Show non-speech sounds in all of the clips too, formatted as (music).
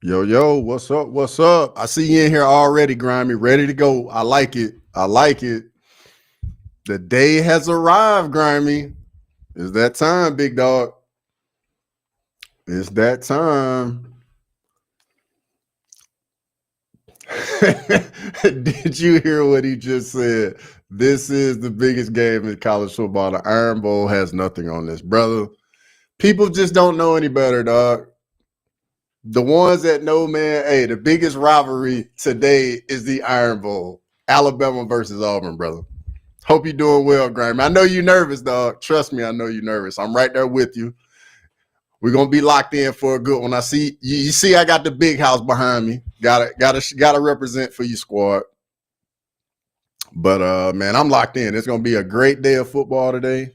Yo, yo, what's up? What's up? I see you in here already, Grimy, ready to go. I like it. I like it. The day has arrived, Grimy. It's that time, big dog. It's that time. Did you hear what he just said? This is the biggest game in college football. The Iron Bowl has nothing on this, brother. People just don't know any better, dog. The ones that know, man, hey, the biggest rivalry today is the Iron Bowl. Alabama versus Auburn, brother. Hope you're doing well, Graham. I know you're nervous, dog. Trust me, I know you're nervous. I'm right there with you. We're gonna be locked in for a good one. I see you see I got the big house behind me. Gotta represent for you, squad. But man, I'm locked in. It's gonna be a great day of football today.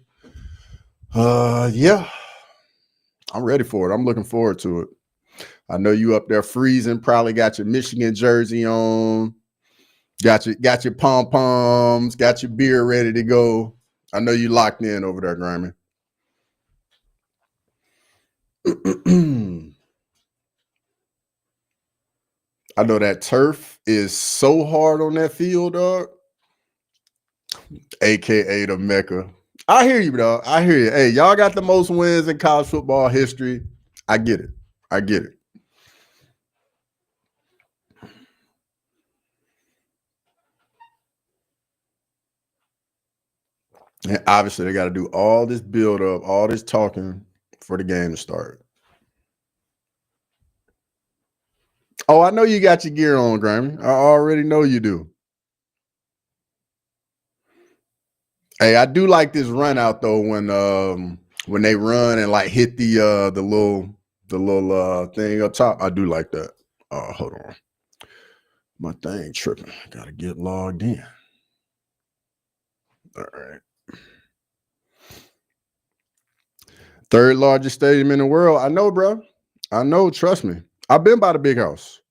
Yeah. I'm ready for it. I'm looking forward to it. I know you up there freezing, probably got your Michigan jersey on, got your pom-poms, got your beer ready to go. I know you locked in over there, Grammy. I know that turf is so hard on that field, dog. AKA the Mecca. I hear you, dog. I hear you. Hey, y'all got the most wins in college football history. I get it. I get it. And obviously, they got to do all this build up, all this talking for the game to start. Oh, I know you got your gear on, Grammy. I already know you do. Hey, I do like this run out though when they run and like hit the little thing up top. I do like that. Hold on. My thing tripping. Gotta get logged in. All right. Third largest stadium in the world. I know, bro. I know. Trust me. I've been by the big house.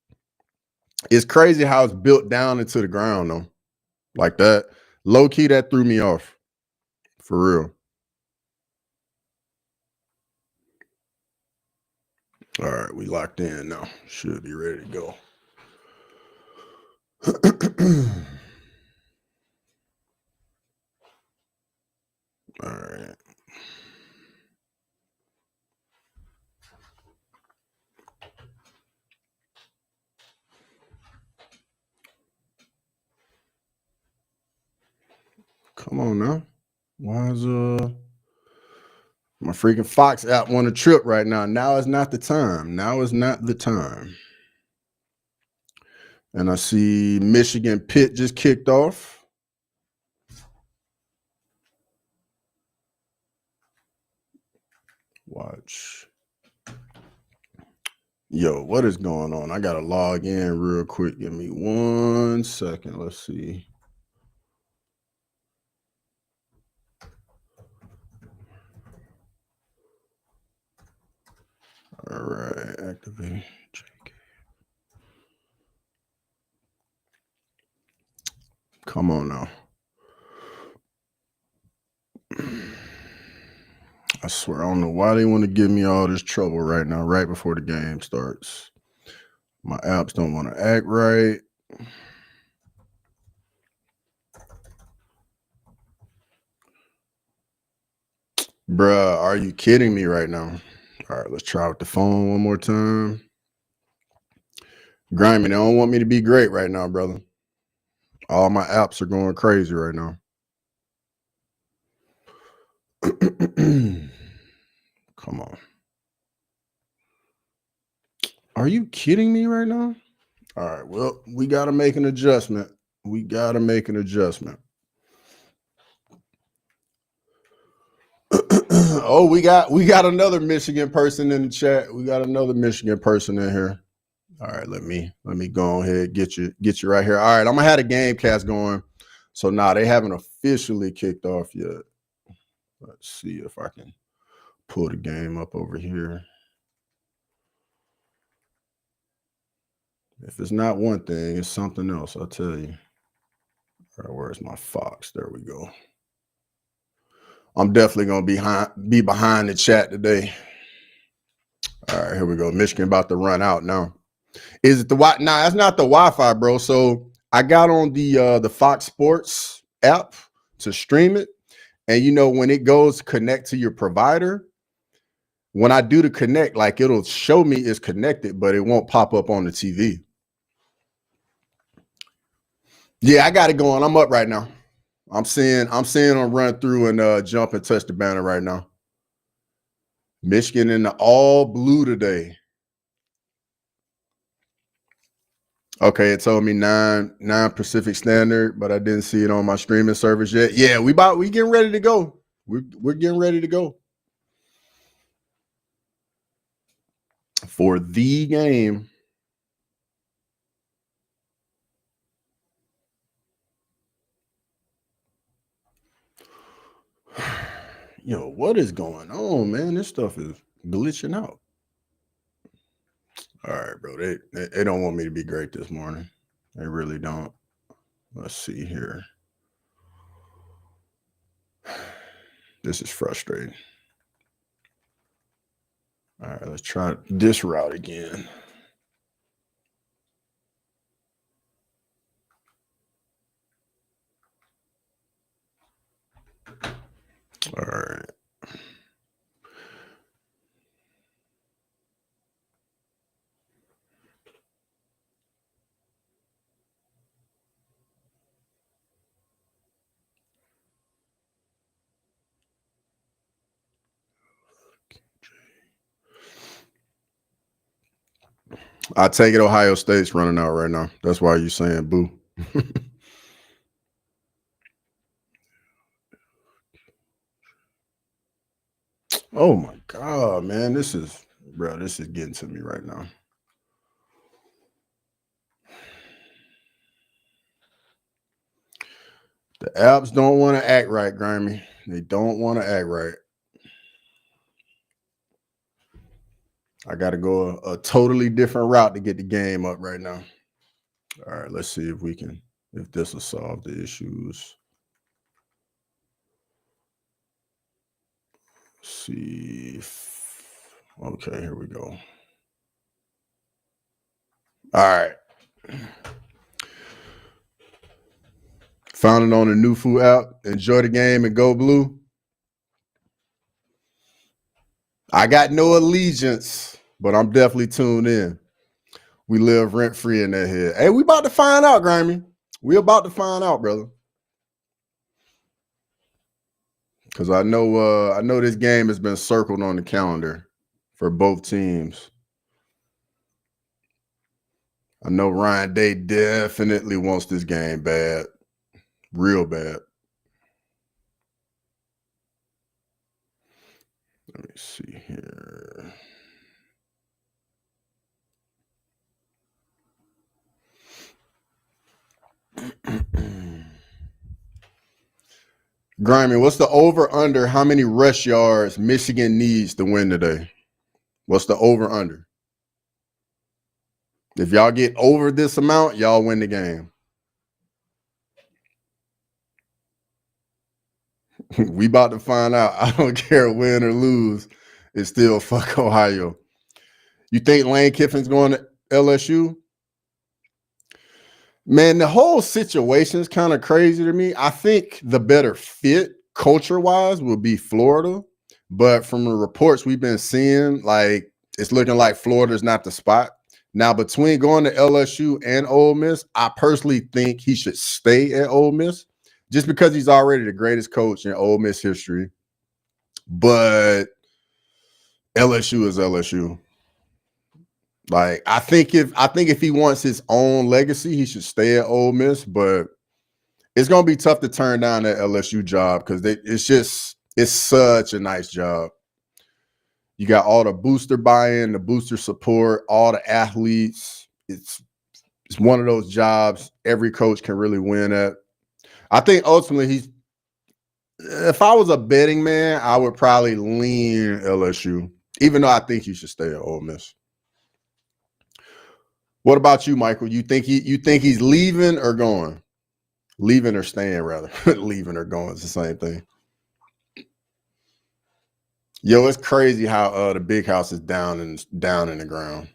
It's crazy how it's built down into the ground, though. Like that. Low key, that threw me off. For real. All right. We locked in now. Should be ready to go. All right. Come on now. Why is my freaking Fox app on a trip right now? Now is not the time. Now is not the time. And I see Michigan Pitt just kicked off. Watch. Yo, what is going on? I gotta log in real quick. Give me 1 second. Let's see. All right, activate JK. Come on now. I swear, I don't know why they want to give me all this trouble right now, right before the game starts. My apps don't want to act right. Bruh, are you kidding me right now? All right, let's try with the phone one more time. Grimy, they don't want me to be great right now, brother. All my apps are going crazy right now. Come on. Are you kidding me right now? All right, well, we got to make an adjustment. We got to make an adjustment. Oh, we got another Michigan person in the chat. We got another Michigan person in here. All right, let me go ahead get you right here. All right, I'm gonna have a game cast going. So now they haven't officially kicked off yet. Let's see if I can pull the game up over here. If it's not one thing, it's something else, I'll tell you. All right, where's my Fox? There we go. I'm definitely gonna be behind the chat today. All right, here we go. Michigan about to run out now. Is it the Wi? Nah, that's not the Wi-Fi, bro. So I got on the Fox Sports app to stream it, and you know when it goes connect to your provider, when I do the connect, like it'll show me it's connected, but it won't pop up on the TV. Yeah, I got it going. I'm up right now. I'm seeing them run through and jump and touch the banner right now. Michigan in the all blue today. Okay, it told me 9 Pacific Standard, but I didn't see it on my streaming service yet. Yeah, we getting ready to go. We're getting ready to go for the game. Yo, what is going on, man? This stuff is glitching out. All right, bro. They don't want me to be great this morning. They really don't. Let's see here. This is frustrating. All right, let's try this route again. All right. I take it Ohio State's running out right now. That's why you're saying boo. Oh my God, man. This is getting to me right now. The apps don't want to act right, Grammy. They don't want to act right. I got to go a totally different route to get the game up right now. All right, let's see if this will solve the issues. Let's see. Okay, here we go. All right. Found it on the New Food app. Enjoy the game and go blue. I got no allegiance, but I'm definitely tuned in. We live rent-free in that head. Hey, we about to find out, Grammy. We about to find out, brother. Because I know this game has been circled on the calendar for both teams. I know Ryan Day definitely wants this game bad. Real bad. Let me see here. Grimy, what's the over-under? How many rush yards Michigan needs to win today? What's the over-under? If y'all get over this amount, y'all win the game. We about to find out. I don't care win or lose. It's still fuck Ohio. You think Lane Kiffin's going to LSU? Man, the whole situation is kind of crazy to me. I think the better fit culture-wise would be Florida. But from the reports we've been seeing, like it's looking like Florida's not the spot. Now, between going to LSU and Ole Miss, I personally think he should stay at Ole Miss just because he's already the greatest coach in Ole Miss history. But LSU is LSU. Like I think if he wants his own legacy, he should stay at Ole Miss. But it's gonna be tough to turn down that LSU job because it's such a nice job. You got all the booster buy-in, the booster support, all the athletes. It's one of those jobs every coach can really win at. I think ultimately if I was a betting man, I would probably lean LSU, even though I think he should stay at Ole Miss. What about you, Michael? You think he's leaving or going? Leaving or staying, rather. Leaving or going is the same thing. Yo, it's crazy how the big house is down in the ground.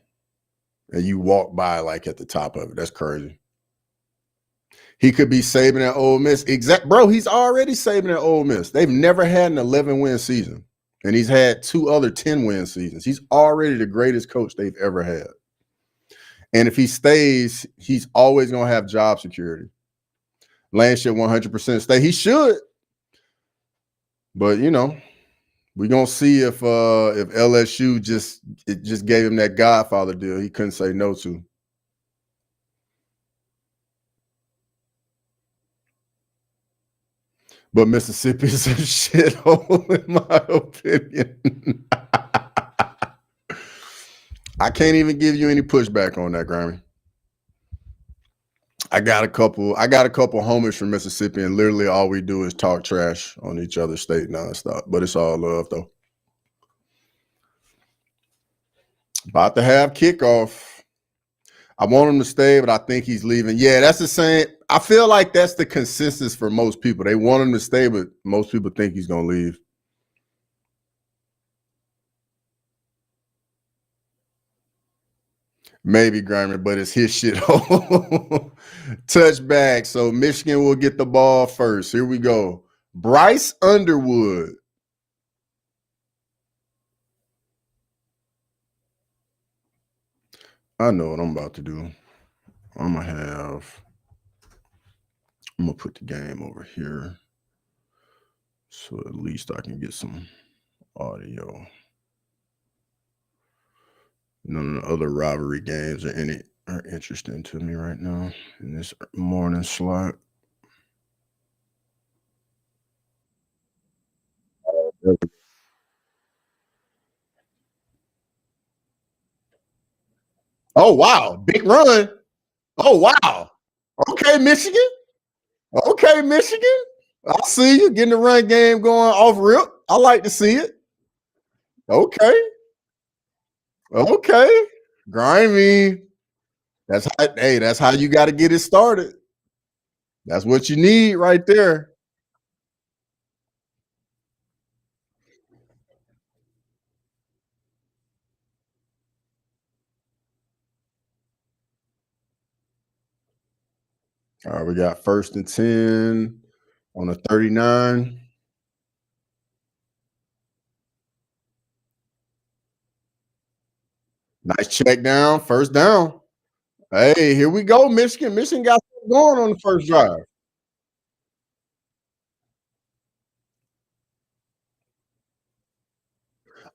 and you walk by like at the top of it. That's crazy. He could be Saban at Ole Miss. Bro, he's already Saban at Ole Miss. They've never had an 11-win season, and he's had 2 other 10-win seasons. He's already the greatest coach they've ever had. And if he stays, he's always going to have job security. Lance should 100% stay. He should. But, you know, we're going to see if LSU just gave him that Godfather deal he couldn't say no to. But Mississippi is a shithole, in my opinion. I can't even give you any pushback on that, Grammy. I got a couple homers from Mississippi, and literally all we do is talk trash on each other's state nonstop. But it's all love, though. About to have kickoff. I want him to stay, but I think he's leaving. Yeah, that's the same. I feel like that's the consensus for most people. They want him to stay, but most people think he's going to leave. Maybe Grammy, but it's his shit. Touchback. So Michigan will get the ball first. Here we go. Bryce Underwood. I know what I'm about to do. I'm going to put the game over here so at least I can get some audio. None of the other rivalry games are interesting to me right now in this morning slot. Oh, wow. Big run. Oh, wow. Okay, Michigan. Okay, Michigan. I see you getting the run game going off rip. I like to see it. Okay. Okay. Grimy. That's how you got to get it started. That's what you need right there. All right, we got 1st and 10 on a 39. Nice check down, 1st down. Hey, here we go, Michigan. Michigan got something going on the first drive.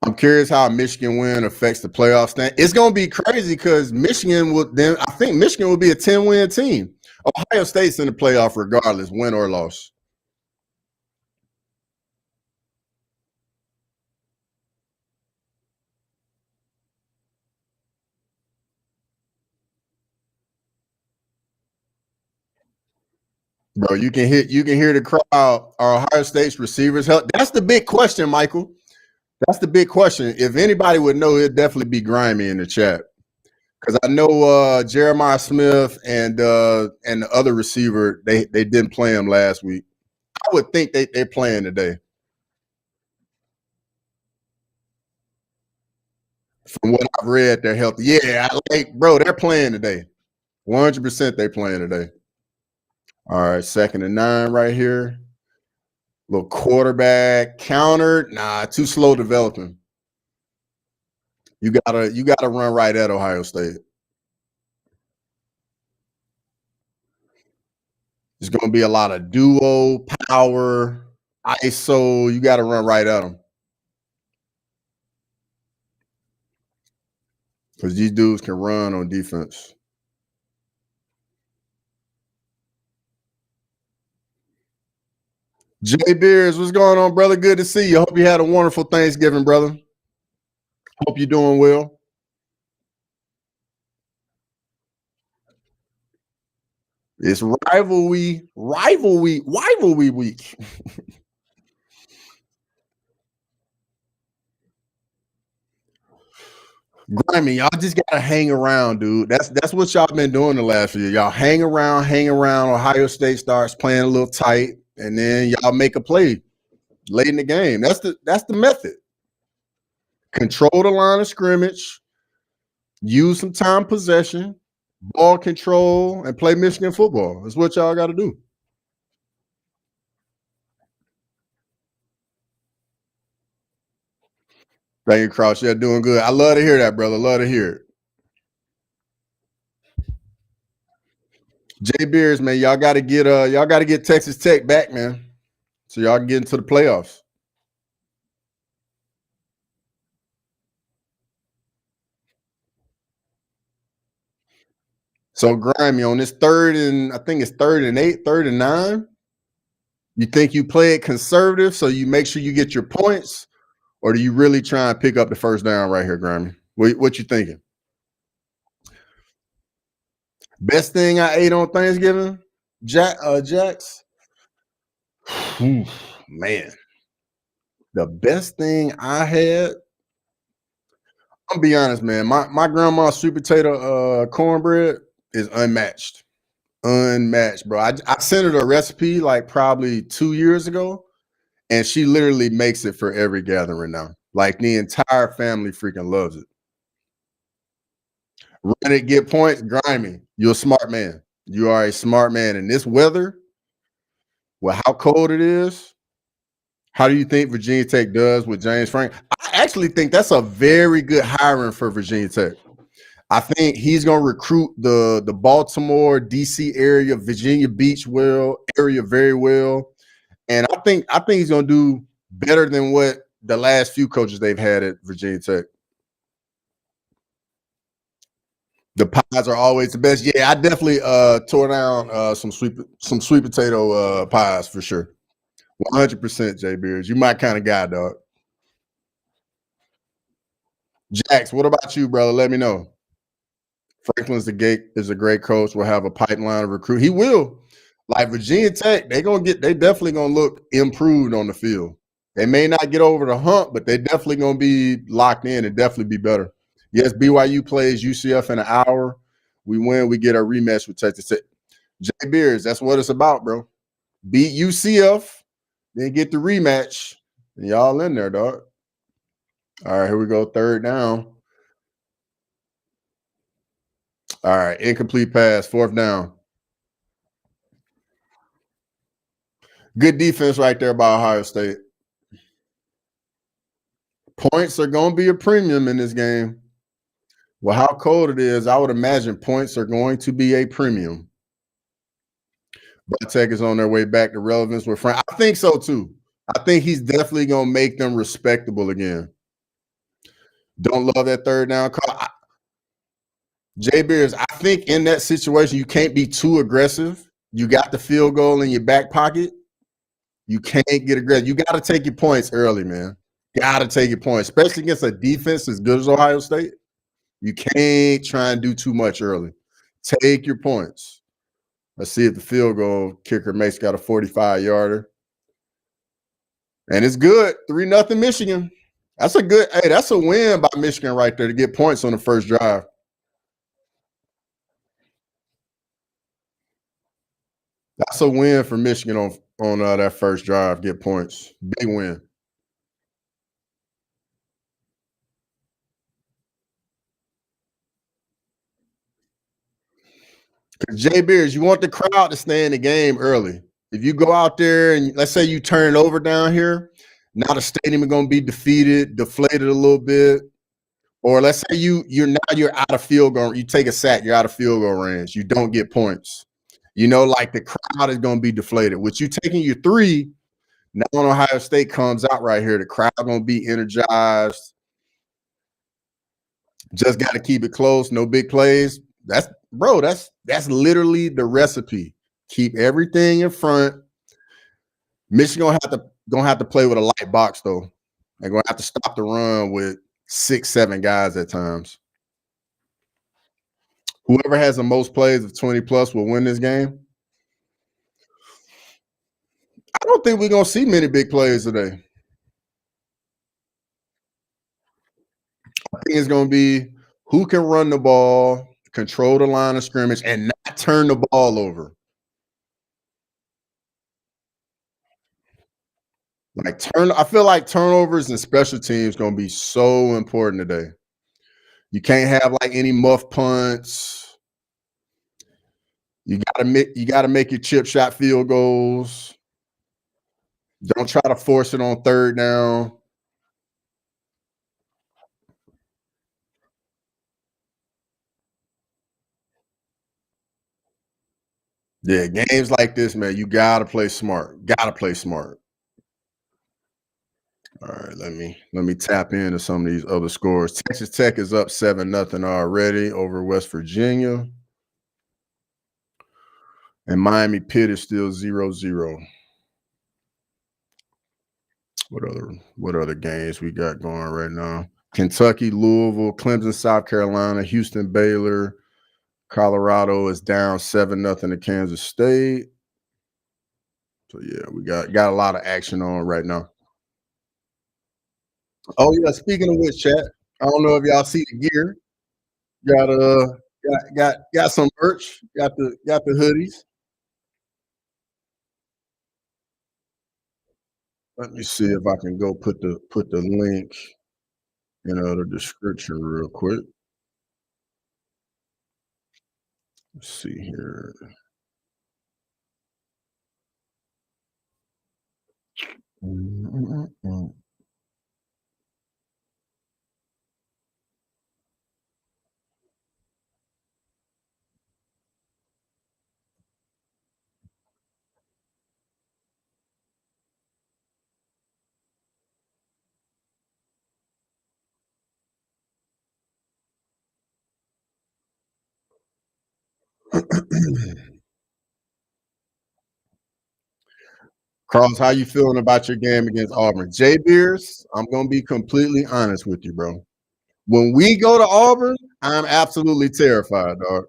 I'm curious how a Michigan win affects the playoff stand. It's going to be crazy because Michigan will then. I think Michigan will be a 10-win team. Ohio State's in the playoff regardless, win or loss. Bro, you can hear the crowd. Are Ohio State's receivers help? That's the big question, Michael. That's the big question. If anybody would know, it'd definitely be Grimy in the chat. Because I know Jeremiah Smith and the other receiver, they didn't play him last week. I would think they're playing today. From what I've read, they're healthy. Yeah, bro, they're playing today. 100% they playing today. All right, 2nd and 9 right here. Little quarterback countered. Nah, too slow developing. You gotta run right at Ohio State. There's gonna be a lot of duo, power, ISO. You gotta run right at them. Because these dudes can run on defense. Jay Beers, what's going on, brother? Good to see you. Hope you had a wonderful Thanksgiving, brother. Hope you're doing well. It's rivalry week. Grimy, y'all just gotta hang around, dude. That's what y'all been doing the last year. Y'all hang around. Ohio State starts playing a little tight, and then y'all make a play late in the game. That's the method. Control the line of scrimmage. use some time possession, ball control, and play Michigan football. That's what y'all got to do. Thank you, Cross. You're doing good. I love to hear that, brother. Love to hear it. Jay Beers, man, y'all got to get Texas Tech back, man, so y'all can get into the playoffs. So Grimy, on this I think it's 3rd and 8, 3rd and 9. You think you play it conservative so you make sure you get your points, or do you really try and pick up the first down right here, Grimy? What you thinking? Best thing I ate on Thanksgiving, Jax. Man, the best thing I had. I'm gonna be honest, man. My grandma's sweet potato cornbread is unmatched. Unmatched, bro. I sent her the recipe like probably 2 years ago, and she literally makes it for every gathering now. Like the entire family freaking loves it. Run it, get points, Grimy. You're a smart man. You are a smart man. In this weather, with how cold it is, how do you think Virginia Tech does with James Frank? I actually think that's a very good hiring for Virginia Tech. I think he's going to recruit the Baltimore, DC area, Virginia Beach area very well, and I think he's going to do better than what the last few coaches they've had at Virginia Tech. The pies are always the best. Yeah, I definitely tore down some sweet potato pies for sure. 100%, Jay Beers. You my kind of guy, dog. Jax, what about you, brother? Let me know. Franklin's is a great coach. Will have a pipeline of recruit. He will. Like Virginia Tech, they definitely gonna look improved on the field. They may not get over the hump, but they definitely gonna be locked in and definitely be better. Yes, BYU plays UCF in an hour. We win, we get a rematch with Texas Tech. Jay Beers, that's what it's about, bro. Beat UCF, then get the rematch. And y'all in there, dog. All right, here we go. 3rd down. All right, incomplete pass, 4th down. Good defense right there by Ohio State. Points are going to be a premium in this game. Well, how cold it is, I would imagine points are going to be a premium. But Tech is on their way back to relevance with Frank. I think so too. I think he's definitely going to make them respectable again. Don't love that 3rd down call. Jay Beers, I think in that situation, you can't be too aggressive. You got the field goal in your back pocket. You can't get aggressive. You got to take your points early, man. Got to take your points, especially against a defense as good as Ohio State. You can't try and do too much early. Take your points. Let's see if the field goal kicker makes got a 45-yarder. And it's good. 3-0 Michigan. That's a win by Michigan right there to get points on the first drive. That's a win for Michigan on that first drive, get points. Big win. Jay Beers, you want the crowd to stay in the game early. If you go out there and let's say you turn it over down here, now the stadium is going to be deflated a little bit. Or let's say you're out of field goal. You take a sack, you're out of field goal range. You don't get points. Like the crowd is going to be deflated. With you taking your 3, now when Ohio State comes out right here, the crowd going to be energized. Just got to keep it close. No big plays. That's literally the recipe. Keep everything in front. Michigan gonna have to play with a light box though. They're gonna have to stop the run with 6, 7 guys at times. Whoever has the most plays of 20 plus will win this game. I don't think we're gonna see many big plays today. I think it's gonna be who can run the ball, control the line of scrimmage, and not turn the ball over. I feel like turnovers and special teams gonna be so important today. You can't have like any muff punts. You gotta make your chip shot field goals. Don't try to force it on third down. Yeah, games like this, man, you gotta play smart. Gotta play smart. All right, let me tap into some of these other scores. Texas Tech is up 7-0 already over West Virginia. And Miami Pitt is still 0-0. What other games we got going right now? Kentucky, Louisville, Clemson, South Carolina, Houston, Baylor, Colorado is down 7-0 to Kansas State. So yeah, we got a lot of action on right now. Oh yeah, speaking of which, chat, I don't know if y'all see the gear. Got some merch. Got the hoodies. Let me see if I can go put the link in the description real quick. Let's see here. Carlos, how you feeling about your game against Auburn? Jay Beers, I'm gonna be completely honest with you, bro. When we go to Auburn, I'm absolutely terrified, dog.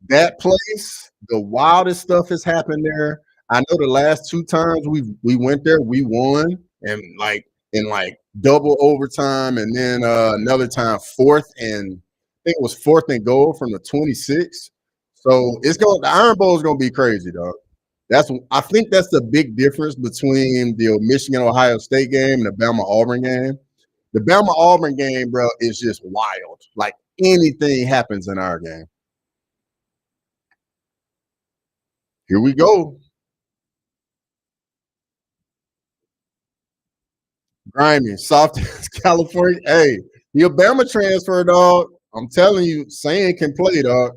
That place, the wildest stuff has happened there. I know the last 2 times we went there, we won, and like in like double overtime, and then another time I think it was 4th and goal from the 26. So the Iron Bowl is gonna be crazy, dog. I think that's the big difference between the Michigan Ohio State game and the Bama Auburn game. The Bama Auburn game, bro, is just wild. Like anything happens in our game. Here we go. Grimy, soft California. Hey, the Alabama transfer, dog. I'm telling you, Sand can play, dog.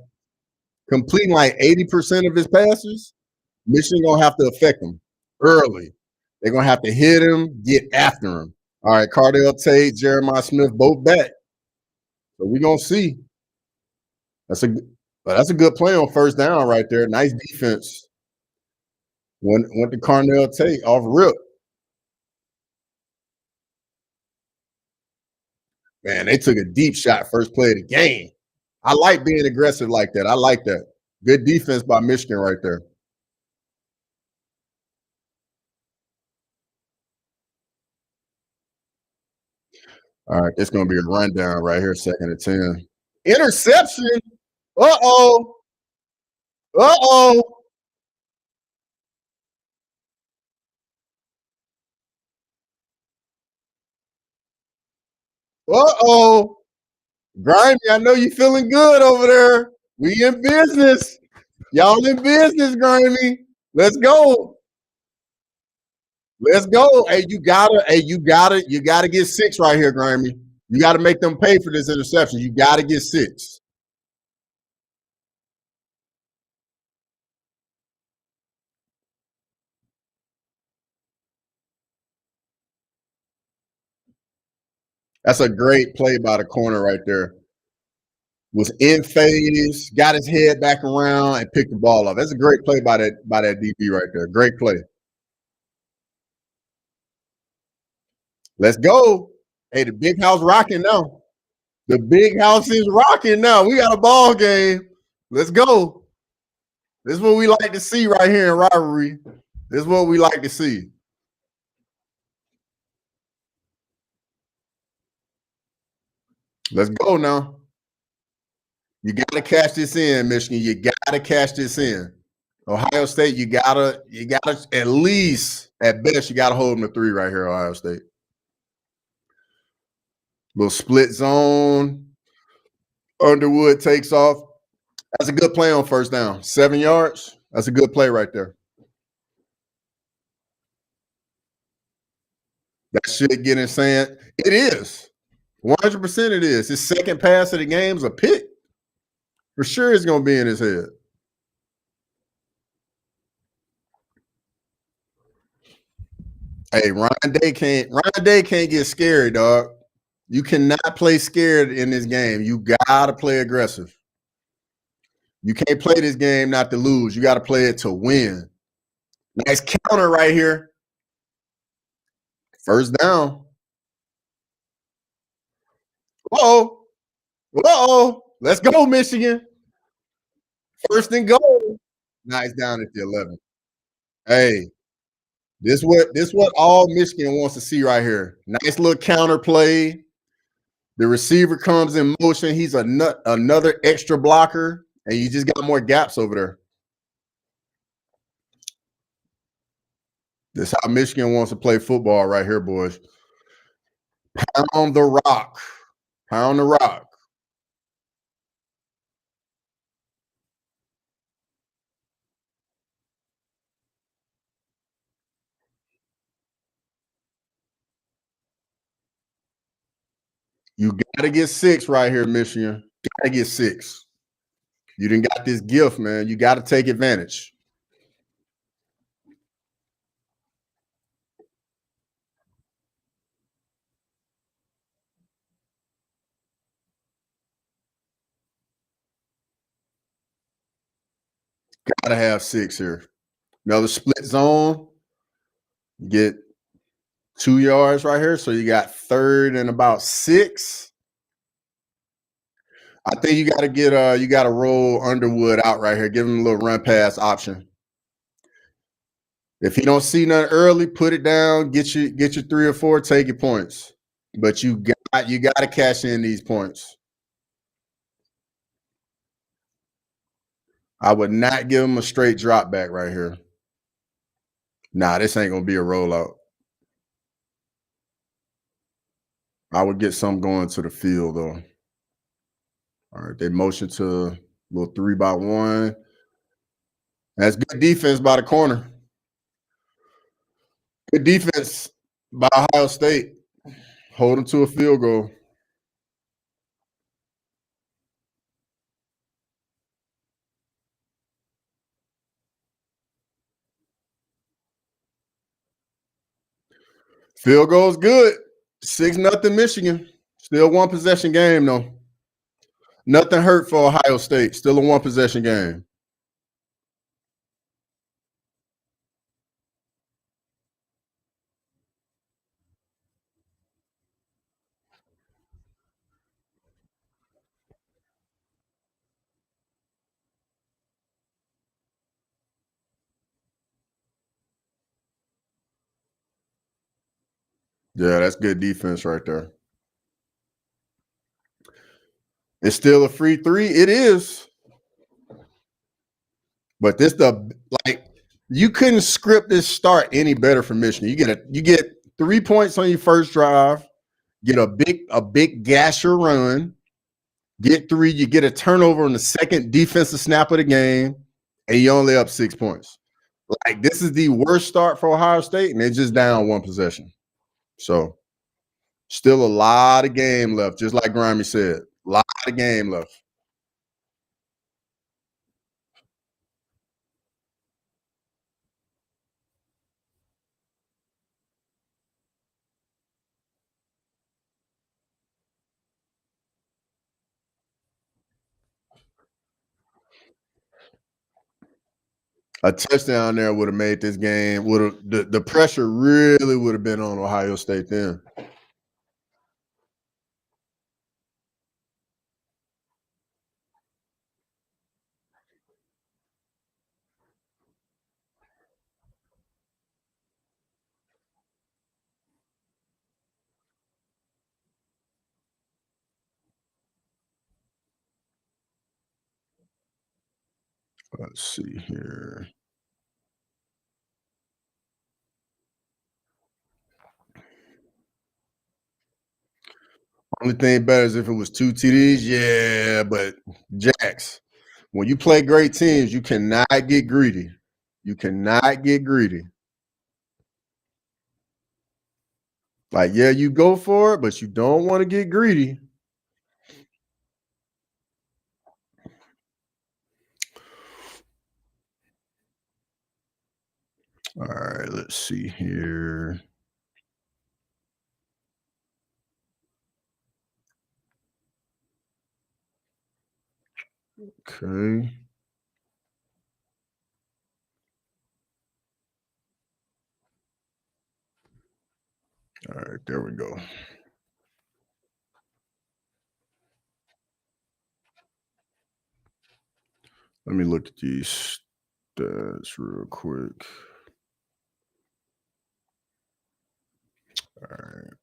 Completing like 80% of his passes, Michigan gonna have to affect him early. They're gonna have to hit him, get after him. All right, Cardell Tate, Jeremiah Smith, both back. So we're gonna see. That's a good play on first down right there. Nice defense. Went to Cardell Tate off rip. Man, they took a deep shot first play of the game. I like being aggressive like that. I like that. Good defense by Michigan right there. All right, it's going to be a rundown right here, 2nd and 10. Interception. Uh-oh. Uh-oh. Uh-oh. Grimy, I know you feeling good over there. We in business. Y'all in business, Grimy. Let's go. Let's go. Hey, you gotta get 6 right here, Grimy. You gotta make them pay for this interception. You gotta get 6. That's a great play by the corner right there. Was in phase, got his head back around, and picked the ball off. That's a great play by that DB right there. Great play. Let's go. Hey, the big house rocking now. The big house is rocking now. We got a ball game. Let's go. This is what we like to see right here in rivalry. This is what we like to see. Let's go now. You got to cash this in, Michigan. You got to cash this in. Ohio State, you gotta at least, at best, you gotta hold them to 3 right here, Ohio State. Little split zone. Underwood takes off. That's a good play on first down. 7 yards. That's a good play right there. That shit getting saying it is. 100% it is. His second pass of the game is a pick. For sure it's gonna be in his head. Hey, Ryan Day can't get scary, dog. You cannot play scared in this game. You gotta play aggressive. You can't play this game not to lose. You gotta play it to win. Nice counter right here. First down. Whoa. Whoa. Let's go, Michigan. First and goal. Nice down at the 11. Hey, this what all Michigan wants to see right here. Nice little counter play. The receiver comes in motion. He's another extra blocker, and you just got more gaps over there. This is how Michigan wants to play football right here, boys. Pound the rock. Pound the rock. You got to get 6 right here, Michigan. Got to get 6. You didn't got this gift, man. You got to take advantage. Got to have 6 here. Another split zone. Get 2 yards right here. So you got third and about 6. I think you got to get you got to roll Underwood out right here. Give him a little run pass option. If you don't see nothing early, put it down. Get your 3 or 4. Take your points. But you got to cash in these points. I would not give him a straight drop back right here. Nah, this ain't gonna be a rollout. I would get some going to the field though. All right, they motion to a little 3-by-1. That's good defense by the corner. Good defense by Ohio State. Hold them to a field goal. Field goal's good. 6-0 Michigan. Still one possession game though. Nothing hurt for Ohio State. Still a one possession game. Yeah, that's good defense right there. It's still a free 3. It is. But you couldn't script this start any better for Michigan. You get 3 points on your first drive, get a big gasher run, get 3, you get a turnover on the second defensive snap of the game, and you only up 6 points. Like this is the worst start for Ohio State, and they're just down one possession. So still a lot of game left, just like Grimy said. A lot of game left. A touchdown there would have made this game. Would have the pressure really would have been on Ohio State then. Let's see here. Only thing better is if it was 2 TDs, yeah, but Jax, when you play great teams, you cannot get greedy. You cannot get greedy. Like, yeah, you go for it, but you don't want to get greedy. All right, let's see here. Okay. All right, there we go. Let me look at these stats real quick. All right.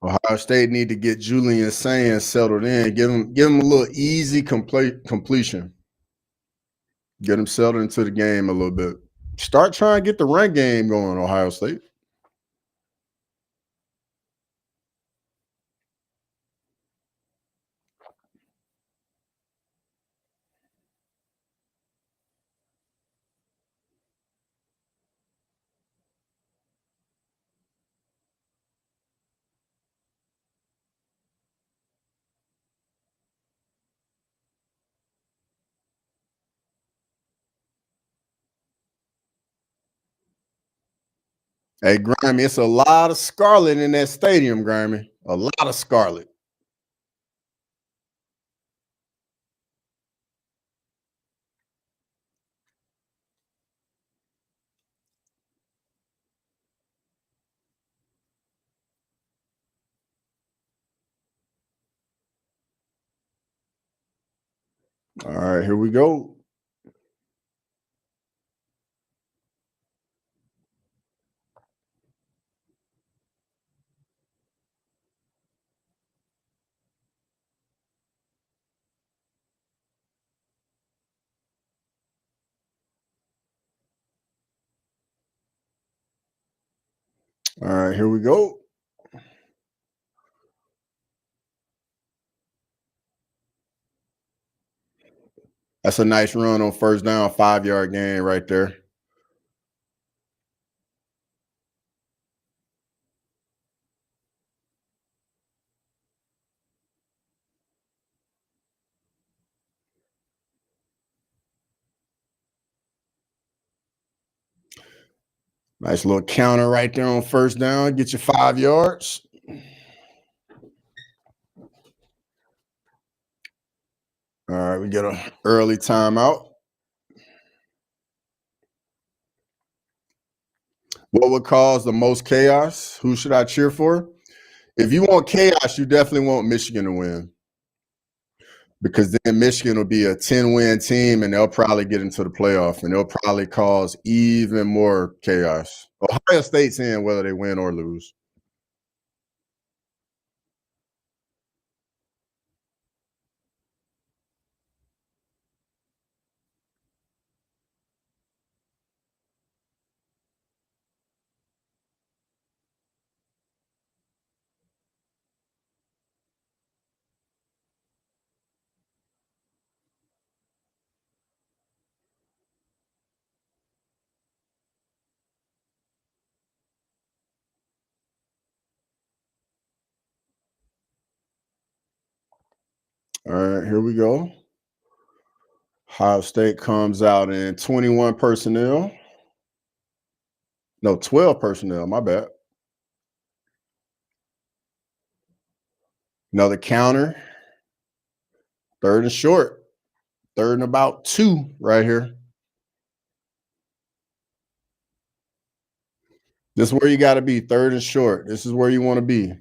Ohio State need to get Julian Sands settled in. Give him a little easy completion. Get him settled into the game a little bit. Start trying to get the run game going, Ohio State. Hey, Grammy, it's a lot of scarlet in that stadium, Grammy. A lot of scarlet. All right, here we go. All right, here we go. That's a nice run on first down, 5-yard gain right there. Nice little counter right there on first down. Get you 5 yards. All right, we get an early timeout. What would cause the most chaos? Who should I cheer for? If you want chaos, you definitely want Michigan to win because then Michigan will be a 10-win team and they'll probably get into the playoff and they'll probably cause even more chaos. Ohio State's in whether they win or lose. All right, here we go. Ohio State comes out in 21 personnel. No, 12 personnel. My bad. Another counter. Third and short. Third and about 2 right here. This is where you got to be. Third and short. This is where you want to be.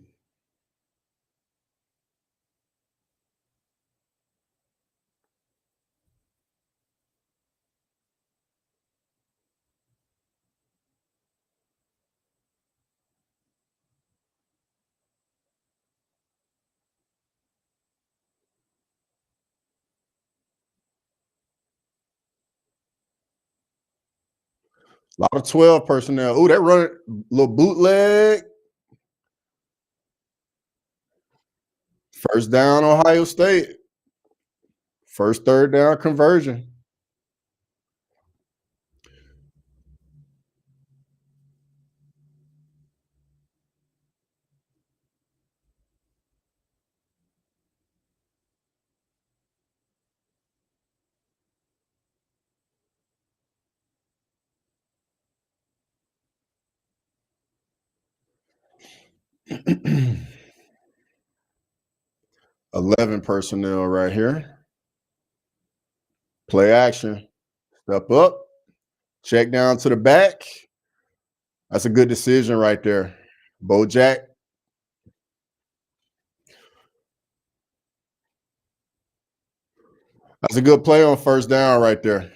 A lot of 12 personnel. Ooh, that run little bootleg. First down, Ohio State. First third down conversion. (clears throat) 11 personnel right here. Play action. Step up. Check down to the back. That's a good decision right there. Bojack. That's a good play on first down right there.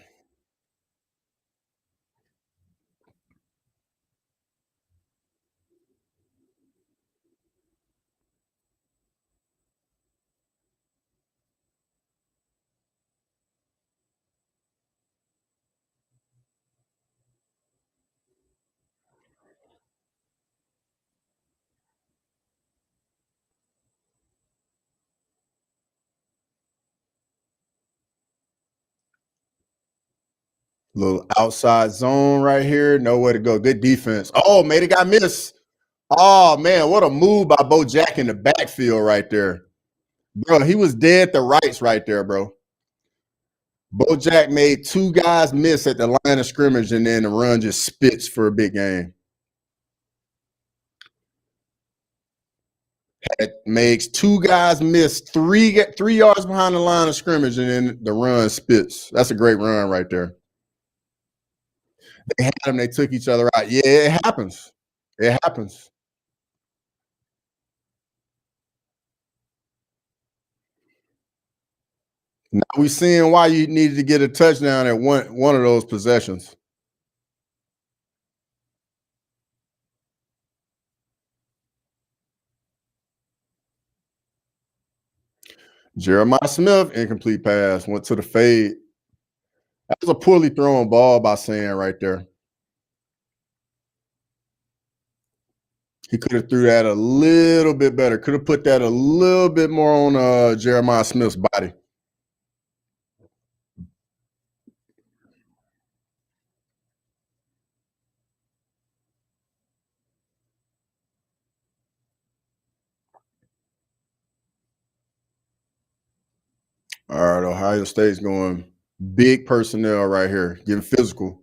Little outside zone right here. Nowhere to go. Good defense. Oh, made it got missed. Oh, man. What a move by Bojack in the backfield right there. Bro, he was dead to rights right there, bro. Bojack made two guys miss at the line of scrimmage, and then the run just spits for a big game. It makes two guys miss three yards behind the line of scrimmage, and then the run spits. That's a great run right there. They had them. They took each other out. Yeah, it happens. It happens. Now we're seeing why you needed to get a touchdown at one of those possessions. Jeremiah Smith, incomplete pass, went to the fade. That was a poorly thrown ball by Sam right there. He could have threw that a little bit better. Could have put that a little bit more on Jeremiah Smith's body. All right, Ohio State's going big personnel right here, getting physical.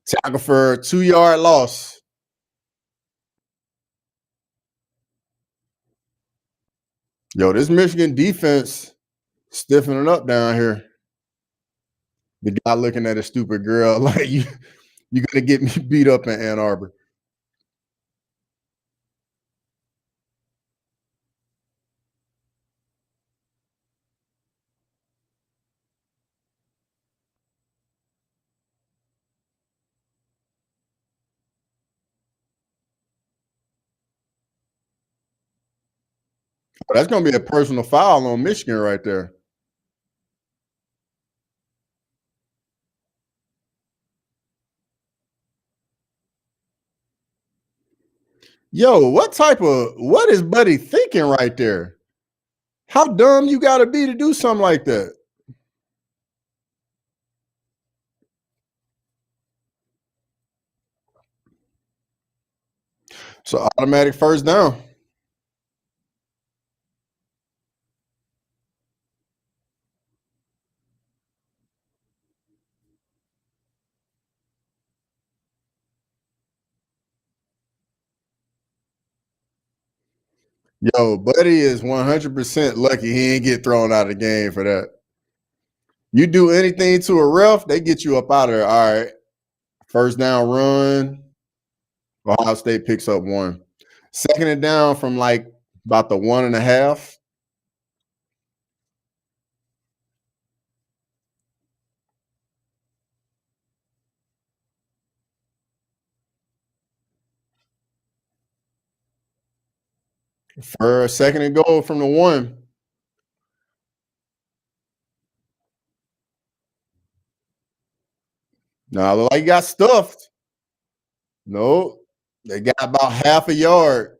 Tackle for a 2-yard loss. Yo, this Michigan defense stiffening up down here. The guy looking at a stupid girl like you're gonna get me beat up in Ann Arbor. Oh, that's gonna be a personal foul on Michigan right there. Yo, what is Buddy thinking right there? How dumb you gotta be to do something like that? So automatic first down. Yo, Buddy is 100% lucky he ain't get thrown out of the game for that. You do anything to a ref, they get you up out of there. All right. First down run. Ohio State picks up one. Second and down from like about the 1.5. For a second and goal from the 1. Now, look like he got stuffed. No, they got about half a yard.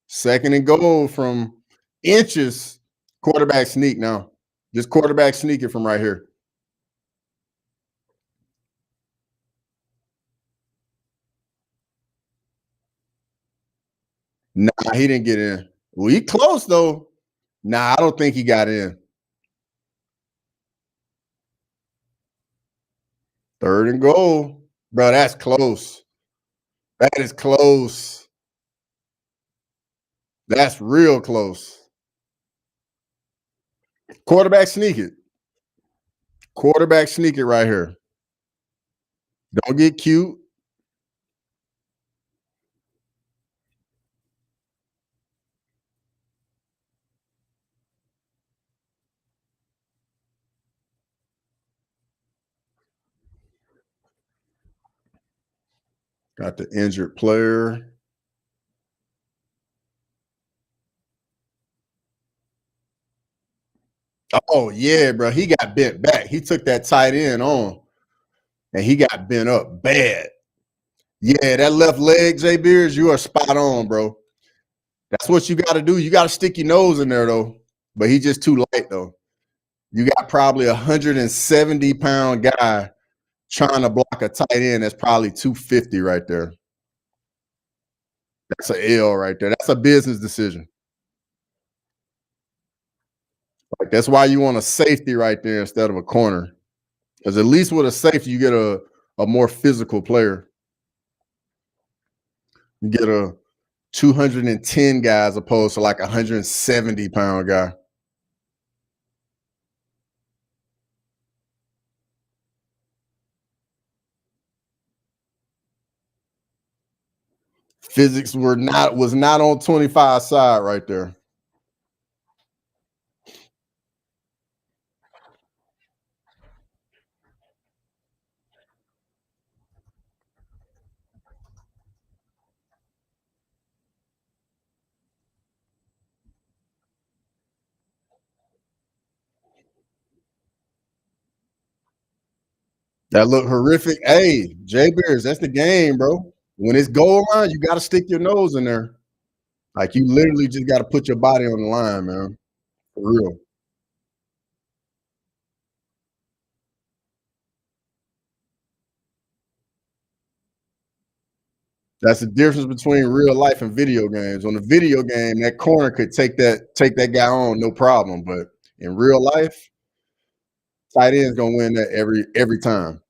Second and goal from inches. Quarterback sneak now. Just quarterback sneaking from right here. Nah, he didn't get in. Well, he close though. Nah, I don't think he got in. Third and goal. Bro, that's close. That is close. That's real close. Quarterback sneak it. Quarterback sneak it right here. Don't get cute. Got the injured player. Oh, yeah, bro. He got bent back. He took that tight end on and he got bent up bad. Yeah, that left leg, Jay Beers, you are spot on, bro. That's what you got to do. You got to stick your nose in there, though. But he's just too light, though. You got probably a 170-pound guy trying to block a tight end that's probably 250 right there. That's an L right there. That's a business decision. Like that's why you want a safety right there instead of a corner. Because at least with a safety, you get a more physical player. You get a 210 guy as opposed to like a 170-pound guy. Physics was not on 25 side right there. That looked horrific. Hey, Jay Bears, that's the game, bro. When it's goal line, you got to stick your nose in there. Like you literally just got to put your body on the line, man. For real. That's the difference between real life and video games. On the video game, that corner could take that guy on, no problem. But in real life, tight end's gonna win that every time.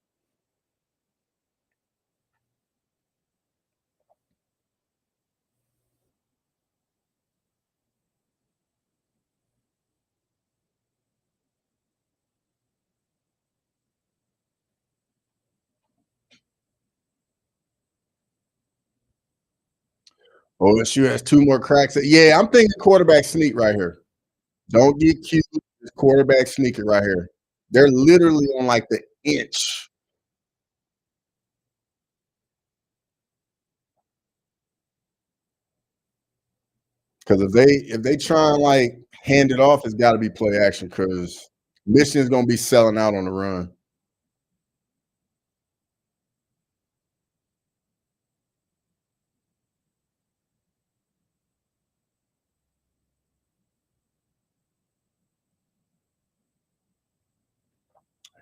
OSU has two more cracks. Yeah, I'm thinking quarterback sneak right here. Don't get cute. It's quarterback sneaker right here. They're literally on like the inch. Because if they try and like hand it off, it's got to be play action. Because Michigan's gonna be selling out on the run.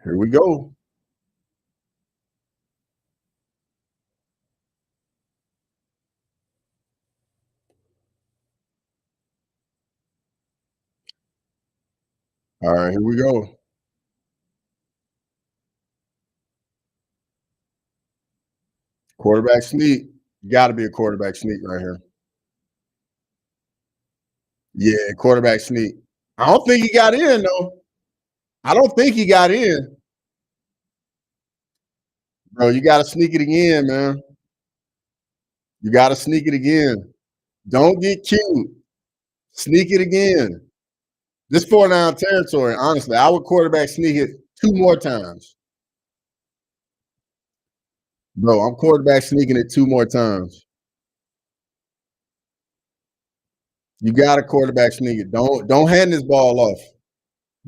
Here we go. All right, here we go. Quarterback sneak. Got to be a quarterback sneak right here. Yeah, quarterback sneak. I don't think he got in though. I don't think he got in, bro. You got to sneak it again, man. You got to sneak it again. Don't get cute. Sneak it again. This 4-down territory. Honestly, I would quarterback sneak it 2 more times, bro. I'm quarterback sneaking it 2 more times. You got a quarterback sneak it. Don't hand this ball off.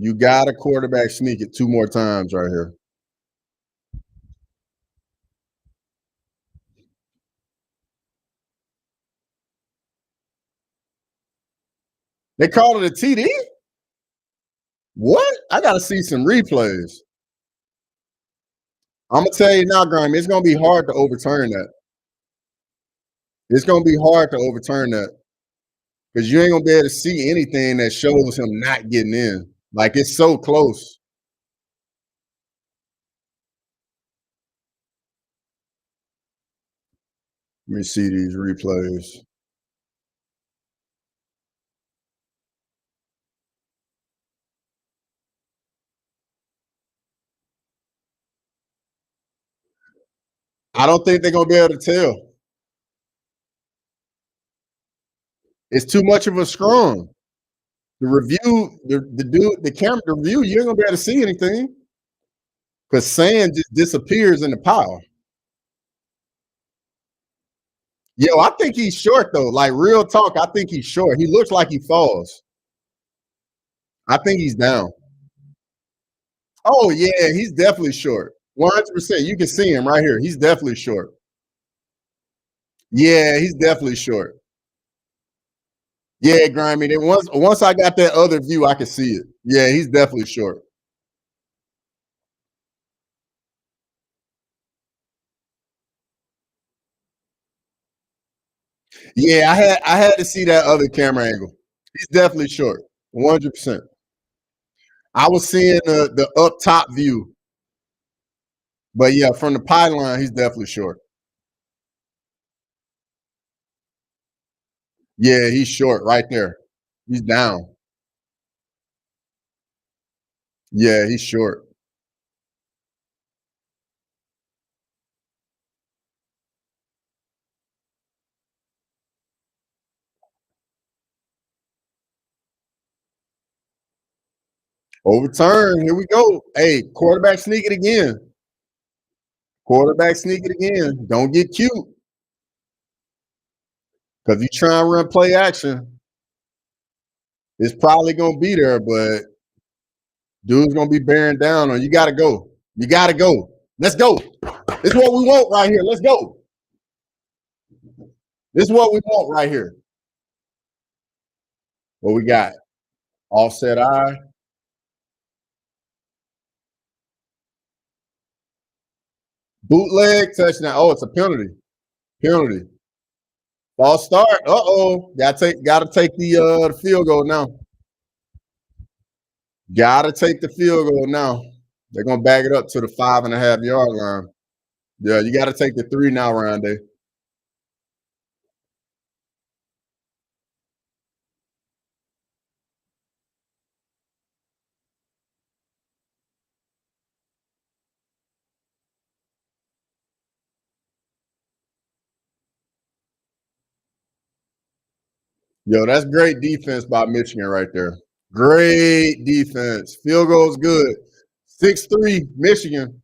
You got a quarterback sneak it 2 more times right here. They called it a TD? What? I gotta see some replays. I'm gonna tell you now, Graham, it's gonna be hard to overturn that. It's gonna be hard to overturn that because you ain't gonna be able to see anything that shows him not getting in. Like it's so close. Let me see these replays. I don't think they're gonna be able to tell. It's too much of a scrum. The review, the dude, the camera, the review, you ain't gonna be able to see anything because sand just disappears in the pile. Yo, I think he's short though. Like real talk, I think he's short. He looks like he falls. I think he's down. Oh yeah, he's definitely short. 100%. You can see him right here. He's definitely short. Yeah, he's definitely short. Yeah, Grimy. Then once I got that other view, I could see it. Yeah, he's definitely short. Yeah, I had to see that other camera angle. He's definitely short. 100%. I was seeing the up top view, but yeah, from the pylon, he's definitely short. Yeah, he's short right there. He's down. Yeah, he's short. Overturn. Here we go. Hey, quarterback sneak it again. Quarterback sneak it again. Don't get cute. Because you try and run play action, it's probably gonna be there, but dude's gonna be bearing down on you. Gotta go. You gotta go. Let's go. This is what we want right here. Let's go. This is what we want right here. What we got? Offset eye. Bootleg touchdown. Oh, it's a penalty. Penalty. False start. Uh-oh. Gotta take the field goal now. Gotta take the field goal now. They're gonna back it up to the 5.5 yard line. Yeah, you gotta take the 3 now, Rondé. Yo, that's great defense by Michigan right there. Great defense. Field goal's good. 6-3, Michigan.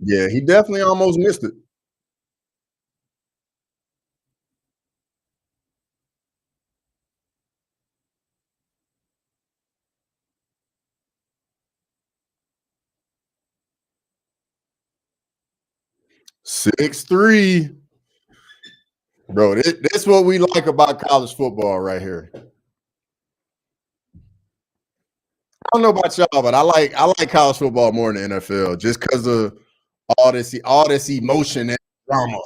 Yeah, he definitely almost missed it. 6-3. Bro, this what we like about college football right here. I don't know about y'all, but I like college football more than the NFL just because of all this emotion and drama.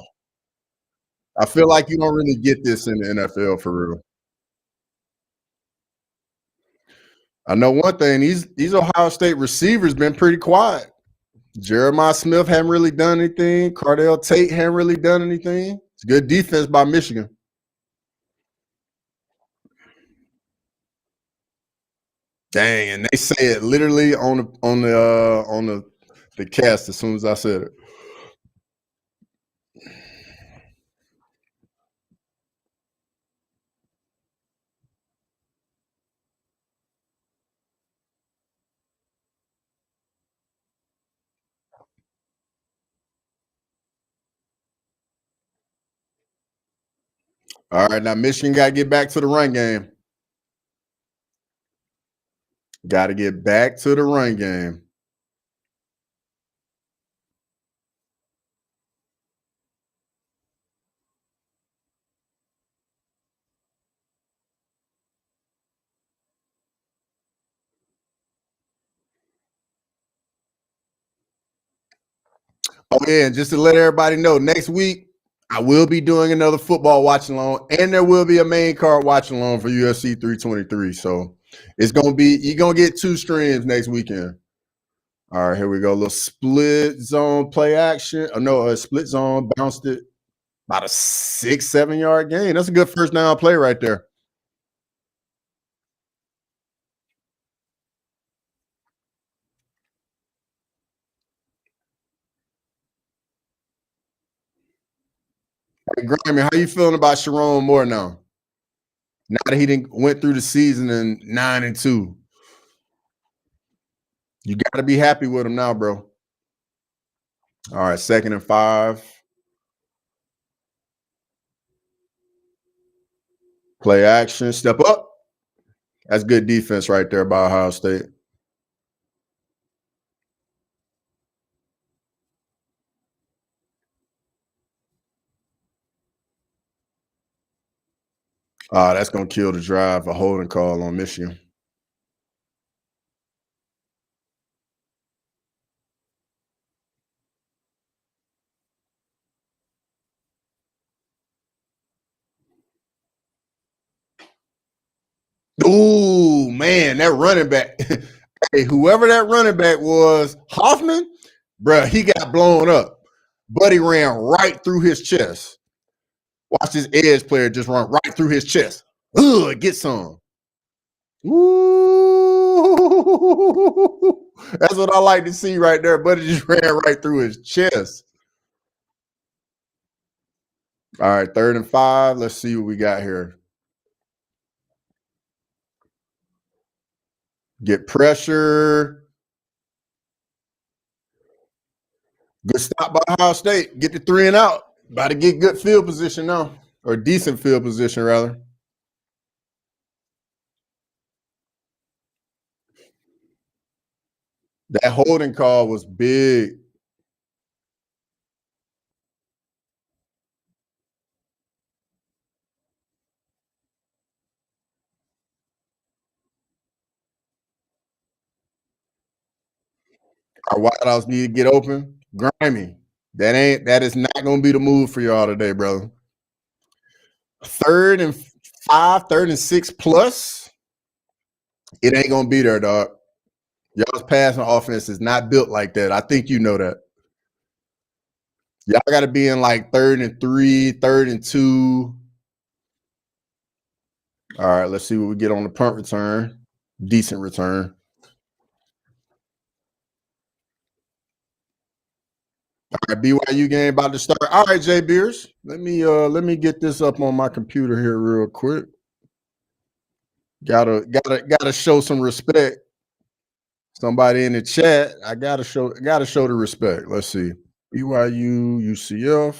I feel like you don't really get this in the NFL for real. I know one thing, these Ohio State receivers been pretty quiet. Jeremiah Smith hadn't really done anything. Cardell Tate hadn't really done anything. It's good defense by Michigan. Dang, and they say it literally on the cast as soon as I said it. All right, now Michigan got to get back to the run game. Got to get back to the run game. Oh, yeah, and just to let everybody know, next week, I will be doing another football watch along, and there will be a main card watch along for UFC 323. So it's going to be, you're going to get 2 streams next weekend. All right, here we go. A little split zone play action. Oh, no, a split zone, bounced it. About a 6-7 yard gain. That's a good first down play right there. Hey, Grammy, how you feeling about Sharon Moore now? Now that he didn't went through the season in 9-2. You got to be happy with him now, bro. All right, 2nd and 5. Play action, step up. That's good defense right there by Ohio State. That's going to kill the drive, a holding call on Michigan. Ooh, man, that running back. Hey, whoever that running back was, Hoffman, bro, he got blown up. Buddy ran right through his chest. Watch this edge player just run right through his chest. Ugh, get some. Ooh, that's what I like to see right there. Buddy just ran right through his chest. All right, 3rd and 5. Let's see what we got here. Get pressure. Good stop by Ohio State. Get the 3 and out. About to get good field position now, or decent field position rather. That holding call was big. Our wideouts need to get open. Grimy. That is not going to be the move for y'all today, brother. 3rd and 5, 3rd and 6 plus. It ain't going to be there, dog. Y'all's passing offense is not built like that. I think you know that. Y'all got to be in like 3rd and 3, 3rd and 2. All right, let's see what we get on the punt return. Decent return. All right, BYU game about to start. All right, Jay Beers. Let me get this up on my computer here real quick. Gotta show some respect. Somebody in the chat. I gotta show the respect. Let's see. BYU UCF.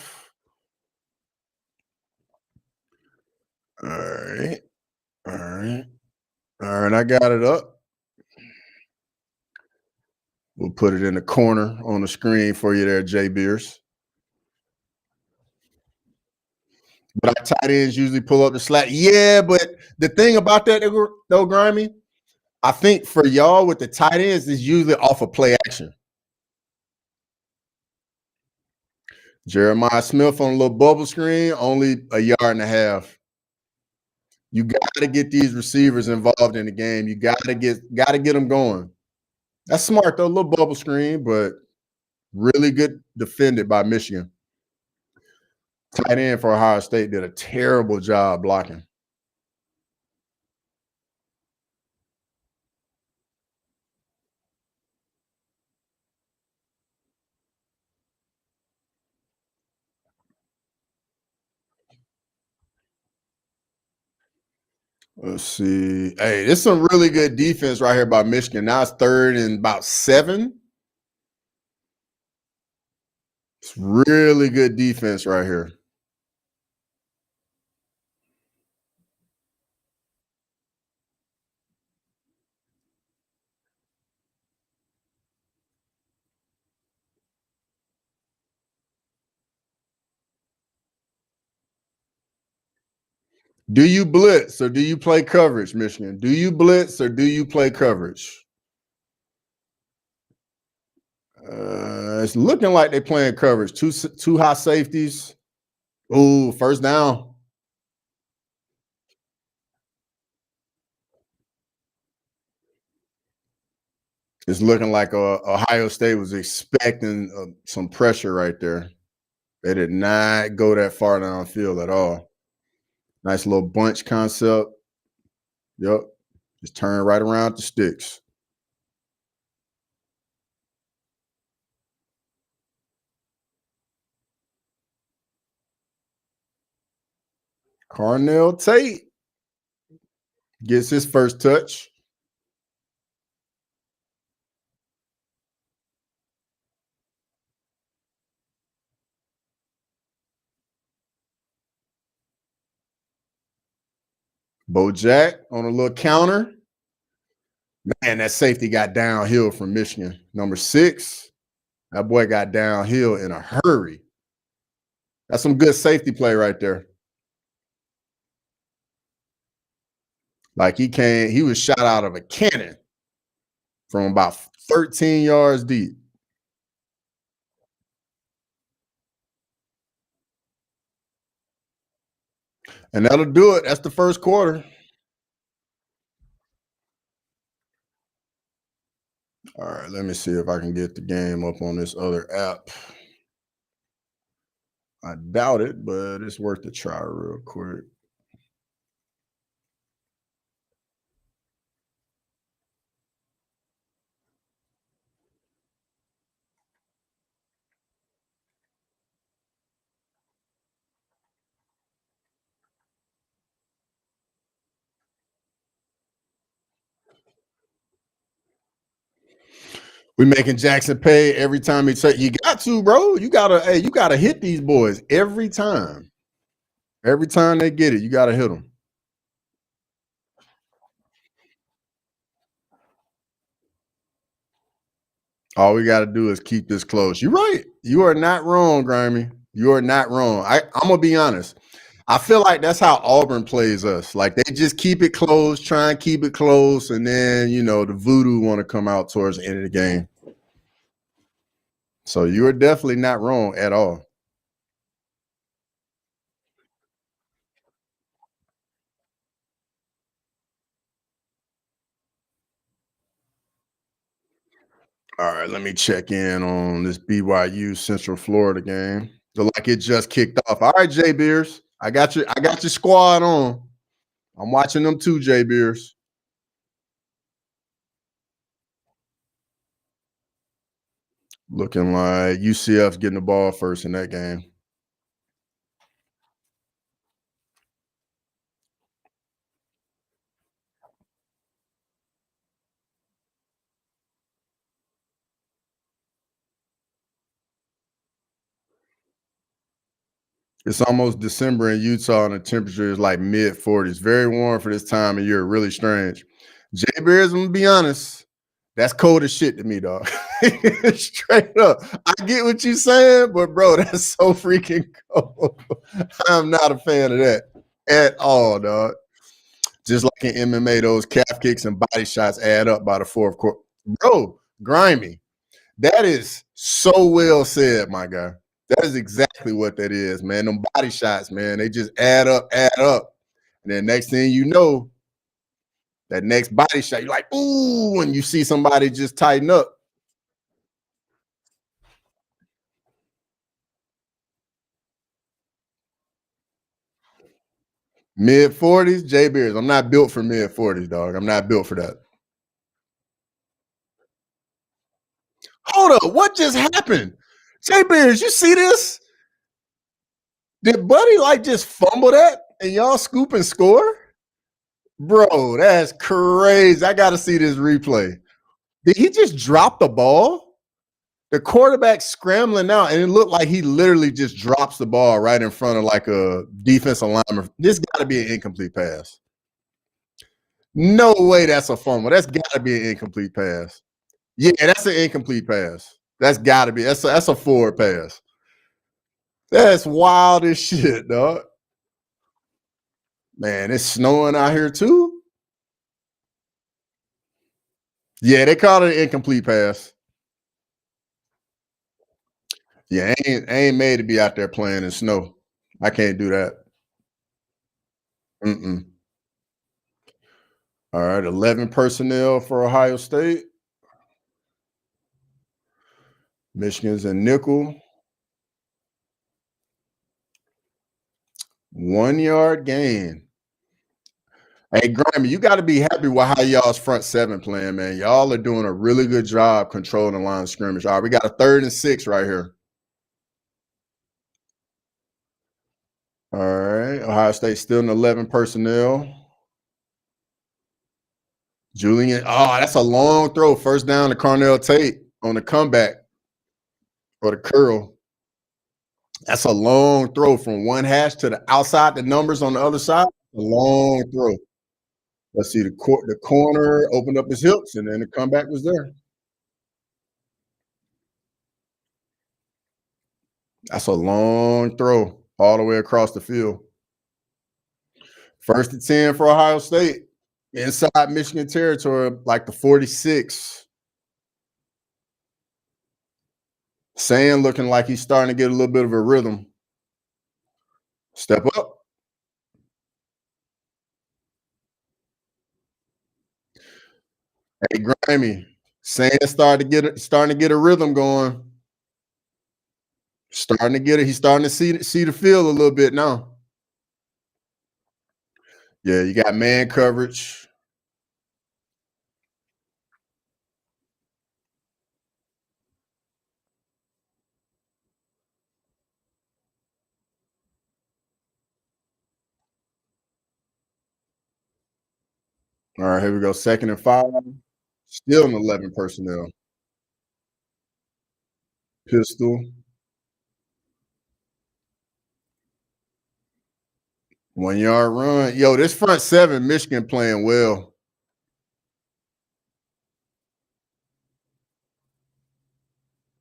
All right. All right. All right. I got it up. We'll put it in the corner on the screen for you there, Jay Beers. But our tight ends usually pull up the slack. Yeah, but the thing about that, though, Grimy, I think for y'all with the tight ends is usually off of play action. Jeremiah Smith on a little bubble screen, only a yard and a half. You got to get these receivers involved in the game. You got to get them going. That's smart though, a little bubble screen, but really good defended by Michigan. Tight end for Ohio State did a terrible job blocking. Let's see. Hey, there's some really good defense right here by Michigan. Now it's 3rd and about 7. It's really good defense right here. Do you blitz or do you play coverage, Michigan? Do you blitz or do you play coverage? It's looking like they're playing coverage. Two high safeties. Ooh, first down. It's looking like Ohio State was expecting some pressure right there. They did not go that far downfield at all. Nice little bunch concept. Yep. Just turn right around the sticks. Carnell Tate gets his first touch. Bo Jack on a little counter. Man, that safety got downhill from Michigan. Number 6. That boy got downhill in a hurry. That's some good safety play right there. Like he was shot out of a cannon from about 13 yards deep. And that'll do it. That's the first quarter. All right, let me see if I can get the game up on this other app. I doubt it, but it's worth a try real quick. We making Jackson pay every time he say you got to, bro. You gotta hit these boys every time. Every time they get it, you gotta hit them. All we gotta do is keep this close. You're right. You are not wrong, Grimy. You are not wrong. I'm gonna be honest. I feel like that's how Auburn plays us. Like they just keep it close, try and keep it close, and then the voodoo want to come out towards the end of the game. So you are definitely not wrong at all. All right, let me check in on this BYU Central Florida game. Look like it just kicked off. All right, Jay Beers. I got your squad on. I'm watching them too, Jay Beers. Looking like UCF's getting the ball first in that game. It's almost December in Utah and the temperature is like mid 40s. Very warm for this time of year. Really strange. Jay Bears, I'm gonna be honest. That's cold as shit to me, dog. Straight up. I get what you're saying, but bro, that's so freaking cold. I'm not a fan of that at all, dog. Just like in MMA, those calf kicks and body shots add up by the fourth quarter. Bro, grimy. That is so well said, my guy. That is exactly what that is, man. Them body shots, man, they just add up. And then next thing you know, that next body shot, you're like, ooh, when you see somebody just tighten up. Mid 40s, Jay Beers. I'm not built for mid 40s, dog. I'm not built for that. Hold up, what just happened? Jay Beers, you see this? Did Buddy like just fumble that and y'all scoop and score? Bro, that's crazy. I got to see this replay. Did he just drop the ball? The quarterback scrambling out, and it looked like he literally just drops the ball right in front of like a defensive lineman. This got to be an incomplete pass. No way that's a fumble. That's got to be an incomplete pass. Yeah, that's an incomplete pass. That's got to be. That's a forward pass. That's wild as shit, dog. Man, it's snowing out here too. Yeah, they call it an incomplete pass. Yeah, I ain't made to be out there playing in snow. I can't do that. Mm-mm. All right, 11 personnel for Ohio State. Michigan's in nickel. 1 yard gain. Hey, Grammy, you got to be happy with how y'all's front seven playing, man. Y'all are doing a really good job controlling the line of scrimmage. All right, we got a 3rd and 6 right here. All right, Ohio State still in 11 personnel. Julian, oh, that's a long throw. First down to Carnell Tate on the comeback or the curl. That's a long throw from one hash to the outside, the numbers on the other side. A long throw. Let's see, the corner opened up his hips, and then the comeback was there. That's a long throw all the way across the field. 1st and 10 for Ohio State. Inside Michigan territory, like the 46. Sand looking like he's starting to get a little bit of a rhythm. Step up. Hey, Grammy. Sand starting to get a rhythm going. Starting to get it. He's starting to see the field a little bit now. Yeah, you got man coverage. All right, here we go. 2nd and 5. Still an 11 personnel. Pistol. 1 yard run. Yo, this front seven, Michigan playing well.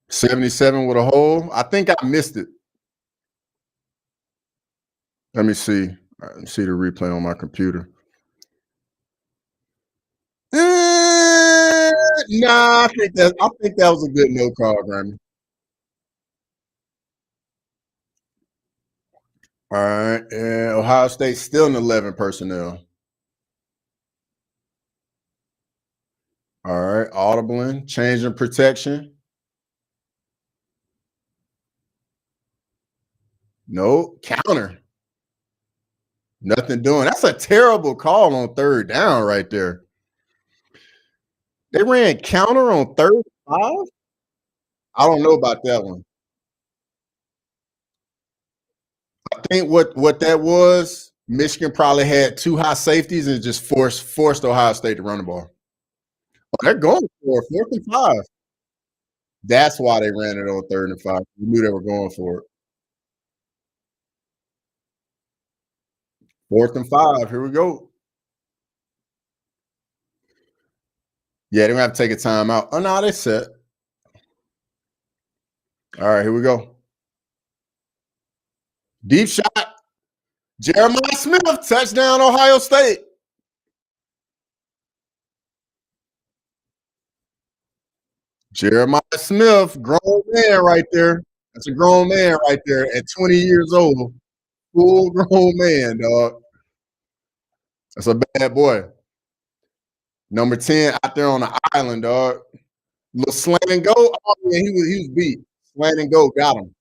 77 with a hole. I think I missed it. Let me see. Let me see the replay on my computer. Nah, I think that was a good no call, Grammy. All right, and Ohio State still in 11 personnel. All right, audibling, changing protection. No counter. Nothing doing. That's a terrible call on 3rd down right there. They ran counter on 3rd and 5. I don't know about that one. I think what that was, Michigan probably had 2 high safeties and just forced Ohio State to run the ball. Oh, they're going for it, 4th and 5. That's why they ran it on 3rd and 5. We knew they were going for it. 4th and 5. Here we go. Yeah, they're gonna have to take a timeout. Oh no, they set. All right, here we go. Deep shot. Jeremiah Smith, touchdown, Ohio State. Jeremiah Smith, grown man right there. That's a grown man right there at 20 years old. Full grown man, dog. That's a bad boy. Number 10 out there on the island, dog. Little slant and go. Oh, man, he was beat. Slant and go, got him.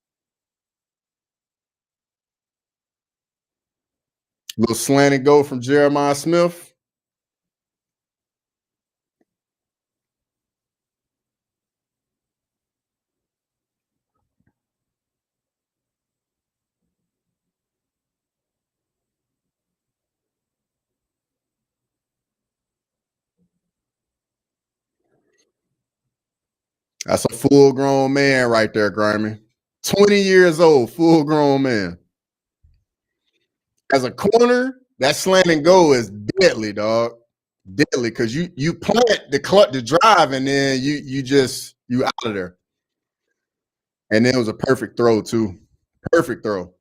Little slant and go from Jeremiah Smith. That's a full grown man right there, Grammy. 20 years old, full grown man. As a corner, that slant and go is deadly, dog. Deadly, because you plant the drive and then you out of there. And then it was a perfect throw too. Perfect throw.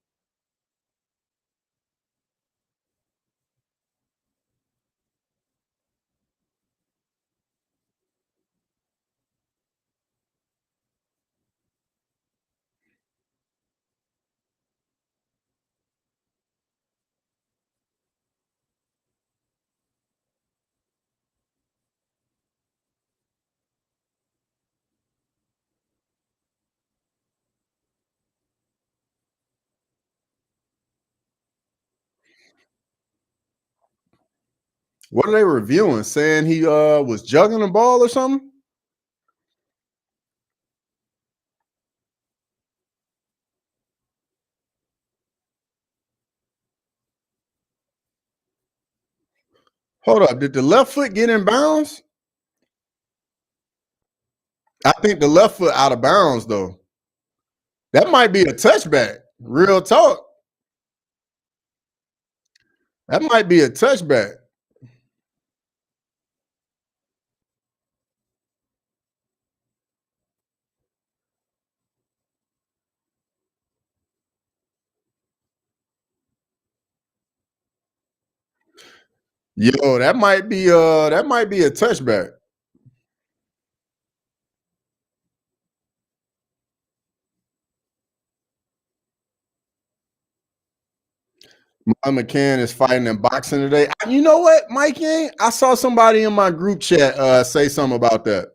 What are they reviewing? Saying he was juggling the ball or something? Hold up. Did the left foot get in bounds? I think the left foot out of bounds, though. That might be a touchback. Real talk. That might be a touchback. Yo, that might be a touchback. Mike McCann is fighting in boxing today. You know what, Mike? I saw somebody in my group chat say something about that.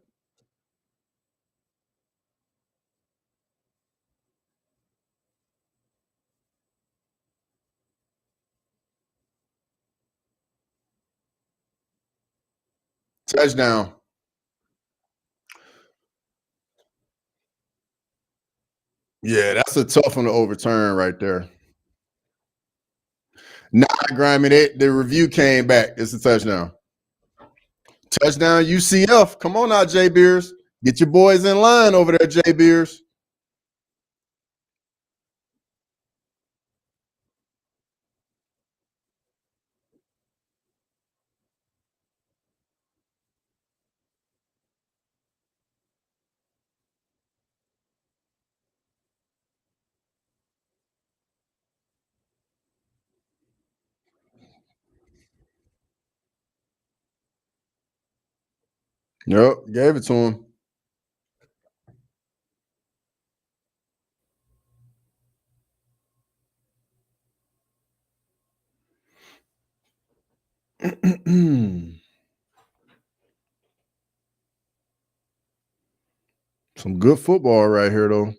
Touchdown. Yeah, that's a tough one to overturn right there. Nah, Grimy, the review came back. It's a touchdown. Touchdown UCF. Come on now, Jay Beers. Get your boys in line over there, Jay Beers. Yep, gave it to him. Some good football right here, though.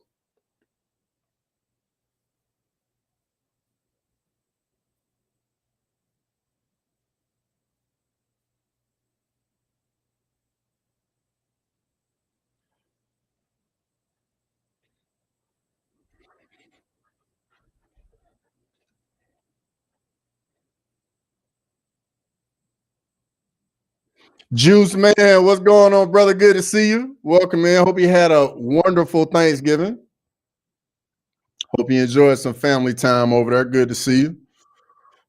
Juice man, what's going on, brother? Good to see you. Welcome, man. Hope you had a wonderful Thanksgiving. Hope you enjoyed some family time over there. Good to see you.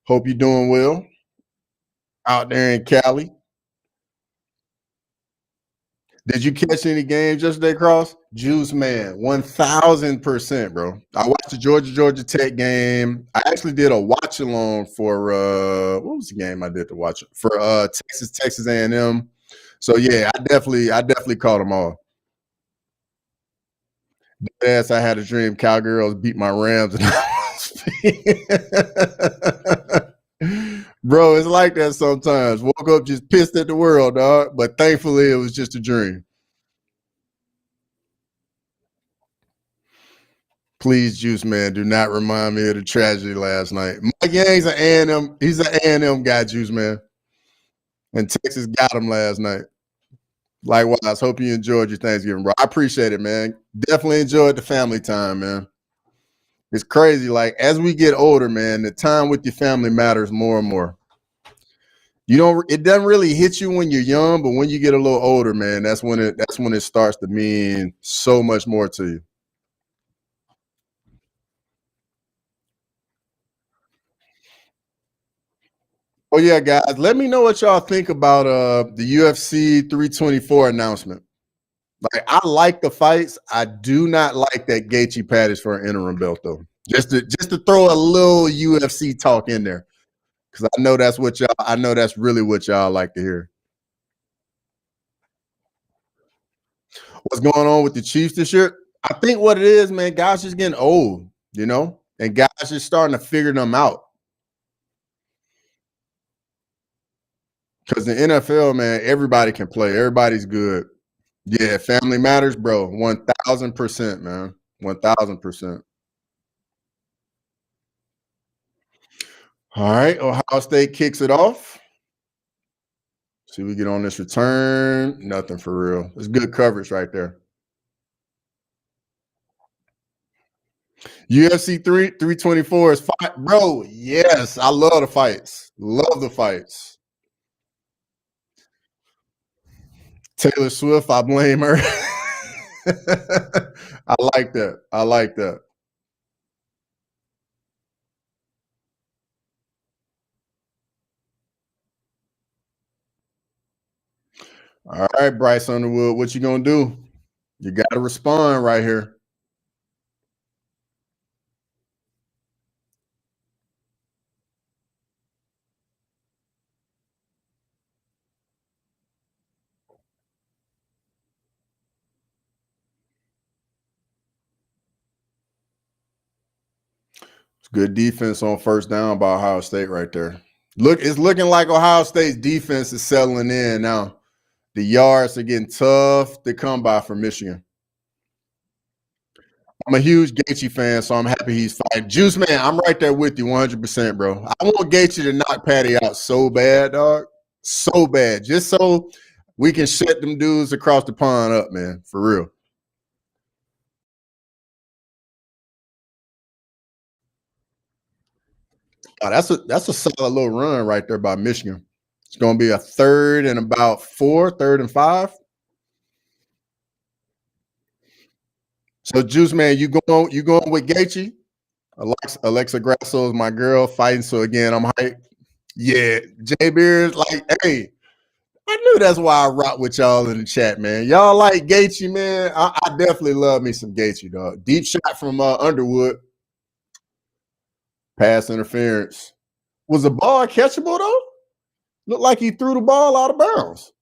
Hope you're doing well out there in Cali. Did you catch any games yesterday, Cross? Juice man, 1000%, bro. I watched the Georgia Tech game. I actually did a watch along for what was the game I did to watch for Texas A&M. So yeah, I definitely caught them all. Yes, I had a dream. Cowgirls beat my Rams. Bro, it's like that sometimes. Woke up just pissed at the world, dog. But thankfully, it was just a dream. Please, Juice Man, do not remind me of the tragedy last night. Mike Yang's an A&M. He's an A&M guy, Juice Man. And Texas got him last night. Likewise, hope you enjoyed your Thanksgiving, bro. I appreciate it, man. Definitely enjoyed the family time, man. It's crazy. Like as we get older, man, the time with your family matters more and more. You don't. It doesn't really hit you when you're young, but when you get a little older, man, that's when it starts to mean so much more to you. Oh yeah, guys, let me know what y'all think about the UFC 324 announcement. Like, I like the fights. I do not like that Gaethje Pattis for an interim belt though. Just to throw a little UFC talk in there because I know that's what y'all. I know that's really what y'all like to hear. What's going on with the Chiefs this year? I think what it is, man, guys just getting old, and guys just starting to figure them out. Because the NFL, man, everybody can play. Everybody's good. Yeah, family matters, bro. 1000%, man. 1000%. All right. Ohio State kicks it off. See, we get on this return. Nothing for real. It's good coverage right there. UFC 324 is fight, bro. Yes, I love the fights. Love the fights. Taylor Swift, I blame her. I like that. I like that. All right, Bryce Underwood, what you gonna do? You got to respond right here. It's good defense on first down by Ohio State right there. Look, it's looking like Ohio State's defense is settling in now. The yards are getting tough to come by for Michigan. I'm a huge Gaethje fan, so I'm happy he's fighting. Juice Man, I'm right there with you 100%, bro. I want Gaethje to knock Patty out so bad, dog. So bad. Just so we can shut them dudes across the pond up, man. For real. Oh, that's a solid little run right there by Michigan. It's gonna be a third and about 4, third and 5. So Juice Man, you going with Gaethje? Alexa Grasso is my girl fighting. So again, I'm hyped. Yeah, Jay Beers, like, hey, I knew that's why I rock with y'all in the chat, man. Y'all like Gaethje, man. I definitely love me some Gaethje, dog. Deep shot from Underwood. Pass interference. Was the ball catchable though? Looked like he threw the ball out of bounds.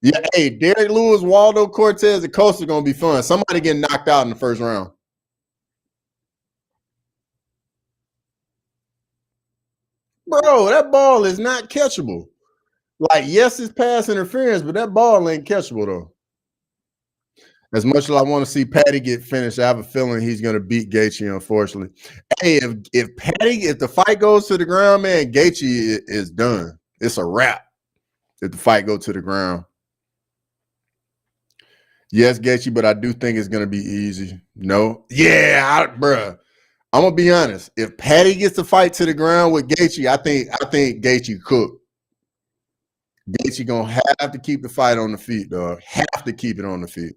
Yeah, hey, Derek Lewis, Waldo Cortez, the coast are gonna be fun. Somebody getting knocked out in the first round. Bro, that ball is not catchable. Like, yes, it's pass interference, but that ball ain't catchable though. As much as I want to see Patty get finished, I have a feeling he's going to beat Gaethje. Unfortunately, hey, if the fight goes to the ground, man, Gaethje is done. It's a wrap. If the fight go to the ground, yes, Gaethje, but I do think it's going to be easy. No, yeah, bruh. I'm gonna be honest. If Patty gets the fight to the ground with Gaethje, I think Gaethje cooked. Gaethje gonna have to keep the fight on the feet, dog. Have to keep it on the feet.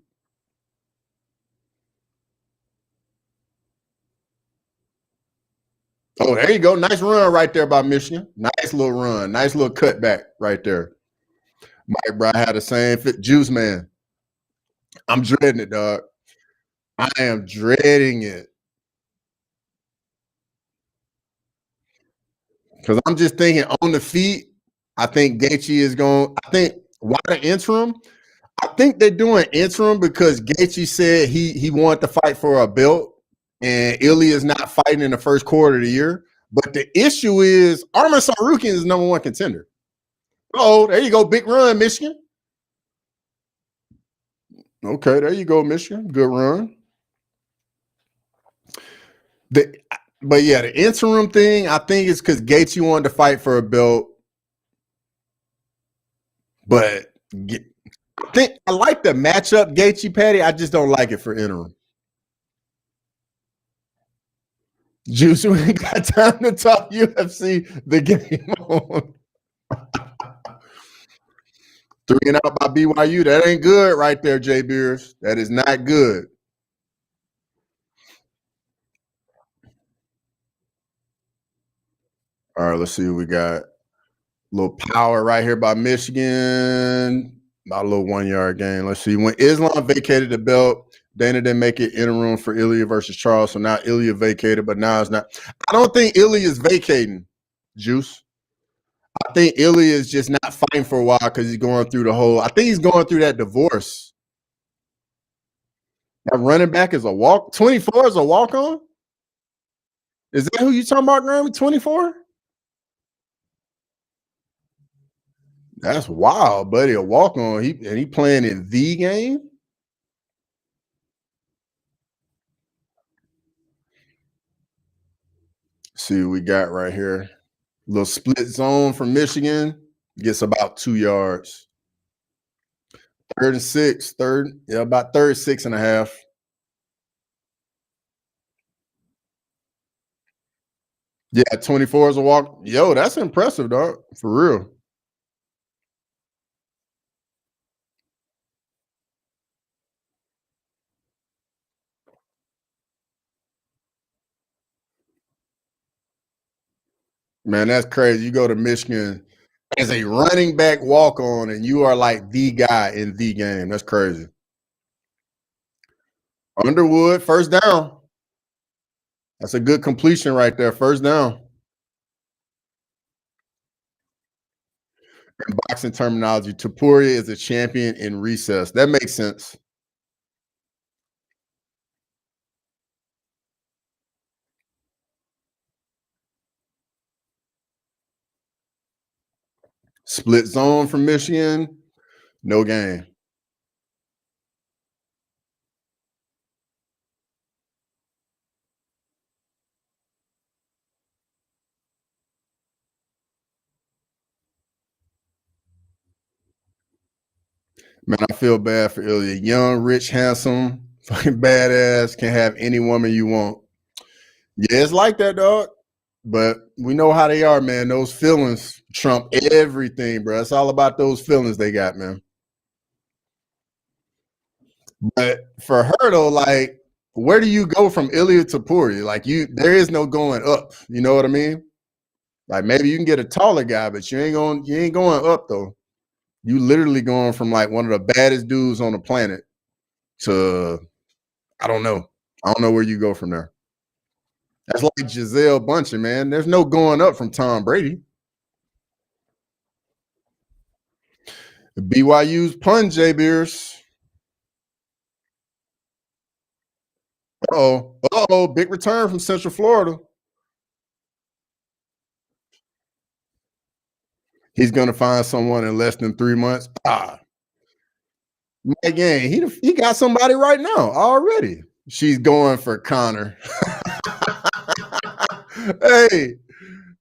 Oh, there you go. Nice run right there by Michigan. Nice little run. Nice little cutback right there. Mike Bry had the same fit. Juice Man. I'm dreading it, dog. I am dreading it. Because I'm just thinking on the feet, I think Gaethje is going. I think why the interim? I think they're doing interim because Gaethje said he wanted to fight for a belt, and Ilya is not fighting in the first quarter of the year. But the issue is Arman Tsarukyan is number one contender. Oh, there you go, big run, Michigan. Okay, there you go, Michigan. Good run. The, but yeah, the interim thing, I think it's because Gaethje wanted to fight for a belt. But I like the matchup, Gaethje Patty. I just don't like it for interim. Juice, we ain't got time to talk UFC. The game on. 3-0 by BYU. That ain't good right there, Jay Beers. That is not good. All right, let's see what we got. A little power right here by Michigan. Not a little 1 yard game. Let's see. When Islam vacated the belt, Dana didn't make it interim for Ilya versus Charles. So now Ilya vacated, but now it's not. I don't think Ilya is vacating, Juice. I think Ilya is just not fighting for a while because he's going through the whole. I think he's going through that divorce. That running back is a walk. 24 is a walk on. Is that who you talking about, Grammy? 24? That's wild, buddy. A walk on. He playing in the game. See what we got right here. Little split zone from Michigan. Gets about 2 yards. Third and six. Yeah, about third, 6.5. Yeah, 24 is a walk. Yo, that's impressive, dog. For real. Man, that's crazy. You go to Michigan as a running back walk on, and you are like the guy in the game. That's crazy. Underwood, first down. That's a good completion right there. First down. In boxing terminology, Tapuria is a champion in recess. That makes sense. Split zone from Michigan, no game. Man, I feel bad for Ilya. Young, rich, handsome, fucking badass, can have any woman you want. Yeah, it's like that, dog. But we know how they are, man. Those feelings trump everything, bro. It's all about those feelings they got, man. But for her though, like, where do you go from Ilya to Puri? Like, there is no going up. You know what I mean? Like, maybe you can get a taller guy, but you ain't going up though. You literally going from like one of the baddest dudes on the planet to I don't know. I don't know where you go from there. That's like Giselle Bundchen, man. There's no going up from Tom Brady. BYU's pun J Beers. Big return from Central Florida. He's gonna find someone in less than 3 months. Mike Yang, he got somebody right now already. She's going for Connor. hey,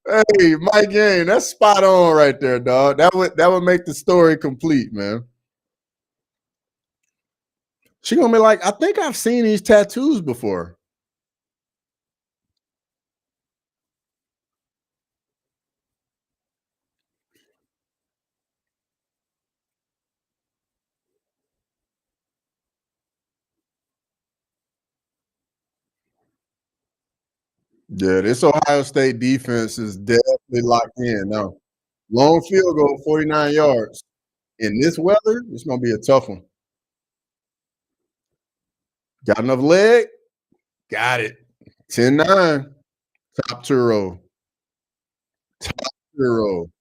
hey, Mike Yang, that's spot on right there, dog. That would make the story complete, man. She gonna be like, I think I've seen these tattoos before. Yeah, this Ohio State defense is definitely locked in now. Long field goal, 49 yards. In this weather, it's gonna be a tough one. Got enough leg? Got it. 10-9. Top Turo. Top Turo.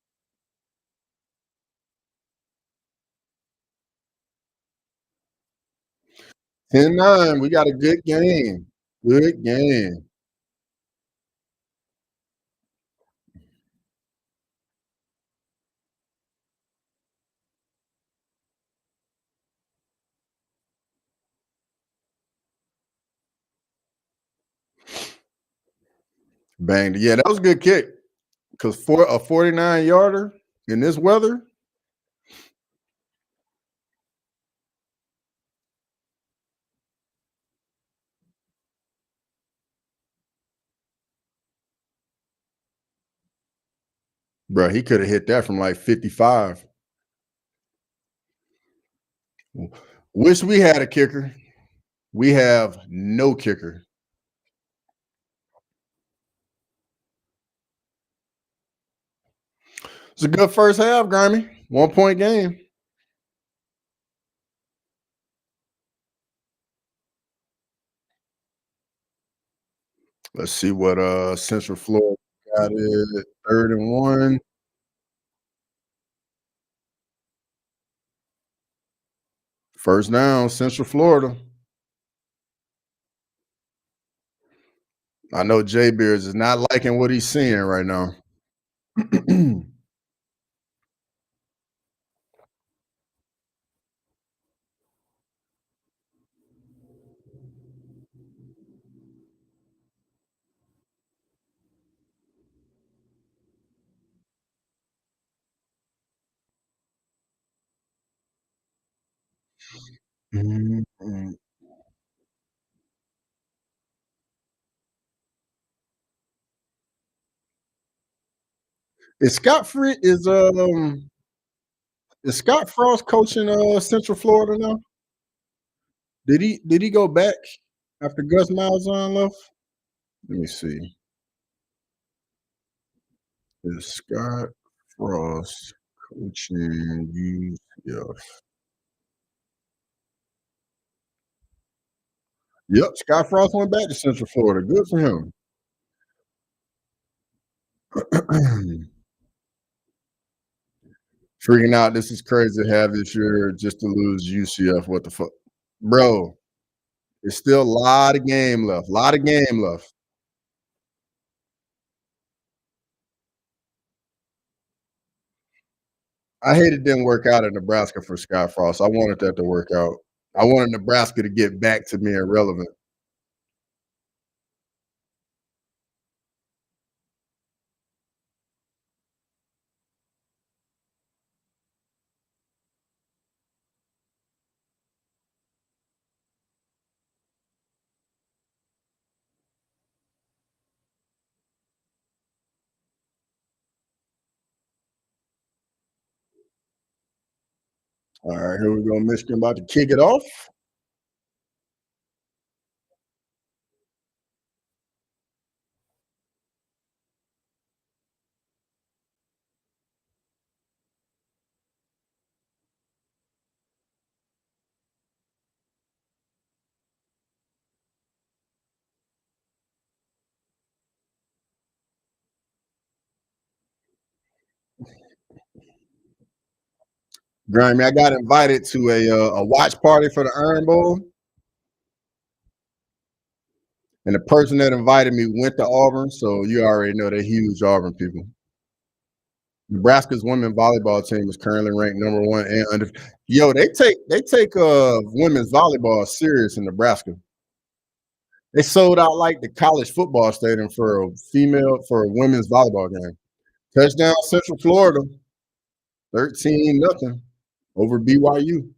10-9. We got a good game. Good game. Banged. Yeah, that was a good kick. Because for a 49 yarder in this weather, bro, he could have hit that from like 55. Wish we had a kicker. We have no kicker. It's a good first half, Grammy. 1 point game. Let's see what Central Florida got it. 3rd and 1. First down, Central Florida. I know Jay Beers is not liking what he's seeing right now. Mhm. Is Scott Free is Scott Frost coaching Central Florida now? Did he go back after Gus Malzahn left? Let me see. Is Scott Frost coaching UCF? Yep, Scott Frost went back to Central Florida. Good for him. Freaking out. This is crazy to have this year just to lose UCF. What the fuck, bro? There's still a lot of game left. A lot of game left. I hate it didn't work out in Nebraska for Scott Frost. I wanted that to work out. I wanted Nebraska to get back to being relevant. All right, here we go. Michigan about to kick it off. Grammy, I got invited to a watch party for the Iron Bowl, and the person that invited me went to Auburn, so you already know they're huge Auburn people. Nebraska's women's volleyball team is currently ranked number one and under. Yo, they take women's volleyball serious in Nebraska. They sold out like the college football stadium for a women's volleyball game. Touchdown Central Florida, 13-0 over BYU.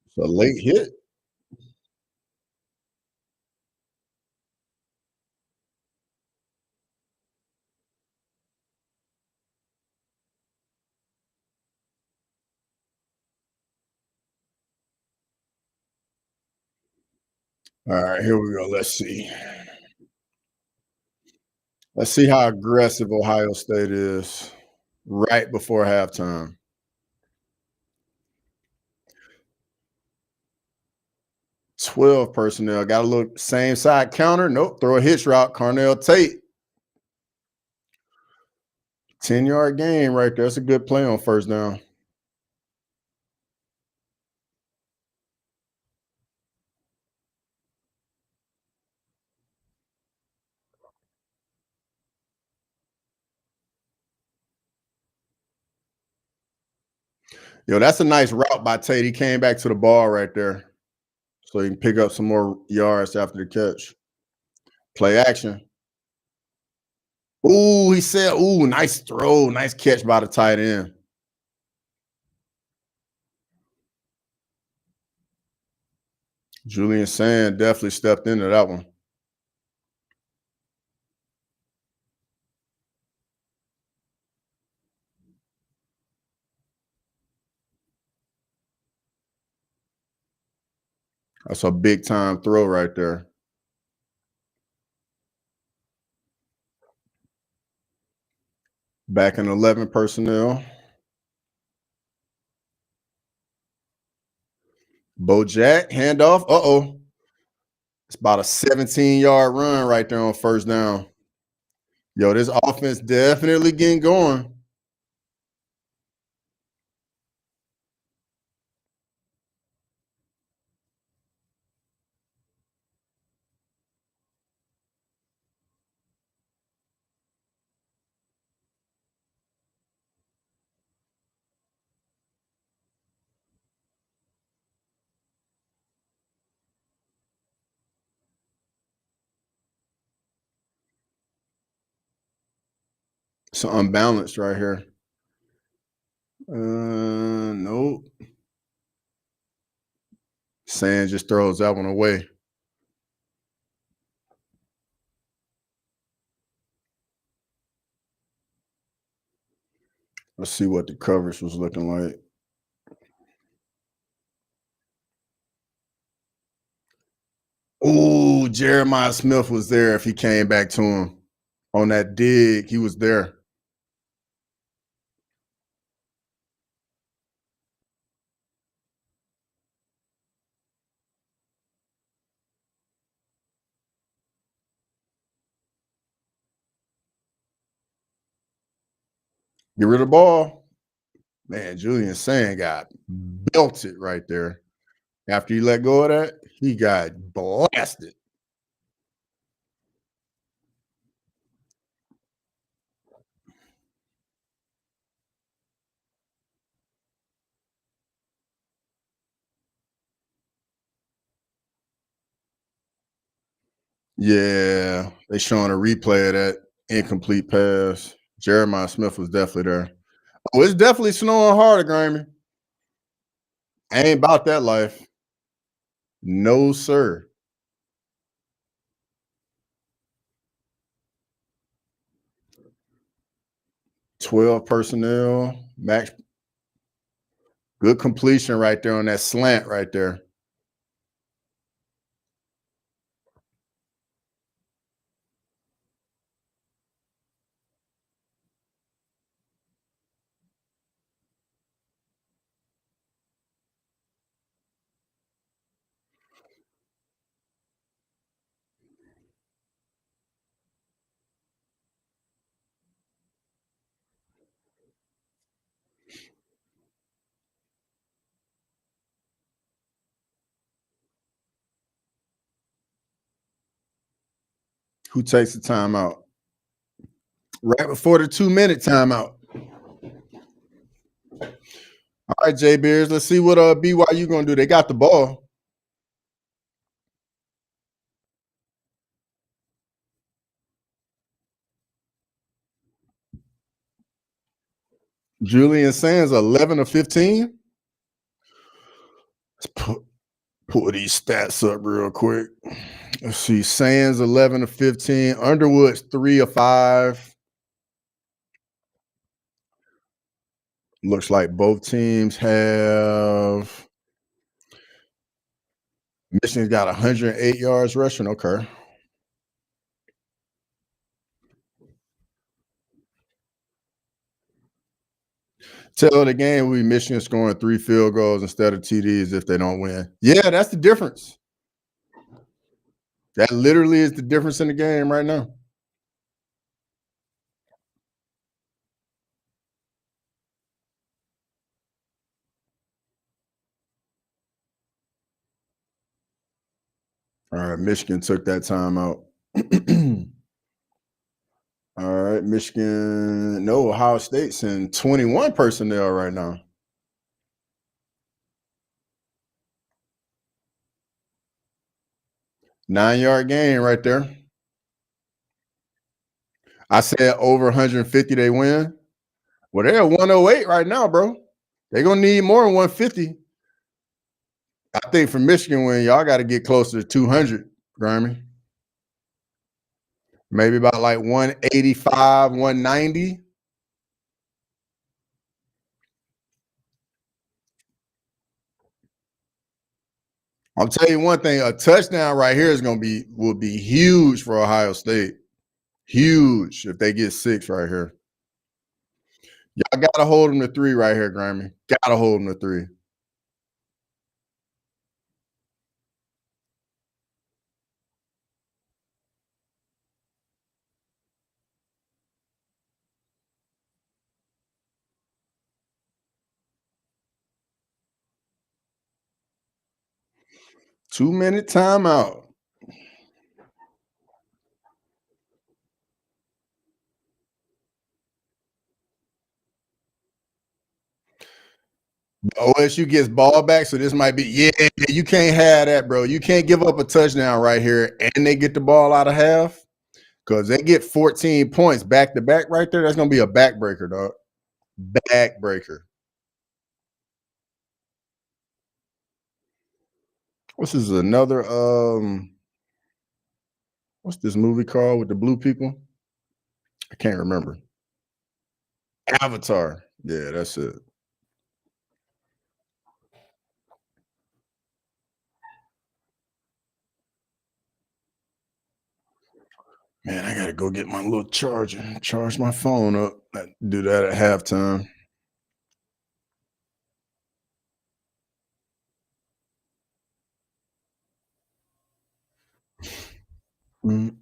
It's a late hit. All right, here we go. Let's see. Let's see how aggressive Ohio State is right before halftime. 12 personnel. Got to look same side counter. Nope. Throw a hitch route. Carnell Tate. 10-yard gain right there. That's a good play on first down. Yo, that's a nice route by Tate. He came back to the ball right there. So he can pick up some more yards after the catch. Play action. Ooh, he said, ooh, nice throw. Nice catch by the tight end. Julian Sand definitely stepped into that one. That's a big time throw right there. Back in 11 personnel. Bo Jack, handoff. Uh-oh. It's about a 17-yard run right there on first down. Yo, this offense definitely getting going. It's unbalanced right here. Nope. Sand just throws that one away. Let's see what the coverage was looking like. Oh, Jeremiah Smith was there if he came back to him on that dig. He was there. Get rid of the ball. Man, Julian Sand got belted right there. After you let go of that, he got blasted. Yeah, they showing a replay of that incomplete pass. Jeremiah Smith was definitely there. Oh, it's definitely snowing harder, Grammy. I ain't about that life. No, sir. 12 personnel. Max. Good completion right there on that slant right there. Who takes the timeout? Right before the 2-minute timeout. All right, Jay Beers, let's see what BYU gonna do. They got the ball. Julian Sands 11 of 15. Let's pull these stats up real quick. Let's see. Sands 11 of 15. Underwood's 3 of 5. Looks like both teams have. Michigan's got 108 yards rushing. Okay. Tell the game will be Michigan scoring 3 field goals instead of TDs if they don't win. Yeah, that's the difference. That literally is the difference in the game right now. All right, Michigan took that time out. All right, Michigan. No, Ohio State's in 21 personnel right now. 9-yard gain right there. I said over 150 they win. Well, they're at 108 right now, bro. They're gonna need more than 150. I think for Michigan win, y'all got to get closer to 200, Grammy. Maybe about like 185, 190. I'll tell you one thing: a touchdown right here is will be huge for Ohio State. Huge if they get 6 right here. Y'all gotta hold them to 3 right here, Grammy. Gotta hold them to 3. Two-minute timeout. OSU gets ball back, so this might be you can't have that, bro. You can't give up a touchdown right here, and they get the ball out of half. Because they get 14 points back to back right there. That's gonna be a backbreaker, dog. Backbreaker. This is another what's this movie called with the blue people? I can't remember. Avatar. Yeah, that's it. Man, I gotta go get my little charger, charge my phone up. I do that at halftime. Mm.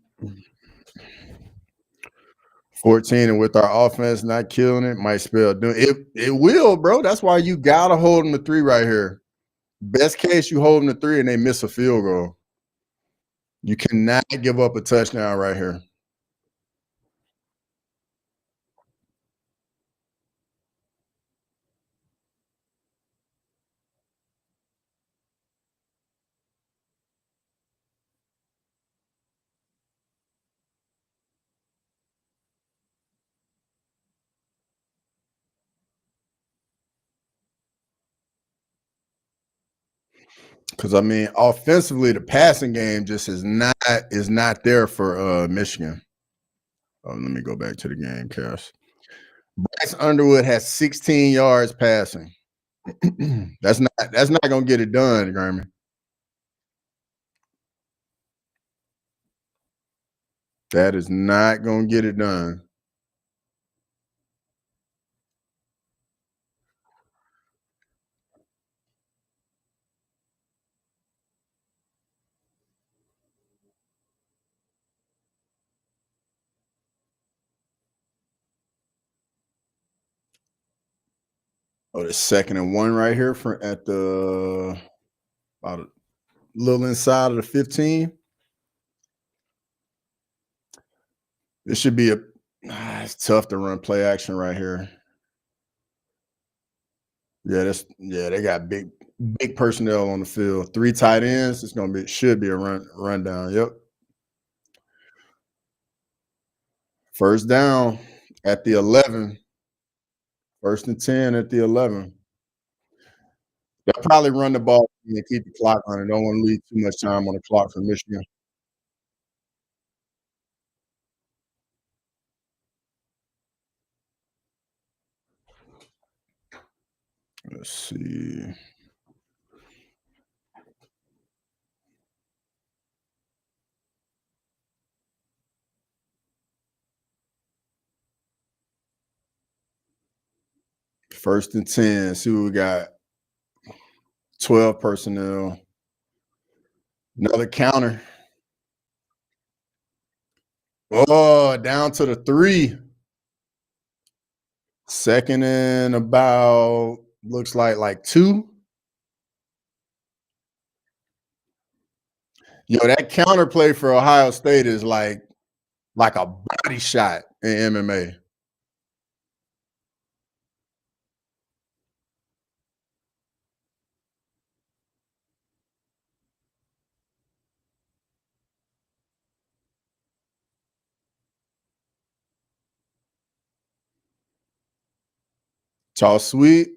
14, and with our offense not killing it, might spell doing it. It will, bro. That's why you gotta hold them to 3 right here. Best case, you hold them to 3 and they miss a field goal. You cannot give up a touchdown right here. Because I mean, offensively, the passing game just is not there for Michigan. Oh, let me go back to the game, Cass. Bryce Underwood has 16 yards passing. that's not gonna get it done, Grammy. That is not gonna get it done. Oh, the 2nd and 1 right here for at the about a little inside of the 15. This should be it's tough to run play action right here. Yeah, they got big personnel on the field. 3 tight ends. Should be a rundown. Yep. First down at the 11. 1st and 10 at the 11. They'll probably run the ball and keep the clock on it. Don't want to leave too much time on the clock for Michigan. Let's see. First and 10. See what we got. 12 personnel. Another counter. Oh, down to the 3. 2nd and about looks like 2. Yo, that counter play for Ohio State is like a body shot in MMA. Toss sweet.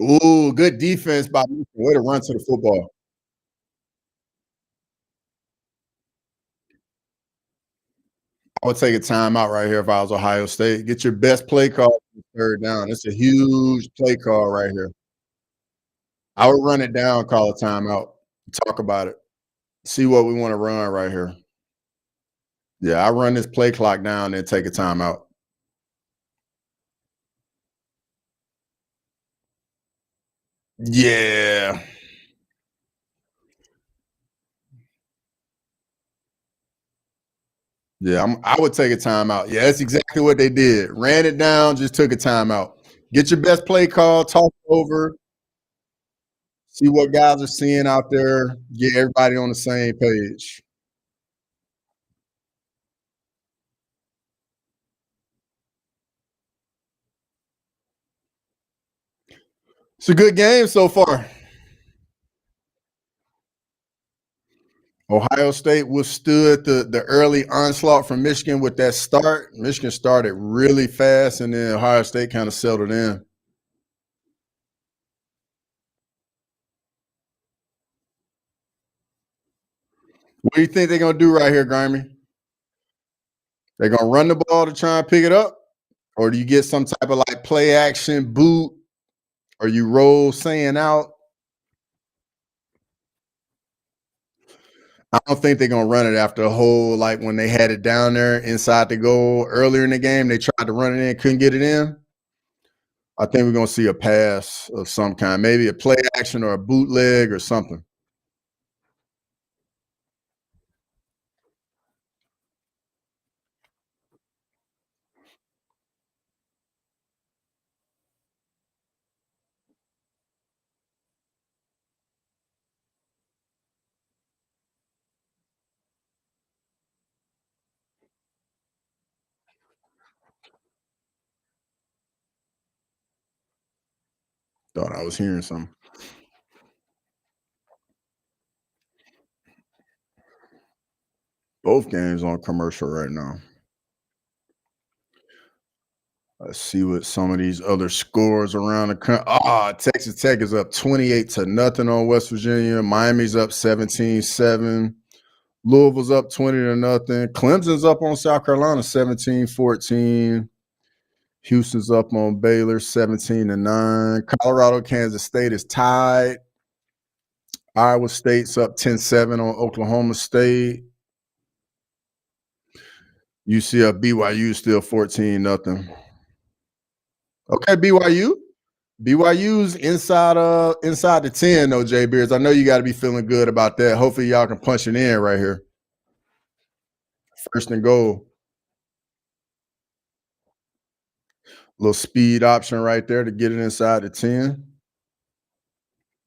Ooh, good defense by Michigan. Way to run to the football. I would take a timeout right here if I was Ohio State. Get your best play call 3rd down. It's a huge play call right here. I would run it down, call a timeout, talk about it, see what we want to run right here. Yeah, I run this play clock down and take a timeout. Yeah. Yeah, I would take a timeout. Yeah, that's exactly what they did. Ran it down, just took a timeout. Get your best play call, talk over, see what guys are seeing out there, get everybody on the same page. It's a good game so far. Ohio State withstood the early onslaught from Michigan with that start. Michigan started really fast, and then Ohio State kind of settled in. What do you think they're gonna do right here, Grimy? They're gonna run the ball to try and pick it up, or do you get some type of like play action boot, or you roll saying out? I don't think they're gonna run it after a whole like when they had it down there inside the goal earlier in the game. They tried to run it in, couldn't get it in. I think we're gonna see a pass of some kind, maybe a play action or a bootleg or something. Thought I was hearing something. Both games on commercial right now. Let's see what some of these other scores around the country. Texas Tech is up 28-0 on West Virginia. Miami's up 17-7. Louisville's up 20-0. Clemson's up on South Carolina 17-14. Houston's up on Baylor 17-9. Colorado, Kansas State is tied. Iowa State's up 10-7 on Oklahoma State. UCF BYU still 14-0. Okay, BYU. BYU's inside the 10 though, Jay Beers. I know you got to be feeling good about that. Hopefully y'all can punch it in right here. First and goal. Little speed option right there to get it inside the 10.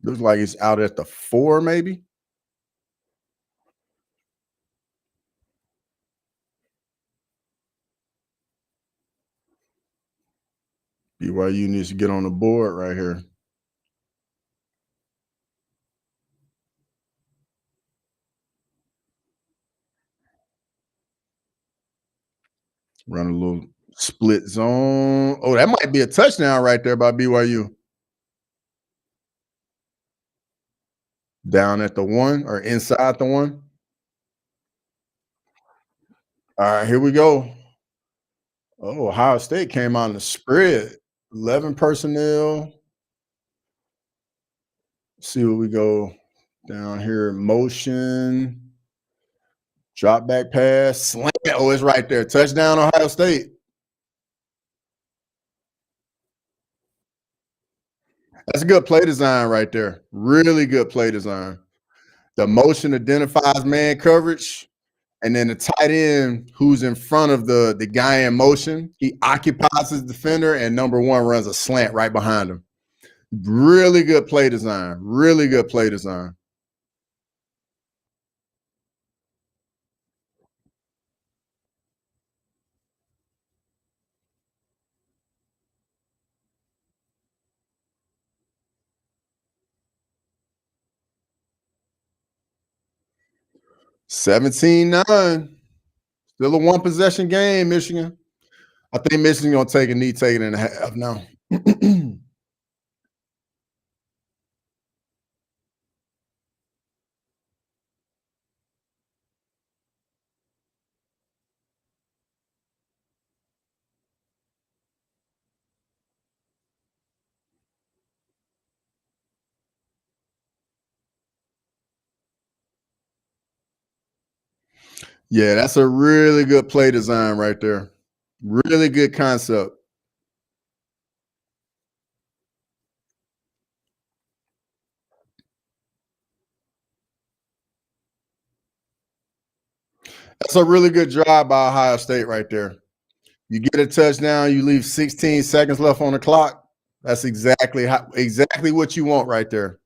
Looks like it's out at the 4, maybe. BYU needs to get on the board right here. Run a little split zone. Oh, that might be a touchdown right there by BYU. Down at the 1 or inside the 1. All right, here we go. Oh, Ohio State came on the spread. 11 personnel. See what we go down here. Motion. Drop back pass. Slant. Oh, it's right there. Touchdown, Ohio State. That's a good play design right there. Really good play design. The motion identifies man coverage. And then the tight end who's in front of the guy in motion, he occupies his defender, and number 1 runs a slant right behind him. Really good play design. Really good play design. $17-9. Still a one possession game, Michigan. I think Michigan's gonna take a knee, take it in a half now. Yeah, that's a really good play design right there. Really good concept. That's a really good drive by Ohio State right there. You get a touchdown, you leave 16 seconds left on the clock. That's exactly what you want right there.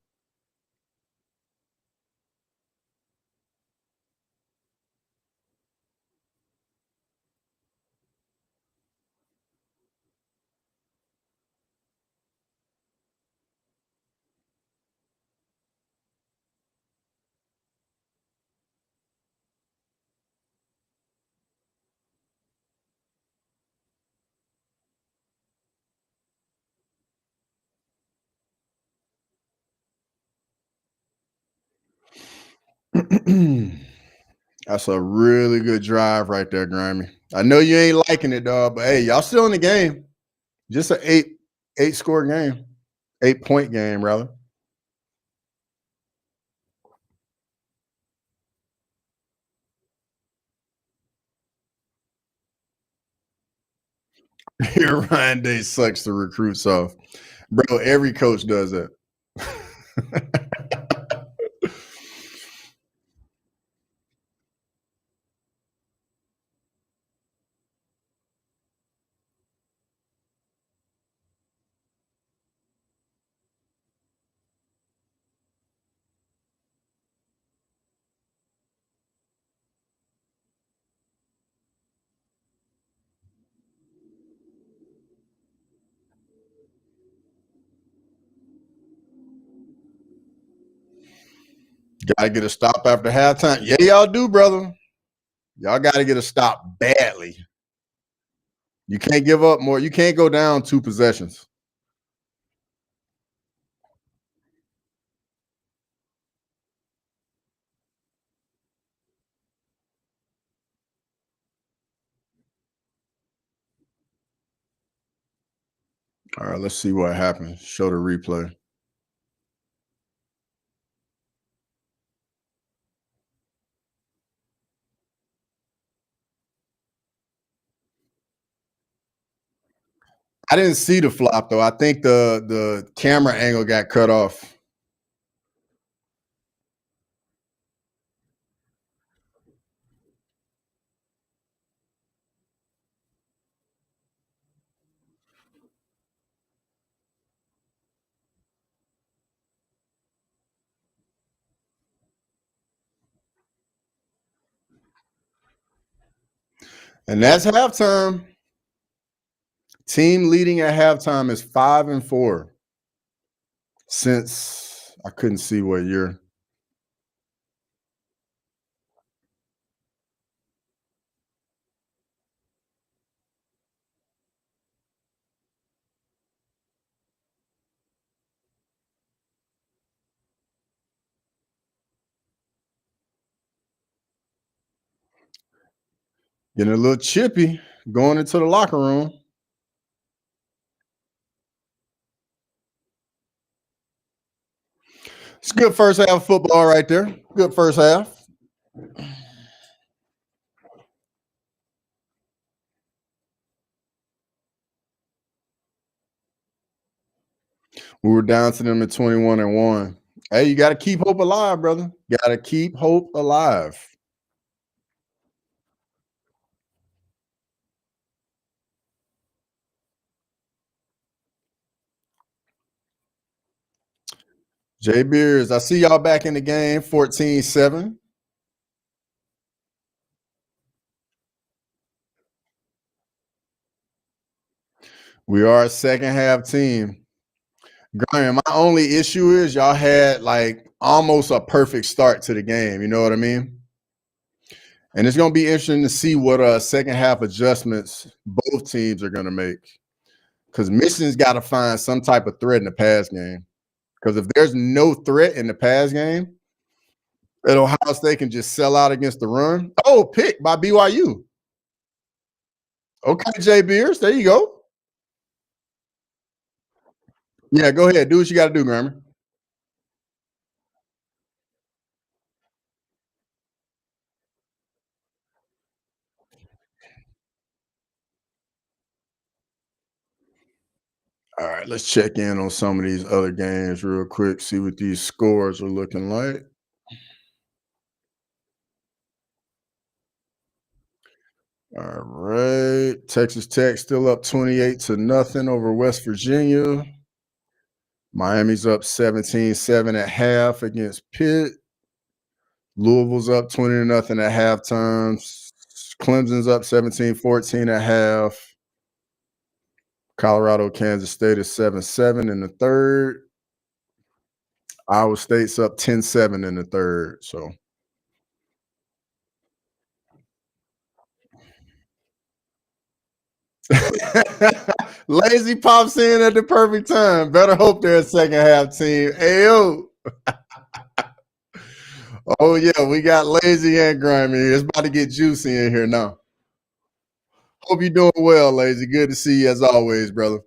That's a really good drive right there, Grammy. I know you ain't liking it, dog, but hey, y'all still in the game. Just an eight score game, 8-point game, rather. Your Ryan Day sucks to recruit, so bro, every coach does that. Gotta get a stop after halftime. Yeah, y'all do, brother. Y'all gotta get a stop badly. You can't give up more. You can't go down 2 possessions. All right, let's see what happens. Show the replay. I didn't see the flop though. I think the camera angle got cut off. And that's halftime. Team leading at halftime is 5-4 since I couldn't see what year. Getting a little chippy going into the locker room. It's good first half football right there. Good first half. We were down to them at 21-1. Hey, you got to keep hope alive, brother. Got to keep hope alive. Jay Beers, I see y'all back in the game, 14-7. We are a second half team. Graham, my only issue is y'all had like almost a perfect start to the game. You know what I mean? And it's going to be interesting to see what second half adjustments both teams are going to make. Because Michigan's got to find some type of threat in the pass game. Because if there's no threat in the pass game, that Ohio State can just sell out against the run. Oh, pick by BYU. Okay, Jay Beers, there you go. Yeah, go ahead. Do what you got to do, Grammer. All right, let's check in on some of these other games real quick, see what these scores are looking like. All right. Texas Tech still up 28-0 over West Virginia. Miami's up 17-7 at half against Pitt. Louisville's up 20-0 at halftime. Clemson's up 17-14 at half. Colorado, Kansas State is 7-7 in the third. Iowa State's up 10-7 in the third. So Lazy pops in at the perfect time. Better hope they're a second half team. Ayo. Oh yeah, we got lazy and grimy. It's about to get juicy in here now. Hope you're doing well, lazy. Good to see you as always, brother.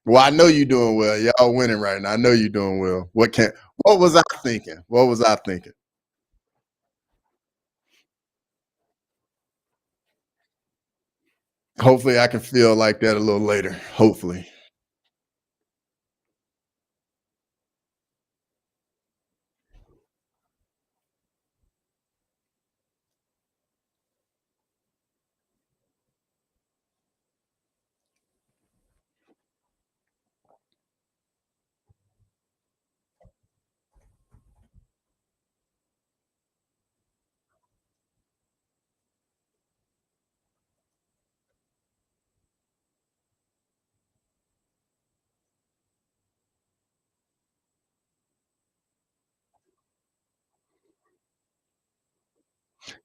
Well, I know you're doing well. Y'all winning right now. I know you're doing well. What was I thinking? What was I thinking? Hopefully I can feel like that a little later. Hopefully.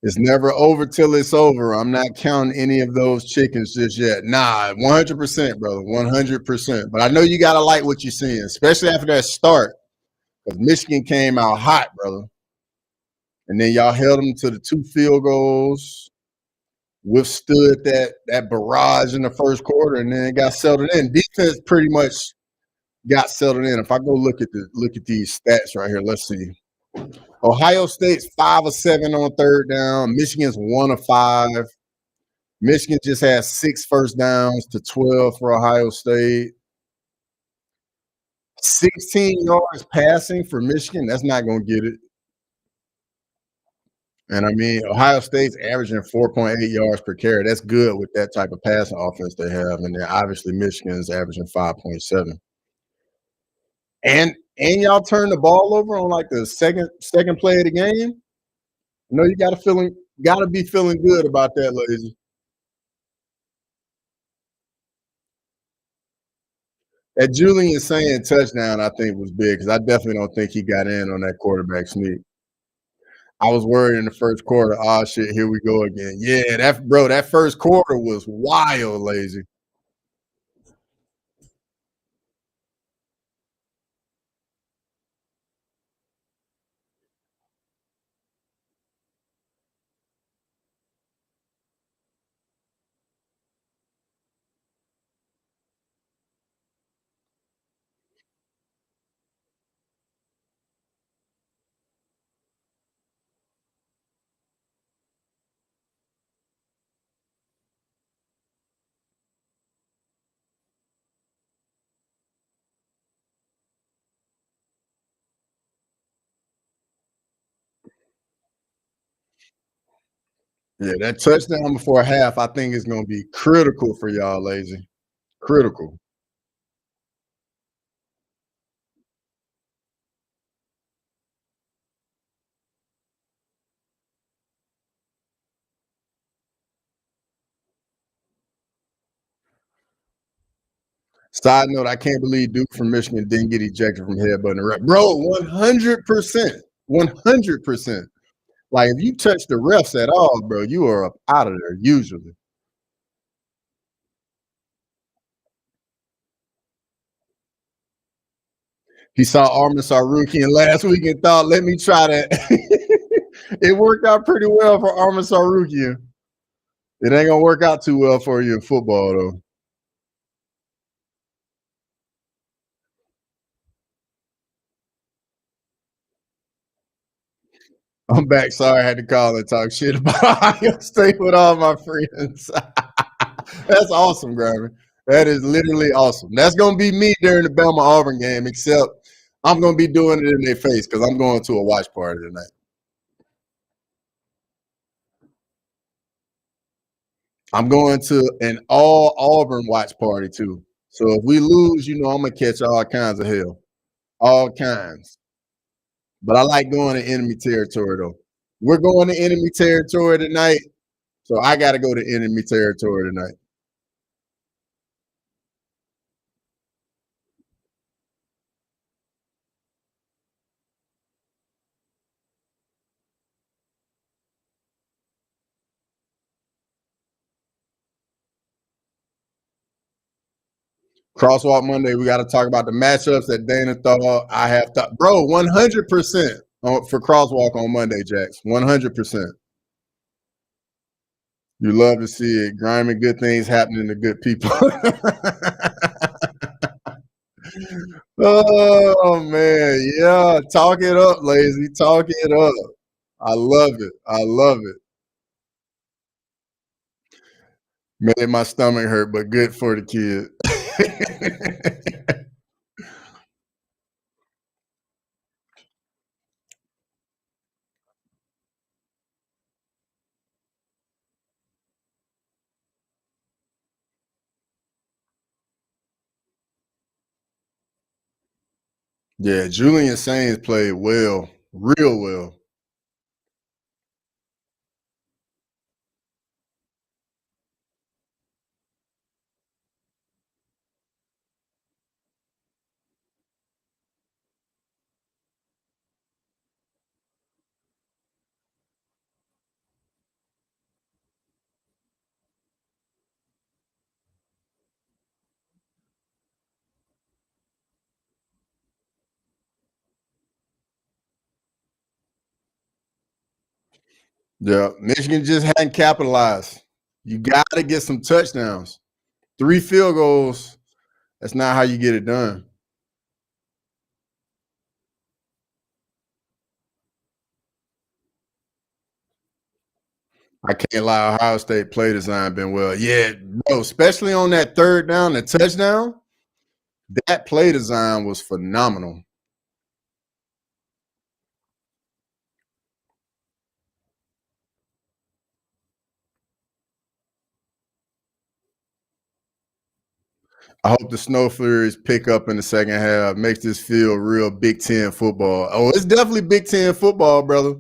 It's never over till it's over. I'm not counting any of those chickens just yet. Nah, 100%, brother. 100%. But I know you got to like what you're seeing, especially after that start. Because Michigan came out hot, brother. And then y'all held them to the 2 field goals, withstood that barrage in the first quarter, and then it got settled in. Defense pretty much got settled in. If I go look at these stats right here, let's see. Ohio State's 5 of 7 on third down. Michigan's 1 of 5. Michigan just has 6 first downs to 12 for Ohio State. 16 yards passing for Michigan. That's not going to get it. And I mean, Ohio State's averaging 4.8 yards per carry. That's good with that type of passing offense they have. And then obviously Michigan's averaging 5.7. And y'all turn the ball over on like the second play of the game. I know you gotta be feeling good about that, lazy. That Julian saying touchdown, I think, was big because I definitely don't think he got in on that quarterback sneak. I was worried in the first quarter. Oh shit, here we go again. Yeah, that first quarter was wild, lazy. Yeah, that touchdown before half, I think is going to be critical for y'all, lazy. Critical. Side note, I can't believe Duke from Michigan didn't get ejected from headbutting the ref. Bro, 100%. 100%. Like, if you touch the refs at all, bro, you are up out of there, usually. He saw Armin Sarukian last week and thought, let me try that. It worked out pretty well for Armin Sarukian. It ain't going to work out too well for you in football, though. I'm back. Sorry, I had to call and talk shit about Ohio State with all my friends. That's awesome, Gravy. That is literally awesome. That's going to be me during the Bama Auburn game, except I'm going to be doing it in their face because I'm going to a watch party tonight. I'm going to an all Auburn watch party too. So if we lose, I'm going to catch all kinds of hell. All kinds. But I like going to enemy territory though. We're going to enemy territory tonight. So I got to go to enemy territory tonight. Crosswalk Monday, we got to talk about the matchups that Dana thought I have thought. Bro, 100%. For crosswalk on Monday, Jax. 100%. You love to see it. Grimy good things happening to good people. Oh man, yeah. Talk it up, lazy. Talk it up. I love it. I love it. Made my stomach hurt, but good for the kid. Yeah, Julian Sainz played well, real well. Yeah, Michigan just hadn't capitalized. You got to get some touchdowns. 3 field goals. That's not how you get it done. I can't lie. Ohio State play design been well. Yeah, bro, especially on that third down, the touchdown. That play design was phenomenal. I hope the Snow Flurries pick up in the second half. Makes this feel real Big Ten football. Oh, it's definitely Big Ten football, brother.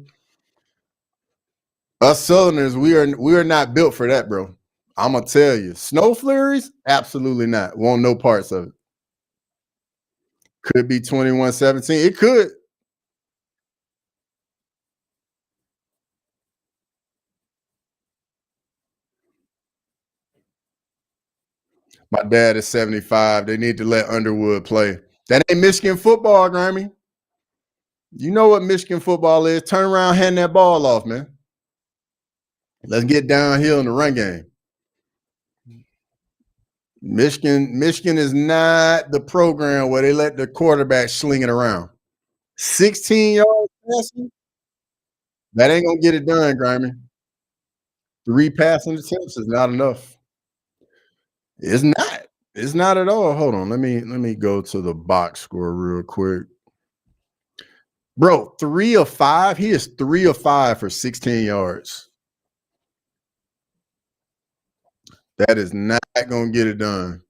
Us Southerners, we are not built for that, bro. I'm gonna tell you, Snow Flurries, absolutely not. Want no parts of it. Could be 21-17. It could. My dad is 75. They need to let Underwood play. That ain't Michigan football, Grammy. You know what Michigan football is. Turn around, hand that ball off, man. Let's get downhill in the run game. Michigan is not the program where they let the quarterback sling it around. 16 yards passing, that ain't gonna get it done, Grammy. 3 passing attempts is not enough. It's not. It's not at all. Hold on. Let me go to the box score real quick. Bro, 3 of 5. He is 3 of 5 for 16 yards. That is not gonna get it done.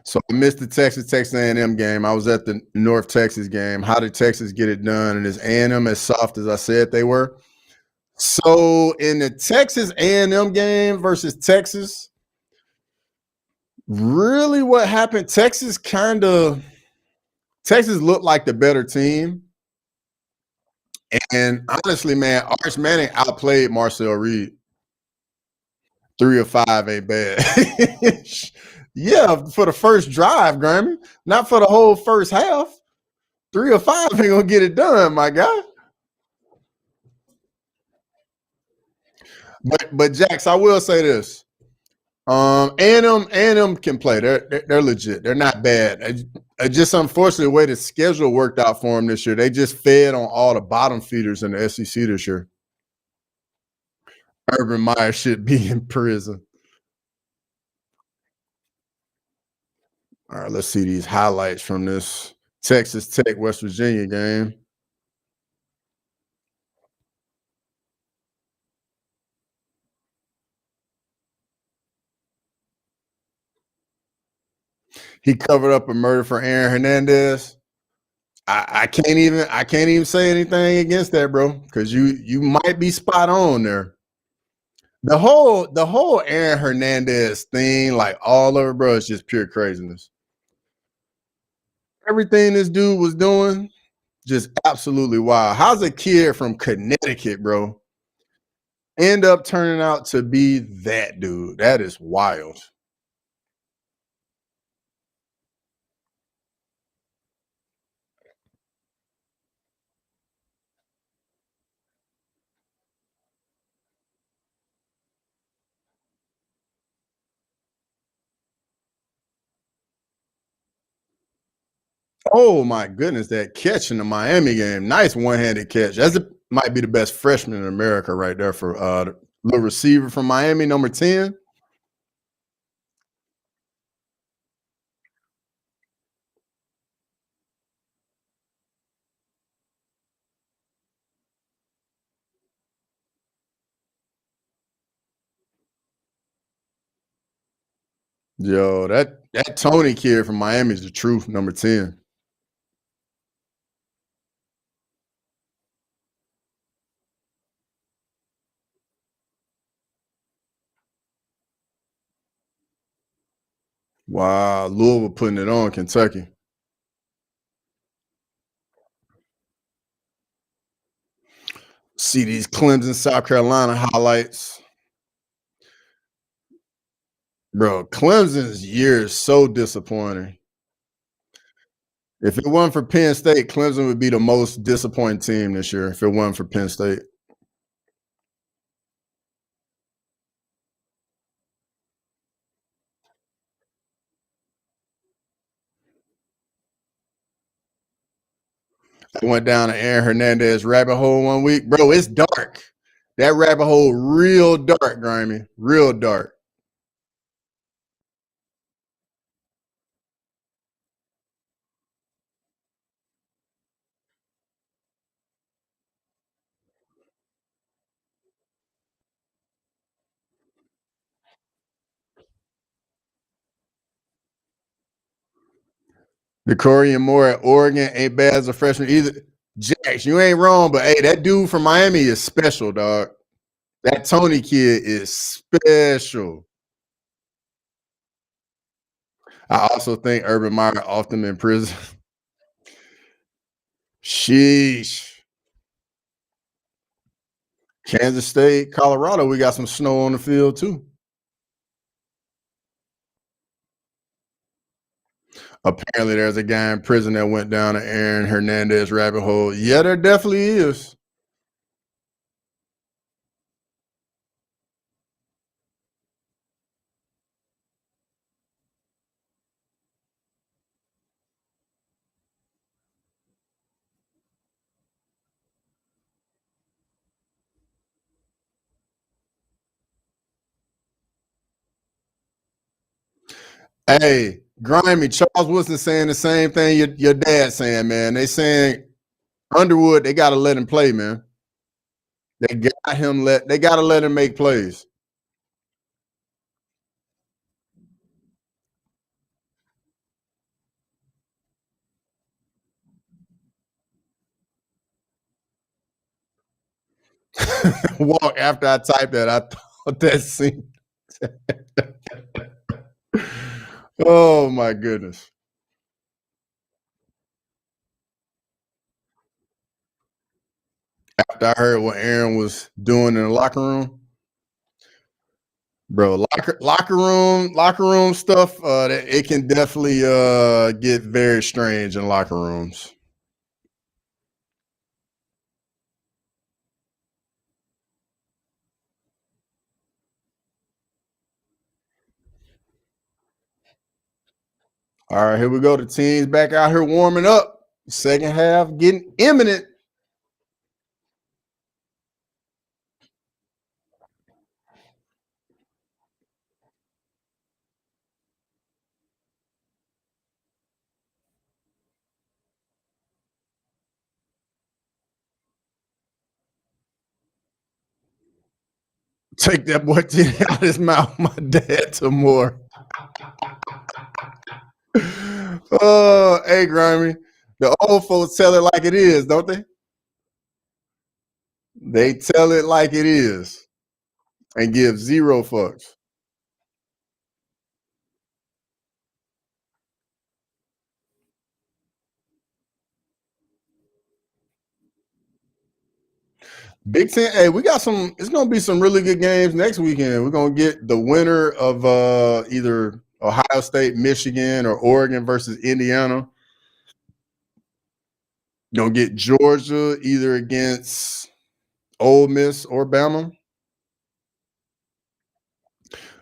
So I missed the Texas A&M game. I was at the North Texas game. How did Texas get it done? And is A&M as soft as I said they were? So in the Texas A&M game versus Texas, really what happened? Texas looked like the better team. And honestly, man, Arch Manning outplayed Marcel Reed. 3 of 5 ain't bad. Yeah, for the first drive, Grammy. Not for the whole first half. 3 of 5 ain't gonna get it done, my guy. But Jax, I will say this. A&M can play. They're legit. They're not bad. Just unfortunately, the way the schedule worked out for them this year, they just fed on all the bottom feeders in the SEC this year. Urban Meyer should be in prison. All right, let's see these highlights from this Texas Tech West Virginia game. He covered up a murder for Aaron Hernandez. I can't even say anything against that, bro, because you might be spot on there. The whole Aaron Hernandez thing, like all of it, bro, is just pure craziness. Everything this dude was doing, just absolutely wild. How's a kid from Connecticut, bro, end up turning out to be that dude? That is wild. Oh my goodness, that catch in the Miami game. Nice one-handed catch. Might be the best freshman in America right there for the receiver from Miami, number 10. Yo, that Tony kid from Miami is the truth, number 10. Wow, Louisville putting it on Kentucky. See these Clemson, South Carolina highlights. Bro, Clemson's year is so disappointing. If it wasn't for Penn State, Clemson would be the most disappointing team this year if it wasn't for Penn State. I went down to Aaron Hernandez rabbit hole one week. Bro, it's dark. That rabbit hole real dark, Grimy. Real dark. Decorian Moore at Oregon ain't bad as a freshman either. Jax, you ain't wrong, but hey, that dude from Miami is special, dog. That Tony kid is special. I also think Urban Meyer often in prison. Sheesh. Kansas State, Colorado, we got some snow on the field too. Apparently, there's a guy in prison that went down to Aaron Hernandez rabbit hole. Yeah, there definitely is. Hey, Grimy, Charles Woodson saying the same thing your dad saying, man. They saying Underwood, they gotta let him play, man. They gotta let him make plays. Walk after I typed that. I thought that scene. Oh my goodness. After I heard what Aaron was doing in the locker room, bro, locker room stuff, it can definitely get very strange in locker rooms. All right, here we go. The team's back out here warming up. Second half getting imminent. Take that boy out his mouth, my dad, to more. Oh, hey, Grimy. The old folks tell it like it is, don't they? They tell it like it is. and give zero fucks. Big Ten, hey, we got some. It's gonna be some really good games next weekend. We're gonna get the winner of either Ohio State, Michigan, or Oregon versus Indiana. Gonna get Georgia either against Ole Miss or Bama.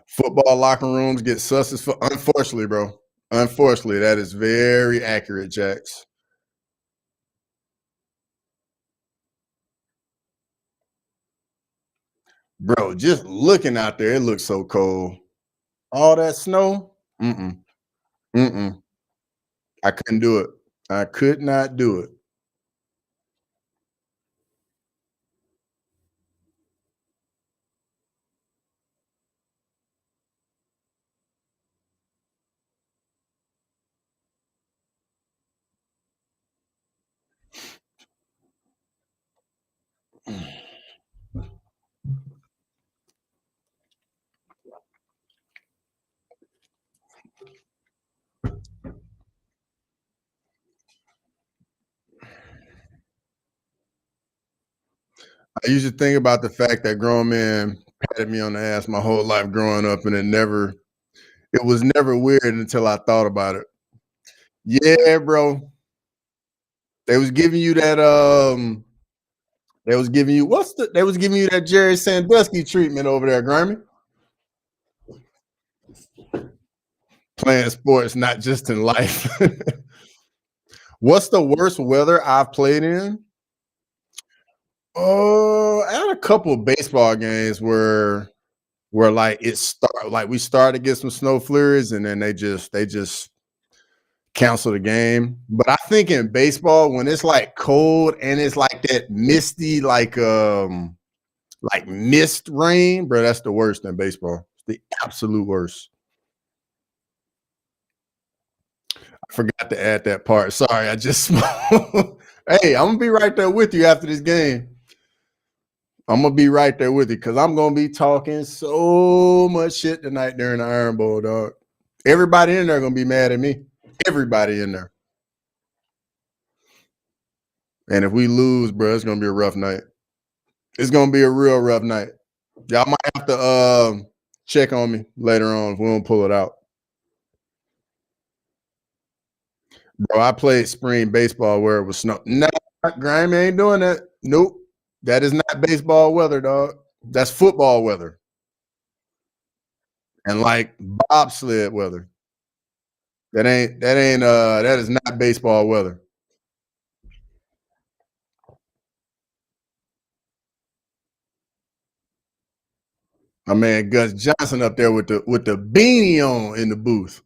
Football locker rooms get sus as unfortunately, bro. Unfortunately, that is very accurate, Jax. Bro, just looking out there, it looks so cold. All that snow. Mm-mm. Mm-mm. I couldn't do it. I could not do it. I used to think about the fact that grown men patted me on the ass my whole life growing up, and it was never weird until I thought about it. Yeah, bro. They was giving you that they was giving you they was giving you that Jerry Sandusky treatment over there, Grammy. Playing sports, not just in life. What's the worst weather I've played in? Oh, I had a couple of baseball games where like we started to get some snow flurries and then they just cancel the game. But I think in baseball, when it's like cold and it's like that misty, like mist rain, bro, that's the worst in baseball. It's the absolute worst. I forgot to add that part. Sorry, I just hey, I'm gonna be right there with you after this game. I'm gonna be right there with you because I'm gonna be talking so much shit tonight during the Iron Bowl, dog. Everybody in there gonna be mad at me. Everybody in there. And if we lose, bro, it's gonna be a rough night. It's gonna be a real rough night. Y'all might have to check on me later on if we don't pull it out. Bro, I played spring baseball where it was snow. No, Grimy ain't doing that. Nope. That is not baseball weather, dog. That's football weather. And like bobsled weather. That is not baseball weather. My man Gus Johnson up there with the beanie on in the booth.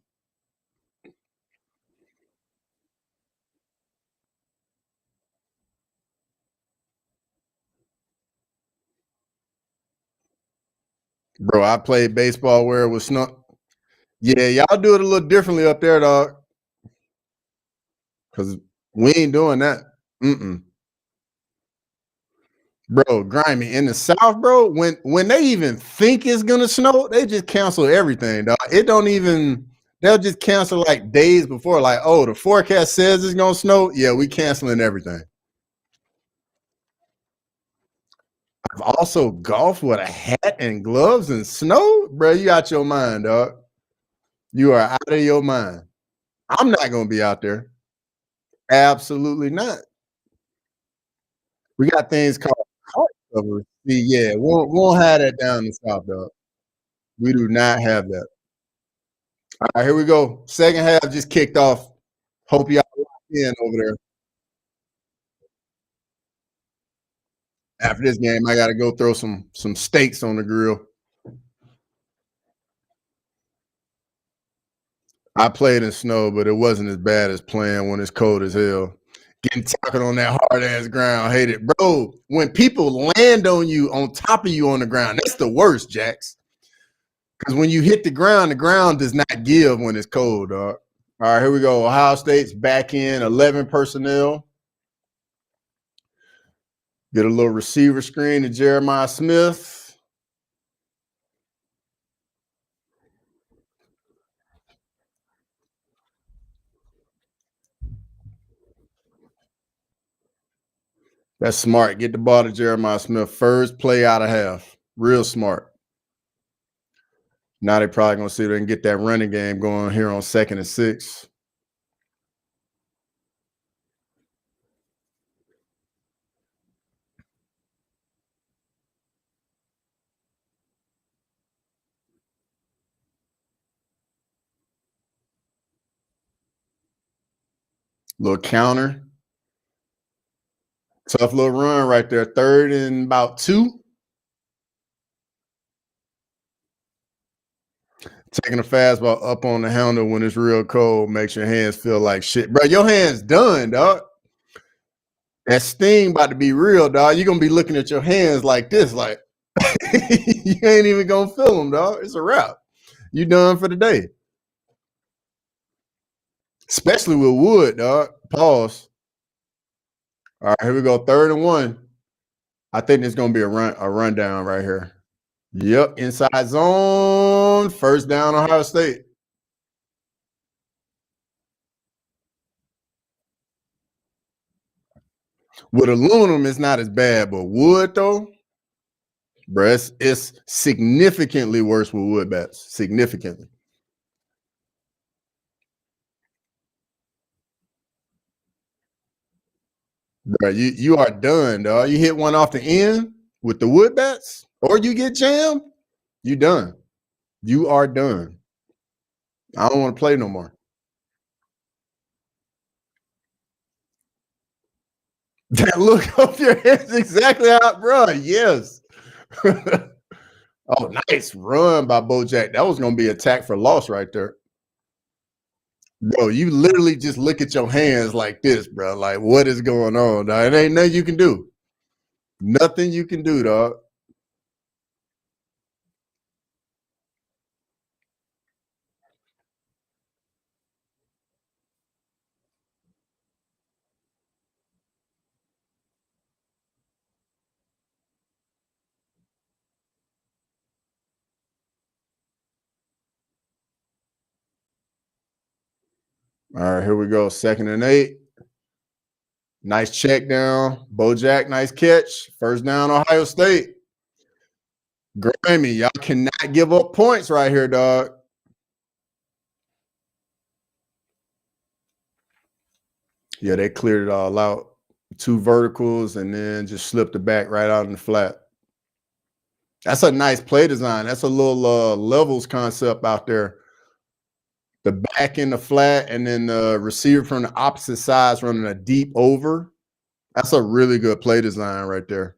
Bro, I played baseball where it was snow. Yeah, y'all do it a little differently up there, dog. Cause we ain't doing that. Mm-mm. Bro, grimy in the South, bro. When they even think it's gonna snow, they just cancel everything, dog. It don't even. They'll just cancel like days before, like, oh, the forecast says it's gonna snow. Yeah, we canceling everything. I've also golfed with a hat and gloves and snow, bro. You out your mind, dog. You are out of your mind. I'm not gonna be out there. Absolutely not. We got things called heart covers. See, yeah, we'll have that down in the South, dog. We do not have that. All right, here we go. Second half just kicked off. Hope y'all locked in over there. After this game, I got to go throw some steaks on the grill. I played in snow, but it wasn't as bad as playing when it's cold as hell. Getting tackled on that hard ass ground, hate it, bro. When people land on you on top of you on the ground, that's the worst, Jax. Because when you hit the ground does not give when it's cold, dog. All right, here we go. Ohio State's back in 11 personnel. Get a little receiver screen to Jeremiah Smith. That's smart. Get the ball to Jeremiah Smith. First play out of half. Real smart. Now they probably gonna sit there and get that running game going here on 2nd and 6. Little counter. Tough little run right there. 3rd and about 2. Taking a fastball up on the handle when it's real cold makes your hands feel like shit. Bro, your hands done, dog. That sting about to be real, dog. You're going to be looking at your hands like this, like, you ain't even going to feel them, dog. It's a wrap. You done for the day. Especially with wood, dog. Pause. All right, here we go. 3rd and 1. I think there's going to be a rundown right here. Yep, inside zone. First down, Ohio State. With aluminum, it's not as bad, but wood, though, bro, it's significantly worse with wood bats. Significantly. Bro, you are done, dog. You hit one off the end with the wood bats, or you get jammed, you done. You are done. I don't want to play no more. That look off your head is exactly how, bro. Yes. Oh, nice run by Bojack. That was gonna be attack for loss right there. Bro, you literally just look at your hands like this, bro. Like, what is going on, dog? It ain't nothing you can do. Nothing you can do, dog. All right, here we go. 2nd and 8. Nice check down. Bojack, nice catch. First down, Ohio State. Grammy, y'all cannot give up points right here, dog. Yeah, they cleared it all out. 2 verticals and then just slipped it back right out in the flat. That's a nice play design. That's a little levels concept out there. The back in the flat and then the receiver from the opposite sides running a deep over. That's a really good play design right there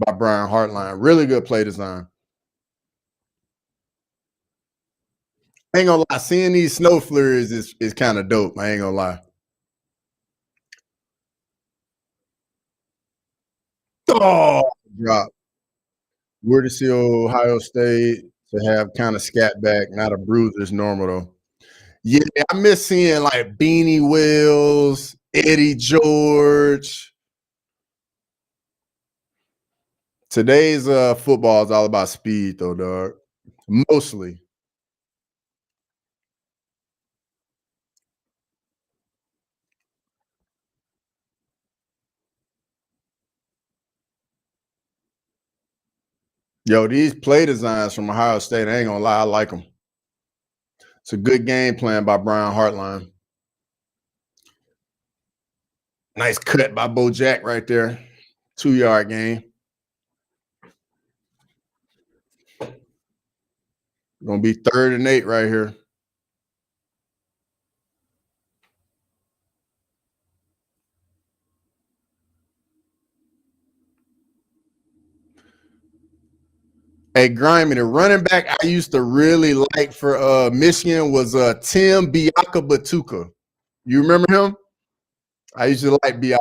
by Brian Hartline. Really good play design. I ain't gonna lie, seeing these snow flurries is kind of dope. I ain't gonna lie. Oh, drop. We're to see Ohio State to have kind of scat back, not a bruise is normal though. Yeah, I miss seeing like Beanie Wells, Eddie George. Today's football is all about speed though, dog. Mostly. Yo, these play designs from Ohio State, I ain't gonna lie, I like them. It's a good game plan by Brian Hartline. Nice cut by Bo Jack right there. 2-yard gain. Gonna be 3rd and 8 right here. Hey, Grimy, the running back I used to really like for Michigan was Tim Biaka Batuka. You remember him? I used to like Biaka.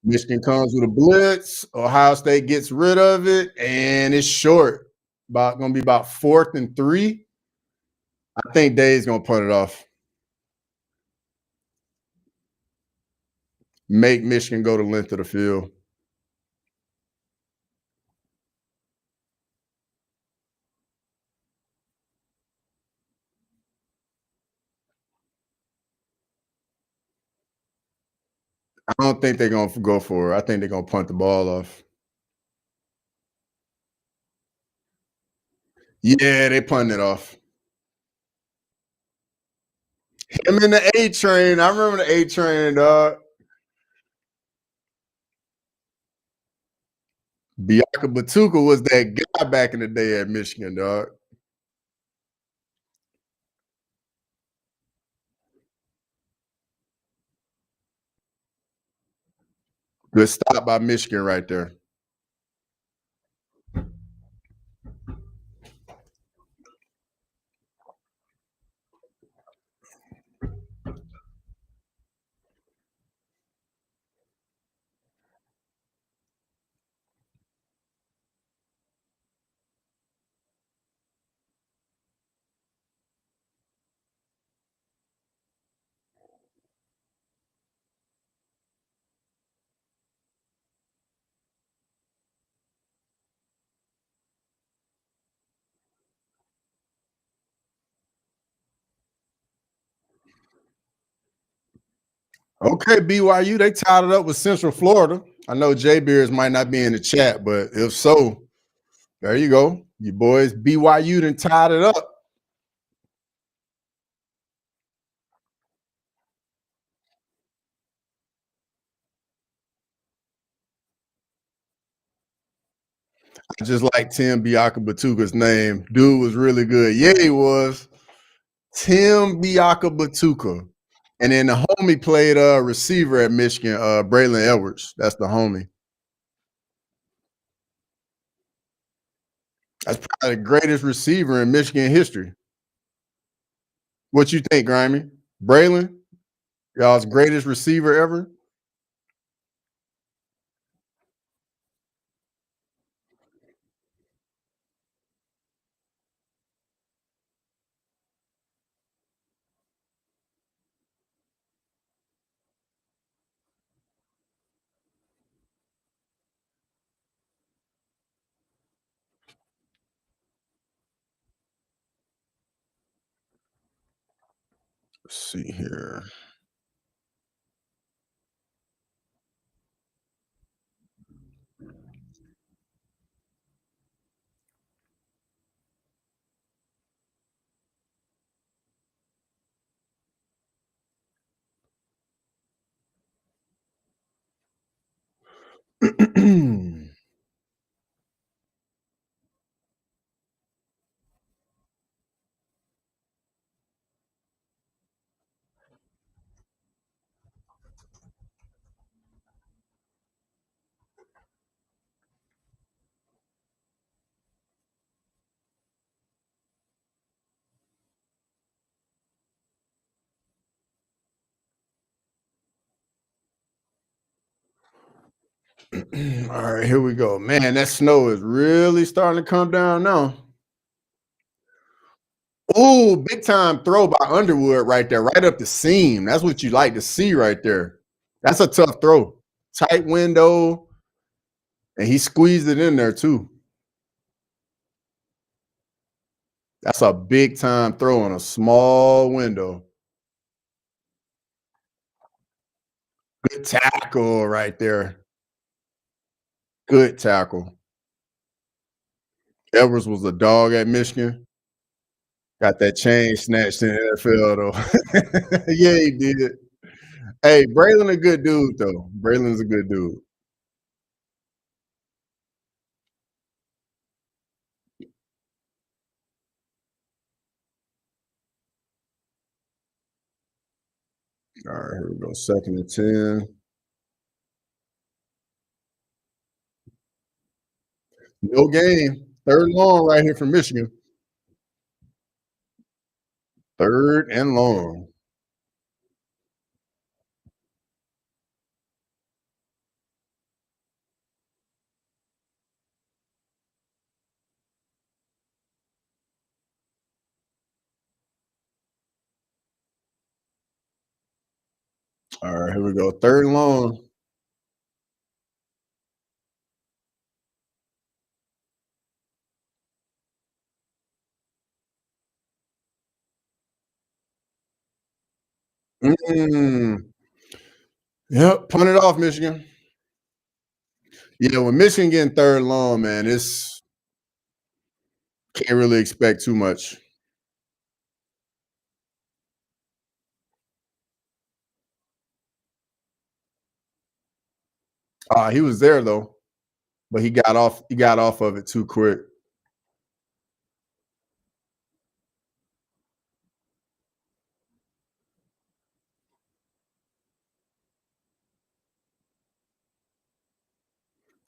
Michigan comes with a blitz. Ohio State gets rid of it, and it's short. Gonna be about 4th and 3. I think Dave's gonna punt it off. Make Michigan go the length of the field. I don't think they're gonna go for it. I think they're gonna punt the ball off. Yeah, they punting it off. Him in the A train. I remember the A train, dog. Bianca Batuka was that guy back in the day at Michigan, dog. Good stop by Michigan right there. Okay, BYU, they tied it up with Central Florida. I know J Beers might not be in the chat, but if so, there you go. You boys, BYU done tied it up. I just like Tim Biaka Batuka's name. Dude was really good. Yeah, he was. Tim Biaka Batuka. And then the homie played receiver at Michigan, Braylon Edwards. That's the homie. That's probably the greatest receiver in Michigan history. What you think, Grimy? Braylon, y'all's greatest receiver ever? Let's see here. All right, here we go. Man, that snow is really starting to come down now. Oh, big time throw by Underwood right there, right up the seam. That's what you like to see right there. That's a tough throw. Tight window, and he squeezed it in there too. That's a big time throw on a small window. Good tackle right there. Good tackle. Edwards was a dog at Michigan. Got that chain snatched in the NFL though. Yeah, he did. Hey, Braylon a good dude though. Braylon's a good dude. All right, here we go. 2nd and 10. No game. 3rd and long right here from Michigan. 3rd and long. All right, here we go. 3rd and long. Mm. Yep, punt it off, Michigan. Yeah, when Michigan getting third long, man, it's can't really expect too much. He was there though, but he got off. He got off of it too quick.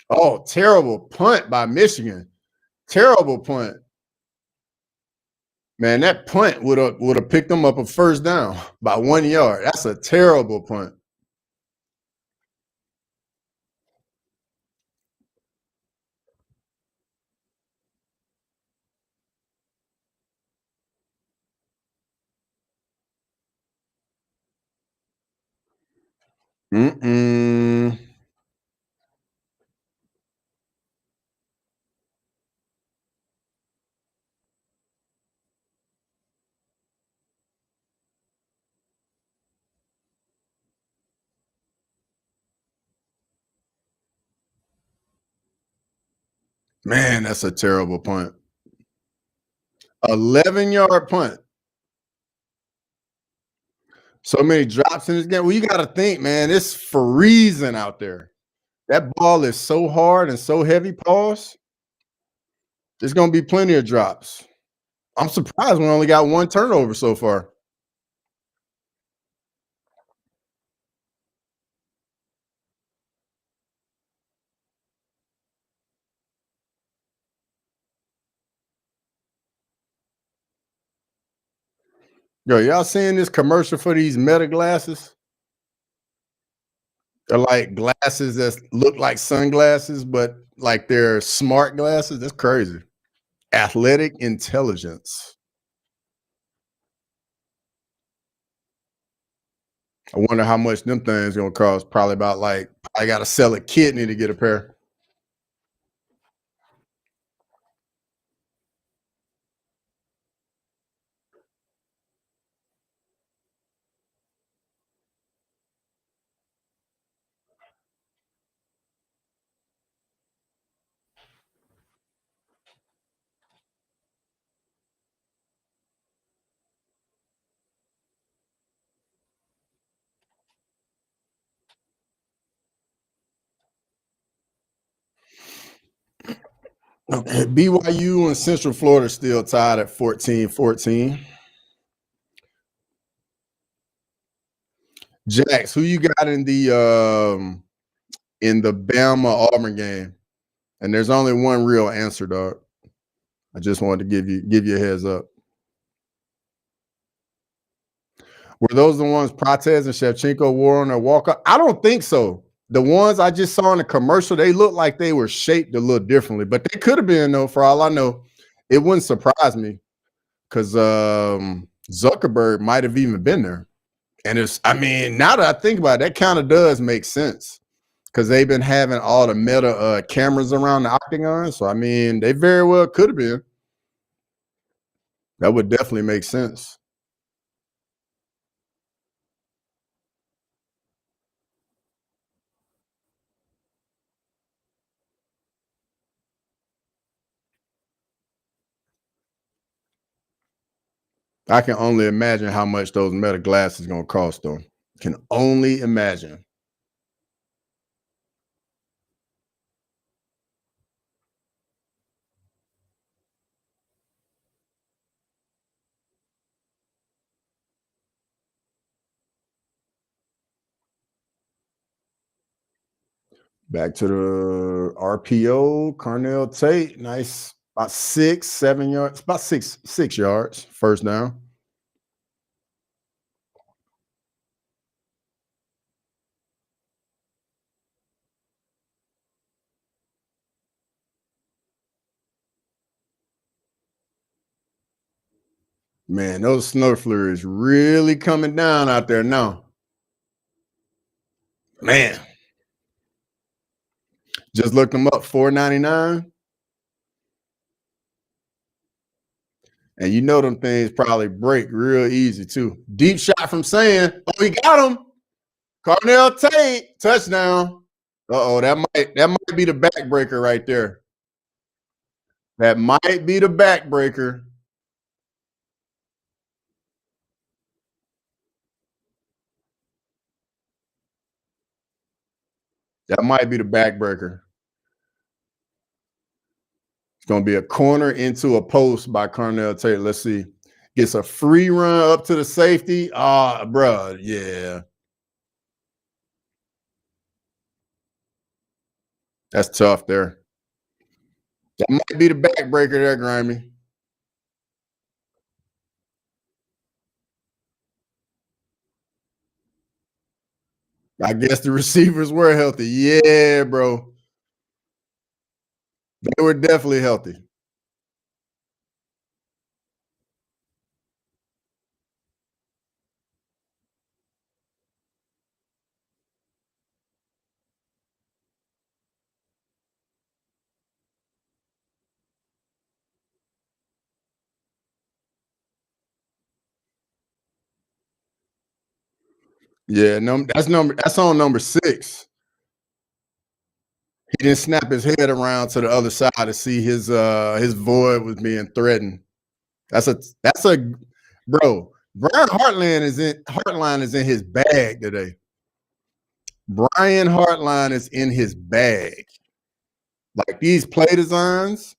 Oh, terrible punt by Michigan. Terrible punt. Man, that punt would have picked them up a first down by 1 yard. That's a terrible punt. Mm-mm. Man, that's a terrible punt. 11-yard punt. So many drops in this game. Well, you got to think, man, it's freezing out there. That ball is so hard and so heavy, pause. There's going to be plenty of drops. I'm surprised we only got one turnover so far. Yo, y'all seeing this commercial for these Meta glasses? They're like glasses that look like sunglasses, but like they're smart glasses. That's crazy. Athletic intelligence. I wonder how much them things gonna cost. Probably about like I gotta sell a kidney to get a pair. Okay, BYU and Central Florida still tied at 14-14. Jax, who you got in the Bama Auburn game? And there's only one real answer, dog. I just wanted to give you a heads up. Were those the ones Prates and Shevchenko wore on their walk-up? I don't think so. The ones I just saw in the commercial, they looked like they were shaped a little differently, but they could have been though. For all I know, it wouldn't surprise me because Zuckerberg might have even been there. And I mean, now that I think about it, that kind of does make sense because they've been having all the meta cameras around the octagon. So I mean, they very well could have been. That would definitely make sense. I can only imagine how much those meta glasses gonna cost though. Can only imagine. Back to the RPO, Carnell Tate. Nice. About 6, 7 yards. About six yards. First down. Man, those snow flurries really coming down out there now. Man, just looked them up, $4.99. And you know them things probably break real easy too. Deep shot from saying, oh, we got him. Carnell Tate, touchdown. Uh-oh, that might be the backbreaker right there. That might be the backbreaker. That might be the backbreaker. It's going to be a corner into a post by Carnell Tate. Let's see. Gets a free run up to the safety. Ah, bro, yeah. That's tough there. That might be the backbreaker there, Grimy. I guess the receivers were healthy. Yeah, bro. They were definitely healthy. Yeah, that's on number 6. He didn't snap his head around to the other side to see his void was being threatened. That's a bro. Brian Hartline is in his bag today. Brian Hartline is in his bag. Like these play designs,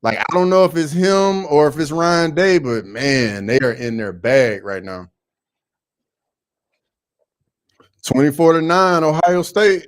like I don't know if it's him or if it's Ryan Day, but man, they are in their bag right now. 24-9, Ohio State.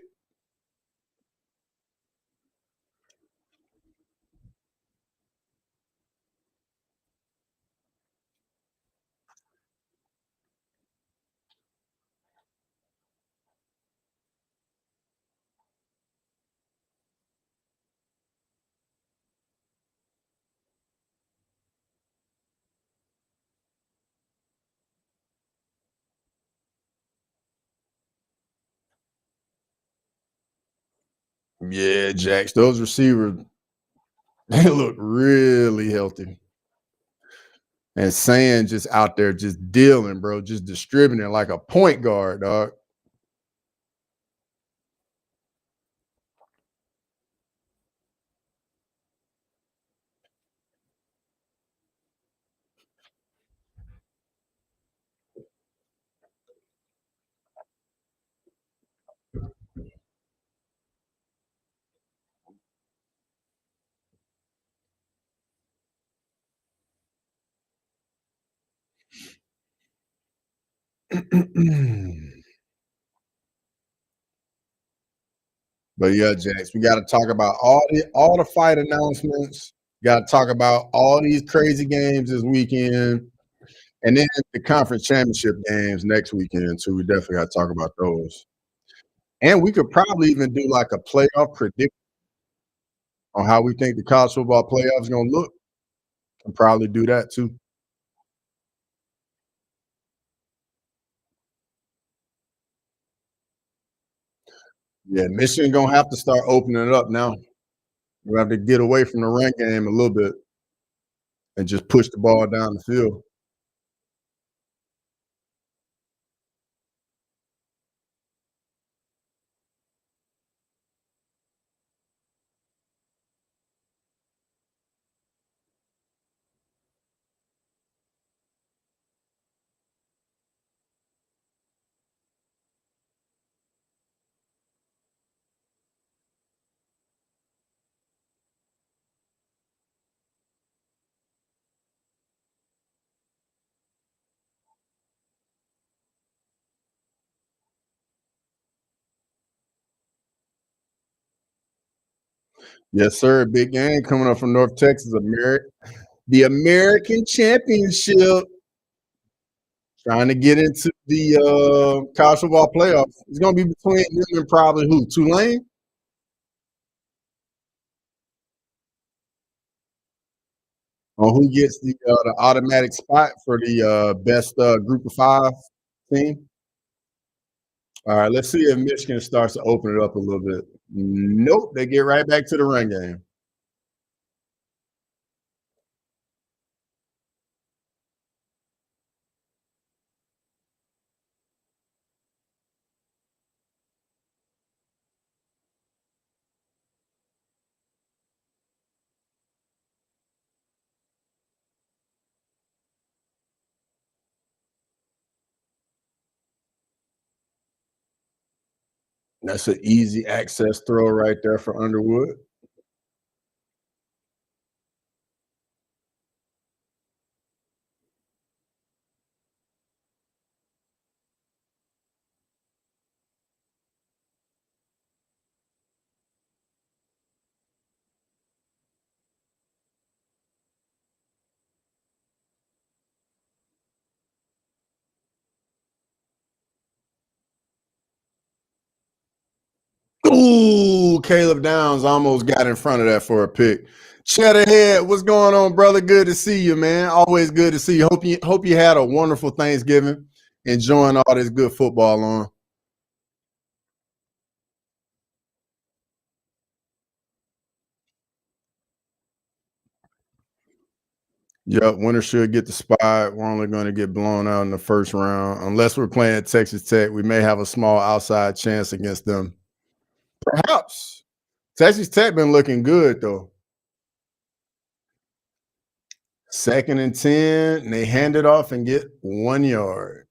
Yeah, Jax. Those receivers, they look really healthy. And Sand just out there just dealing, bro, just distributing like a point guard, dog. But yeah, Jax, we got to talk about all the fight announcements. Got to talk about all these crazy games this weekend, and then the conference championship games next weekend too. We definitely got to talk about those. And we could probably even do like a playoff prediction on how we think the college football playoffs gonna look. And probably do that too. Yeah, Michigan gonna have to start opening it up now. We have to get away from the run game a little bit and just push the ball down the field. Yes, sir. Big game coming up from North Texas. The American Championship. Trying to get into the college football playoffs. It's gonna be between them and probably who? Tulane? On who gets the automatic spot for the best group of 5 team. All right, let's see if Michigan starts to open it up a little bit. Nope, they get right back to the run game. That's an easy access throw right there for Underwood. Ooh, Caleb Downs almost got in front of that for a pick. Cheddarhead, what's going on, brother? Good to see you, man. Always good to see you. Hope you had a wonderful Thanksgiving, enjoying all this good football on. Yep, winner should get the spot. We're only going to get blown out in the first round. Unless we're playing Texas Tech, we may have a small outside chance against them. Perhaps. Texas Tech been looking good, though. 2nd and 10, and they hand it off and get 1 yard.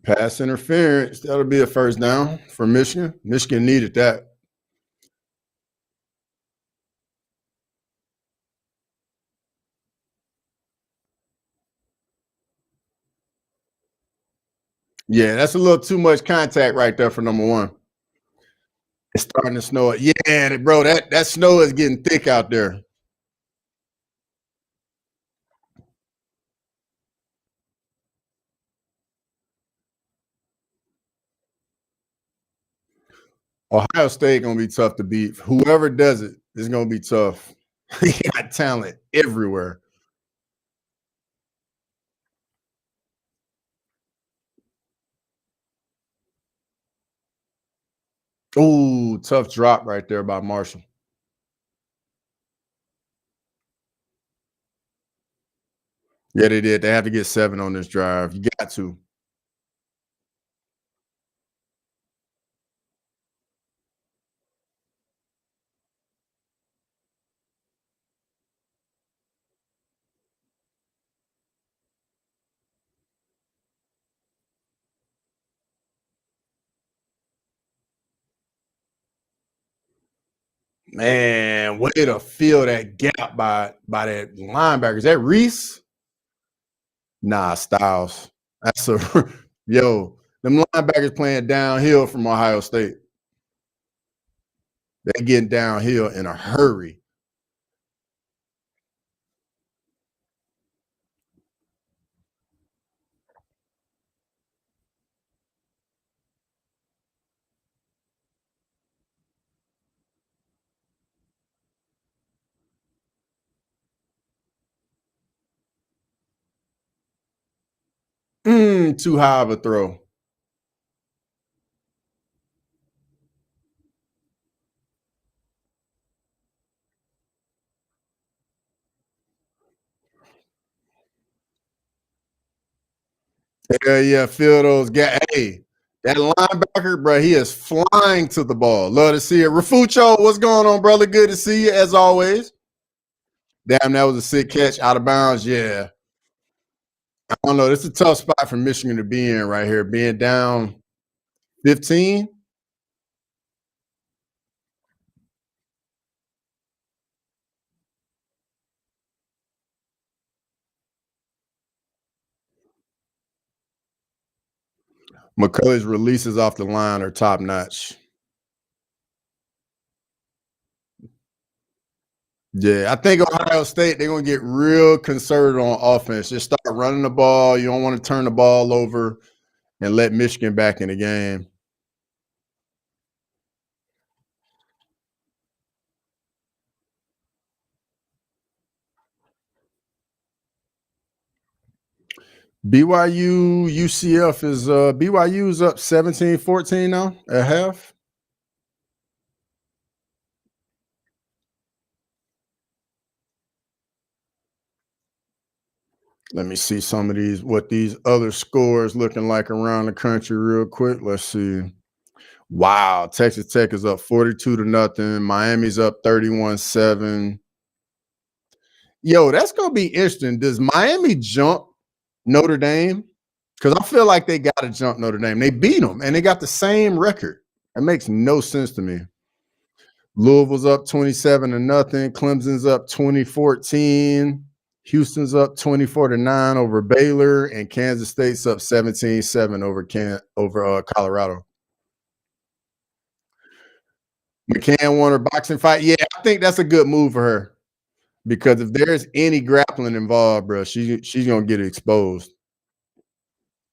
Pass interference. That'll be a first down for Michigan. Michigan needed that. Yeah, that's a little too much contact right there for number one. It's starting to snow. Yeah, bro, that snow is getting thick out there. Ohio State gonna be tough to beat. Whoever does it is gonna be tough. He got talent everywhere. Ooh, tough drop right there by Marshall. Yeah, they did. They have to get 7 on this drive. You got to. Man, way to fill that gap by that linebacker. Is that Reese? Nah, Styles. That's a yo. Them linebackers playing downhill from Ohio State. They getting downhill in a hurry. Too high of a throw. Yeah, fill those gaps. Hey, that linebacker, bro, he is flying to the ball. Love to see it. Rafucho, what's going on, brother? Good to see you as always. Damn, that was a sick catch out of bounds. Yeah. I don't know. This is a tough spot for Michigan to be in right here. Being down 15. McCullough's releases off the line are top notch. Yeah, I think Ohio State, they're going to get real conservative on offense. Just start running the ball. You don't want to turn the ball over and let Michigan back in the game. BYU UCF is BYU's up 17-14 now at half. Let me see some of these, what these other scores looking like around the country real quick. Let's see. Wow, Texas Tech is up 42-0. Miami's up 31-7. Yo, that's gonna be interesting. Does Miami jump Notre Dame? Because I feel like they got to jump Notre Dame. They beat them, and they got the same record. It makes no sense to me. Louisville's up 27-0. Clemson's up 20-14. Houston's up 24-9 over Baylor, and Kansas State's up 17-7 over Colorado. McCann won her boxing fight. Yeah, I think that's a good move for her because if there's any grappling involved, bro, she's gonna get exposed.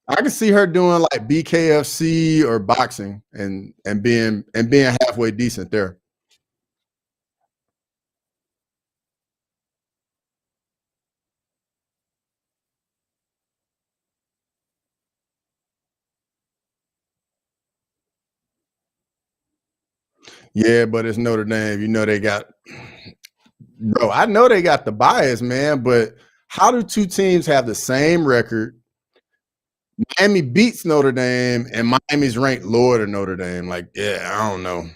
I can see her doing like BKFC or boxing and being halfway decent there. Yeah, but it's Notre Dame. You know they got, bro. I know they got the bias, man. But how do two teams have the same record? Miami beats Notre Dame, and Miami's ranked lower than Notre Dame. Like, yeah, I don't know.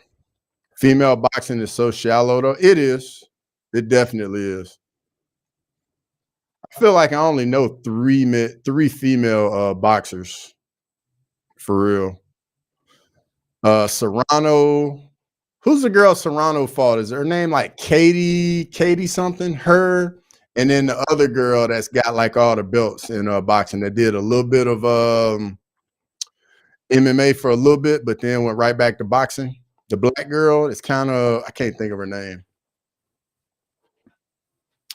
Female boxing is so shallow, though. It is. It definitely is. I feel like I only know three female boxers for real. Serrano. Who's the girl Serrano fought? Is her name like Katie something? Her, and then the other girl that's got like all the belts in boxing that did a little bit of MMA for a little bit, but then went right back to boxing. The black girl is kind of, I can't think of her name.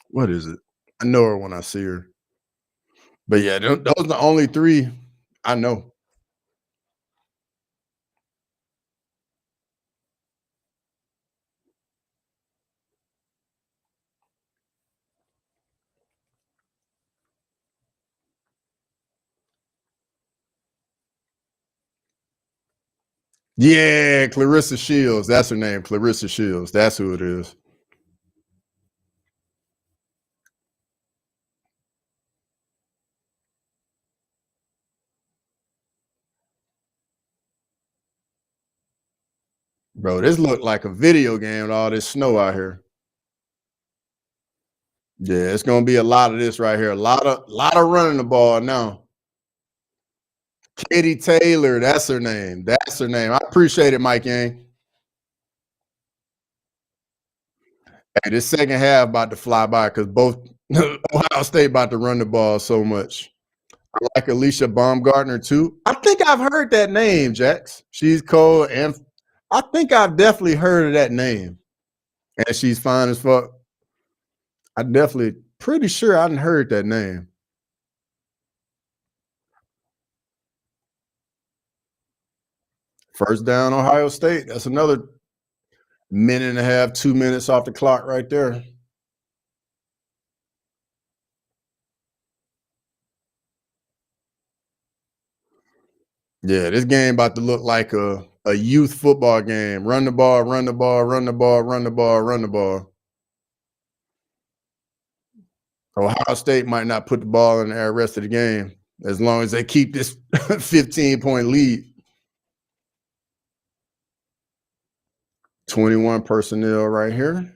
What is it? I know her when I see her. But yeah, those are the only three I know. Yeah, Clarissa Shields. That's her name. Clarissa Shields. That's who it is. Bro, this looked like a video game with all this snow out here. Yeah, it's gonna be a lot of this right here. A lot of running the ball now. Katie Taylor, that's her name. That's her name. I appreciate it, Mike Yang. Hey, this second half about to fly by because both Ohio State about to run the ball so much. I like Alicia Baumgartner too. I think I've heard that name, Jax. She's cold, and I think I've definitely heard of that name. And she's fine as fuck. I definitely pretty sure I hadn't heard that name. First down, Ohio State. That's another minute and a half, 2 minutes off the clock right there. Yeah, this game about to look like a youth football game. Run the ball, run the ball, run the ball, run the ball, run the ball. Ohio State might not put the ball in the air rest of the game as long as they keep this 15-point lead. 21 personnel right here.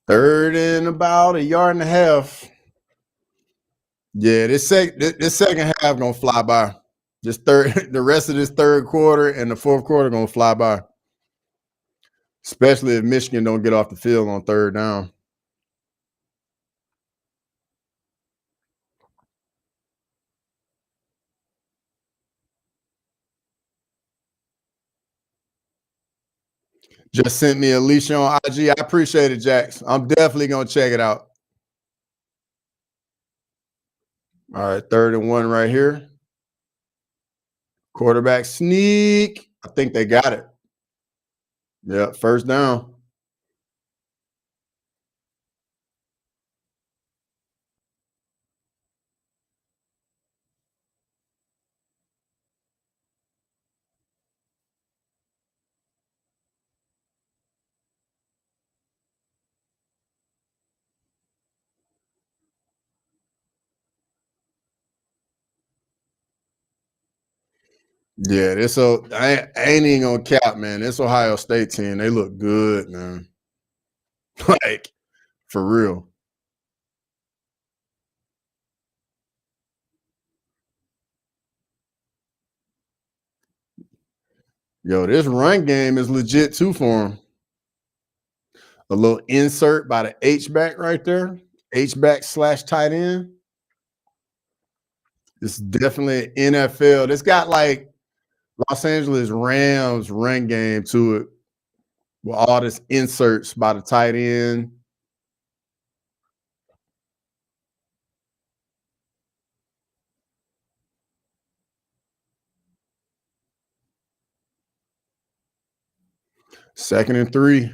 Third and about a yard and a half. Yeah, this second half gonna fly by. The rest of this third quarter and the fourth quarter gonna fly by. Especially if Michigan don't get off the field on third down. Just sent me Alicia on IG. I appreciate it, Jax. I'm definitely gonna check it out. All right, 3rd and 1 right here. Quarterback sneak. I think they got it. Yeah, first down. Yeah, I ain't even gonna cap, man. This Ohio State team, they look good, man. Like, for real. Yo, this run game is legit too for them. A little insert by the H-back right there. H-back / tight end. It's definitely NFL. It's got like Los Angeles Rams run game to it with all this inserts by the tight end. Second and 3.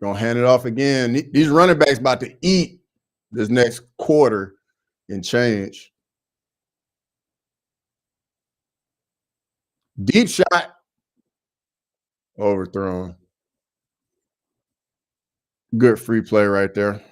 Gonna hand it off again. These running backs about to eat this next quarter and change. Deep shot, overthrown. Good free play right there.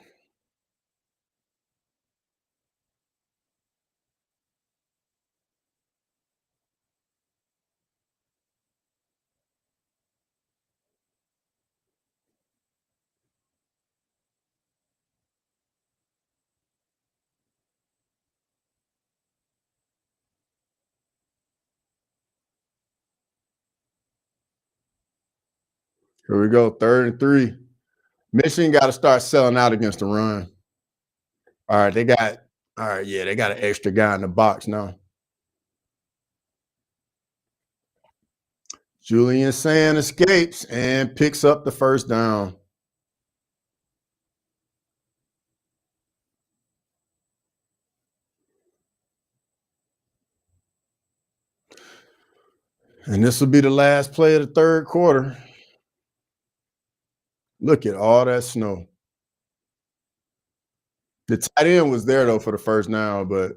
Here we go. 3rd and 3. Michigan got to start selling out against the run. All right, they got they got an extra guy in the box now. Julian Sand escapes and picks up the first down. And this will be the last play of the third quarter. Look at all that snow. The tight end was there though for the first down, but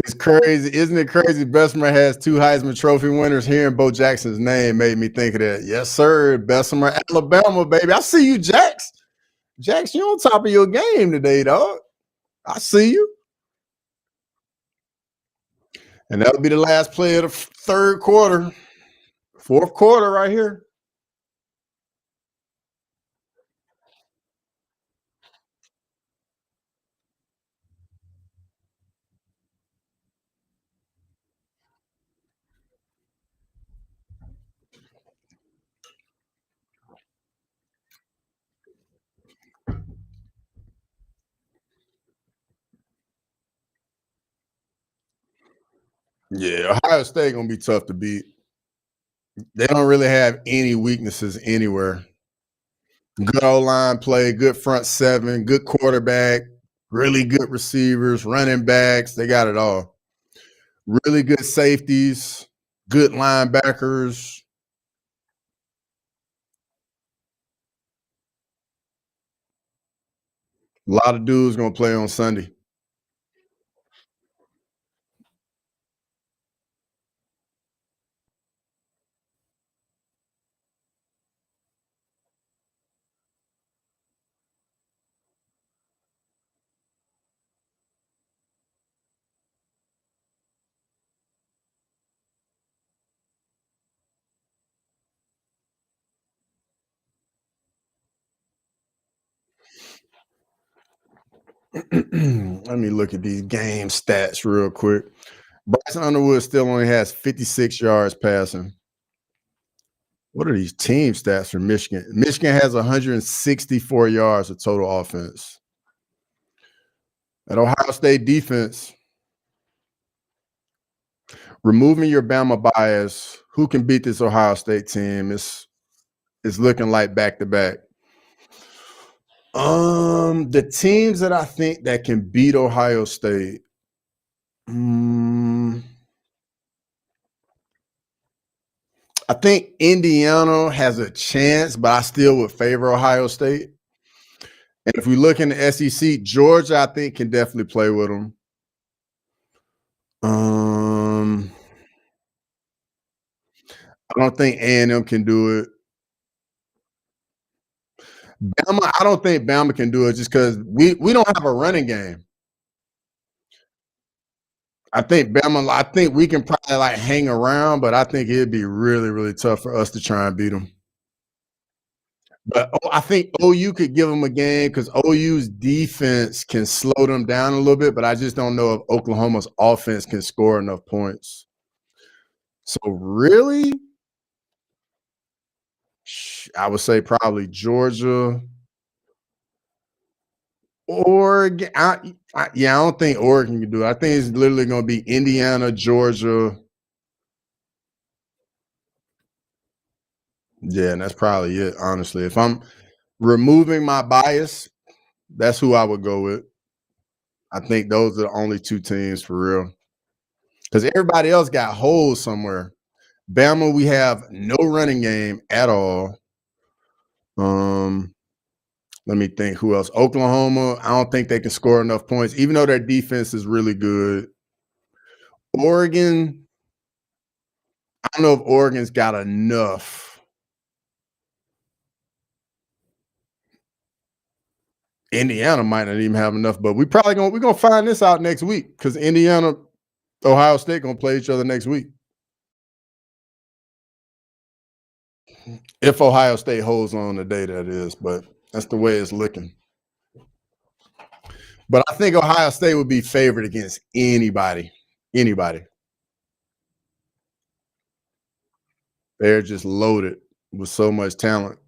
it's crazy. Isn't it crazy? Bessemer has 2 Heisman Trophy winners. Hearing Bo Jackson's name made me think of that. Yes, sir. Bessemer, Alabama, baby. I see you, Jax. Jax, you on top of your game today, dog. I see you. And that'll be the last play of the third quarter. Fourth quarter right here. Yeah, Ohio State gonna be tough to beat. They don't really have any weaknesses anywhere. Good O-line play, good front seven, good quarterback, really good receivers, running backs. They got it all. Really good safeties, good linebackers. A lot of dudes gonna play on Sunday. Let me look at these game stats real quick. Bryce Underwood still only has 56 yards passing. What are these team stats for Michigan? Michigan has 164 yards of total offense. At Ohio State defense, removing your Bama bias, who can beat this Ohio State team? It's looking like back to back. The teams that I think that can beat Ohio State. I think Indiana has a chance, but I still would favor Ohio State. And if we look in the SEC, Georgia, I think, can definitely play with them. I don't think A&M can do it. Bama, I don't think Bama can do it just because we don't have a running game. I think we can probably like hang around, but I think it'd be really, really tough for us to try and beat them. But I think OU could give them a game because OU's defense can slow them down a little bit, but I just don't know if Oklahoma's offense can score enough points. So really, I would say probably Georgia, Oregon. I don't think Oregon can do it. I think it's literally going to be Indiana, Georgia. Yeah, and that's probably it, honestly. If I'm removing my bias, that's who I would go with. I think those are the only two teams for real. Because everybody else got holes somewhere. Bama, we have no running game at all. Let me think who else. Oklahoma, I don't think they can score enough points, even though their defense is really good. Oregon, I don't know if Oregon's got enough. Indiana might not even have enough, but we're gonna find this out next week because Indiana, Ohio State gonna play each other next week. If Ohio State holds on today, that is, but that's the way it's looking. But I think Ohio State would be favored against anybody. Anybody. They're just loaded with so much talent.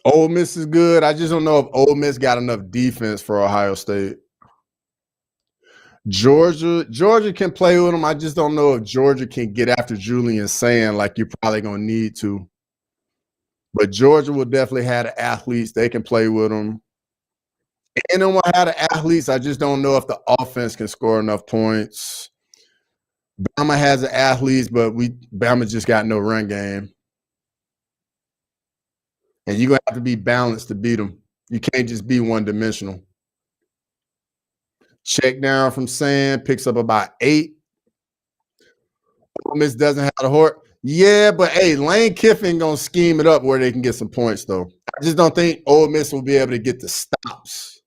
Ole Miss is good. I just don't know if Ole Miss got enough defense for Ohio State. Georgia can play with them. I just don't know if Georgia can get after Julian Sand like you're probably going to need to. But Georgia will definitely have the athletes. They can play with them. And then we'll have the athletes. I just don't know if the offense can score enough points. Bama has the athletes, but Bama just got no run game. And you're going to have to be balanced to beat them. You can't just be one-dimensional. Check down from Sand, picks up about 8. Ole Miss doesn't have the horse. Yeah, but hey, Lane Kiffin going to scheme it up where they can get some points, though. I just don't think Ole Miss will be able to get the stops.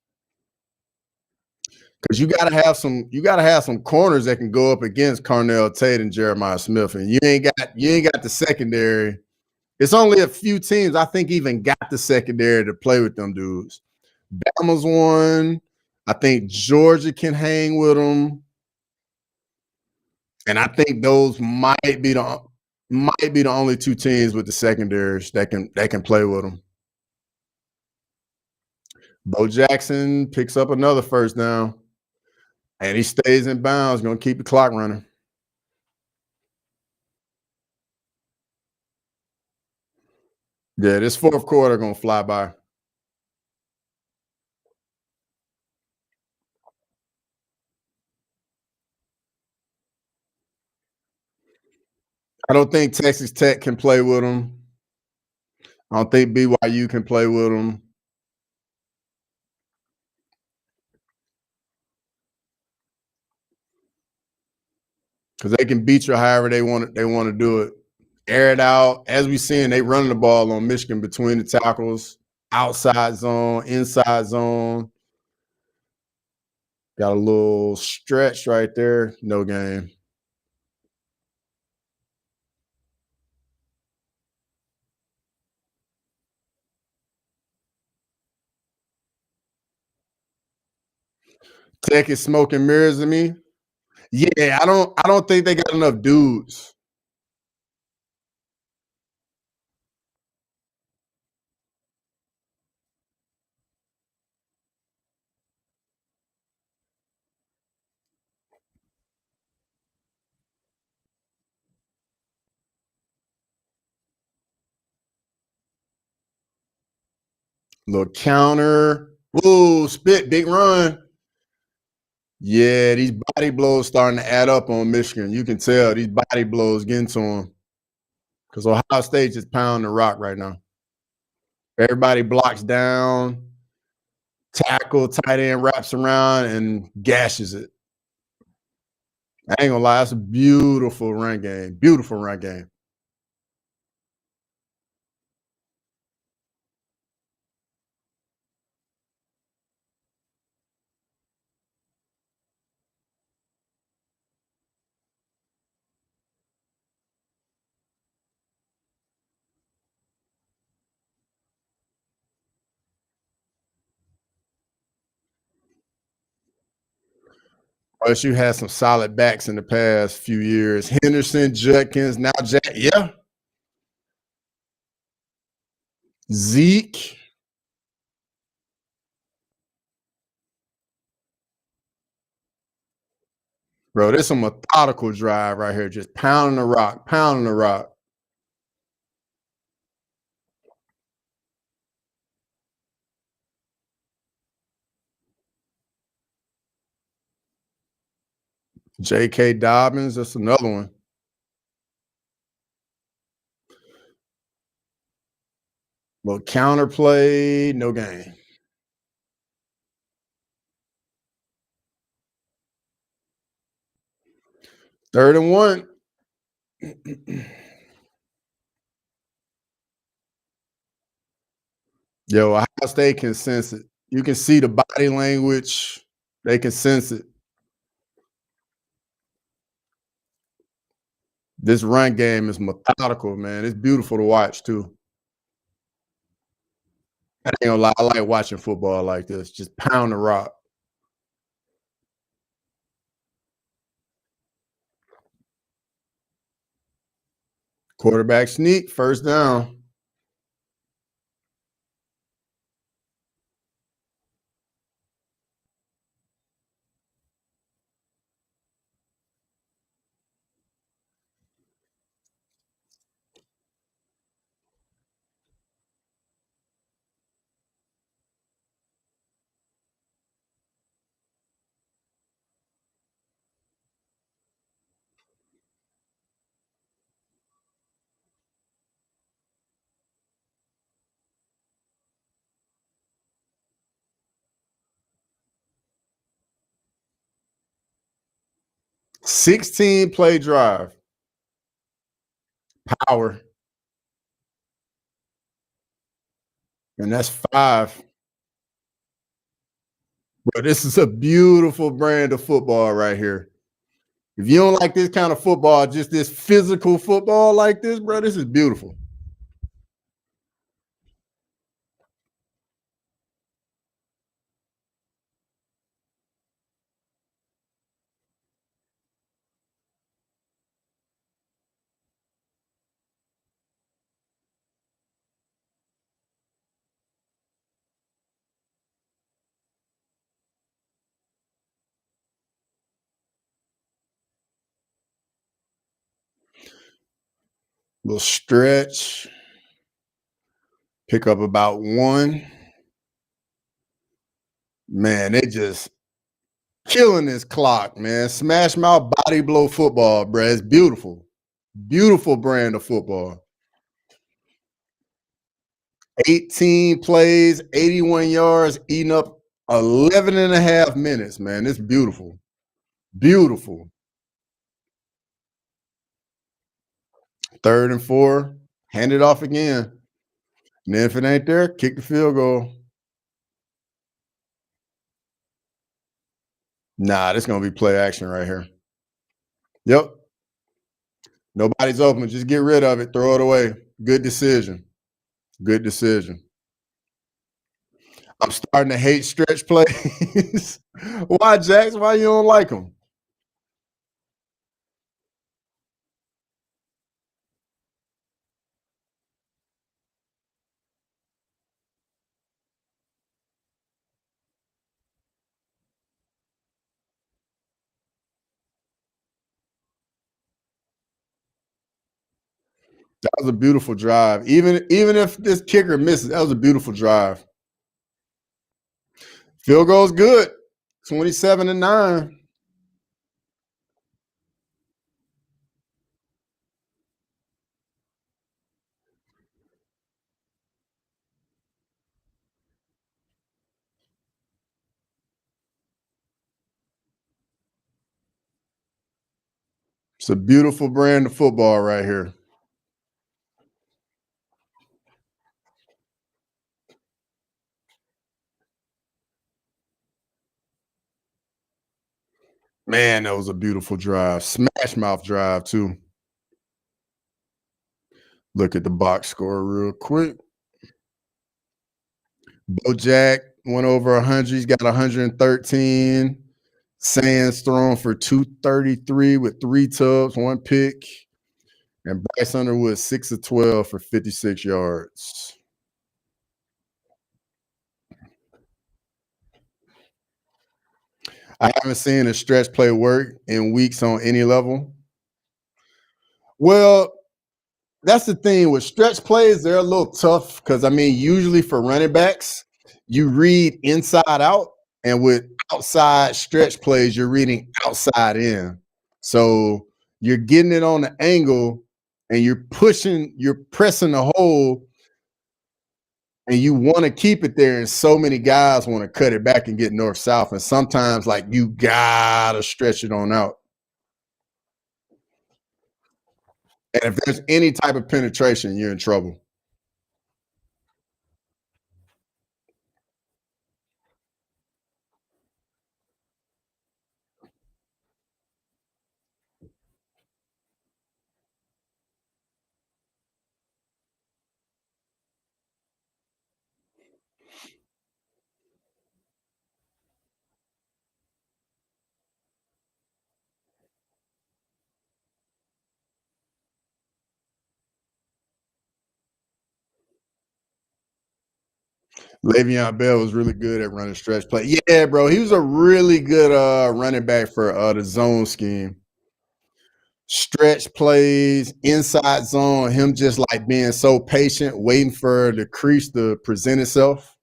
Because you gotta have some corners that can go up against Carnell Tate and Jeremiah Smith, and you ain't got the secondary. It's only a few teams I think even got the secondary to play with them dudes. Bama's one. I think Georgia can hang with them, and I think those might be the only two teams with the secondaries that can play with them. Bo Jackson picks up another first down. And he stays in bounds, going to keep the clock running. Yeah, this fourth quarter going to fly by. I don't think Texas Tech can play with them. I don't think BYU can play with them. Because they can beat you however they want to do it. Air it out. As we seen, they running the ball on Michigan between the tackles, outside zone, inside zone. Got a little stretch right there. No game. Tech is smoking mirrors to me. Yeah, I don't think they got enough dudes. Little counter. Ooh, spit, big run. Yeah, these body blows starting to add up on Michigan. You can tell these body blows getting to them because Ohio State just pounding the rock right now. Everybody blocks down, tackle, tight end wraps around and gashes it. I ain't gonna lie, that's a beautiful run game. Beautiful run game. Plus, you had some solid backs in the past few years. Henderson, Judkins, now Jack. Yeah. Zeke. Bro, this is a methodical drive right here. Just pounding the rock, pounding the rock. J.K. Dobbins, that's another one. Little counterplay, no game. Third and one. Yo, Ohio State can sense it. You can see the body language. They can sense it. This run game is methodical, man. It's beautiful to watch, too. I ain't gonna lie, I like watching football like this. Just pound the rock. Quarterback sneak, first down. $16-play drive. Power. And that's 5. Bro, this is a beautiful brand of football right here. If you don't like this kind of football, just this physical football like this, bro, this is beautiful. Little stretch. Pick up about 1. Man, they just killing this clock, man. Smash mouth body blow football, bro. It's beautiful. Beautiful brand of football. 18 plays, 81 yards, eating up 11 and a half minutes, man. It's beautiful. Beautiful. 3rd and 4. Hand it off again. And then if it ain't there, kick the field goal. Nah, this gonna be play action right here. Yep. Nobody's open. Just get rid of it. Throw it away. Good decision. Good decision. I'm starting to hate stretch plays. Why, Jax? Why you don't like them? That was a beautiful drive. Even if this kicker misses, that was a beautiful drive. Field goal's good. 27-9. It's a beautiful brand of football right here. Man, that was a beautiful drive. Smash mouth drive, too. Look at the box score real quick. Bojack went over 100. He's got 113. Sands thrown for 233 with 3 tubs, 1 pick. And Bryce Underwood 6 of 12 for 56 yards. I haven't seen a stretch play work in weeks on any level. Well, that's the thing with stretch plays, they're a little tough because I mean, usually for running backs, you read inside out, and with outside stretch plays, you're reading outside in. So you're getting it on the angle and you're pressing the hole, and you want to keep it there. And so many guys want to cut it back and get north south. And sometimes, like, you gotta stretch it on out. And if there's any type of penetration, you're in trouble. Le'Veon Bell was really good at running stretch play. Yeah, bro, he was a really good running back for the zone scheme. Stretch plays, inside zone, him just like being so patient, waiting for the crease to present itself.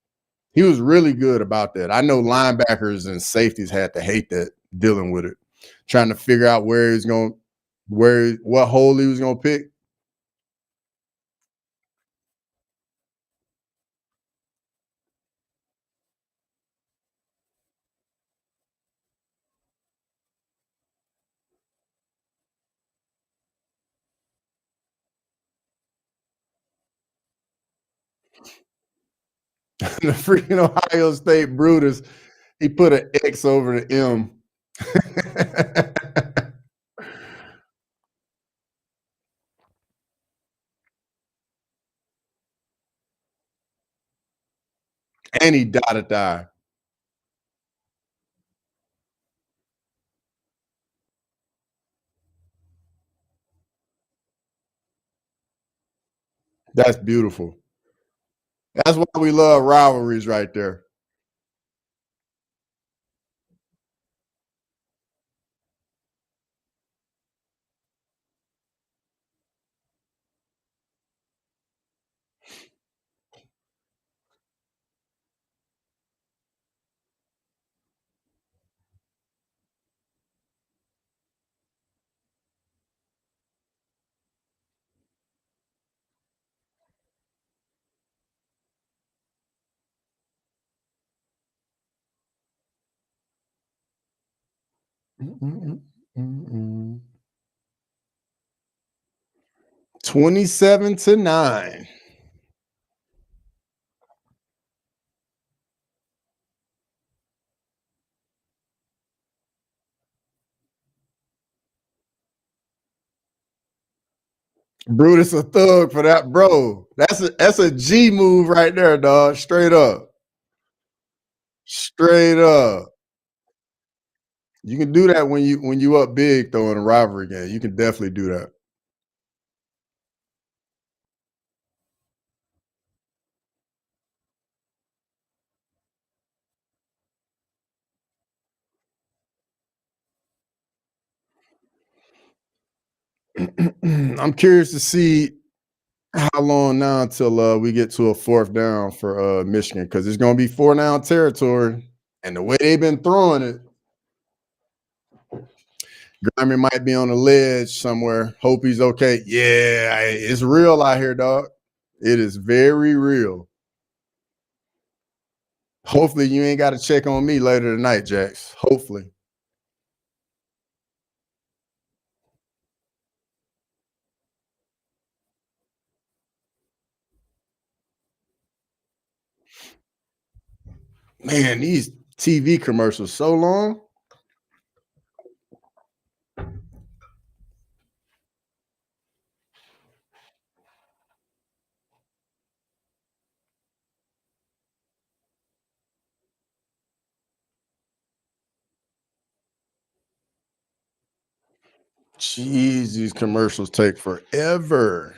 He was really good about that. I know linebackers and safeties had to hate that, dealing with it, trying to figure out where he's going, what hole he was going to pick. The freaking Ohio State Brutus, he put an X over the M. And he dotted the I. That's beautiful. That's why we love rivalries right there. Mm-mm, mm-mm. 27-9. Brutus a thug for that, bro. That's a G move right there, dog. Straight up. Straight up. You can do that when you up big though in a rivalry game. You can definitely do that. I'm curious to see how long now until we get to a fourth down for Michigan because it's gonna be 4 down territory. And the way they've been throwing it, Grammy might be on the ledge somewhere. Hope he's okay. Yeah, it's real out here, dog. It is very real. Hopefully, you ain't got to check on me later tonight, Jax. Hopefully. Man, these TV commercials so long. Jeez, these commercials take forever.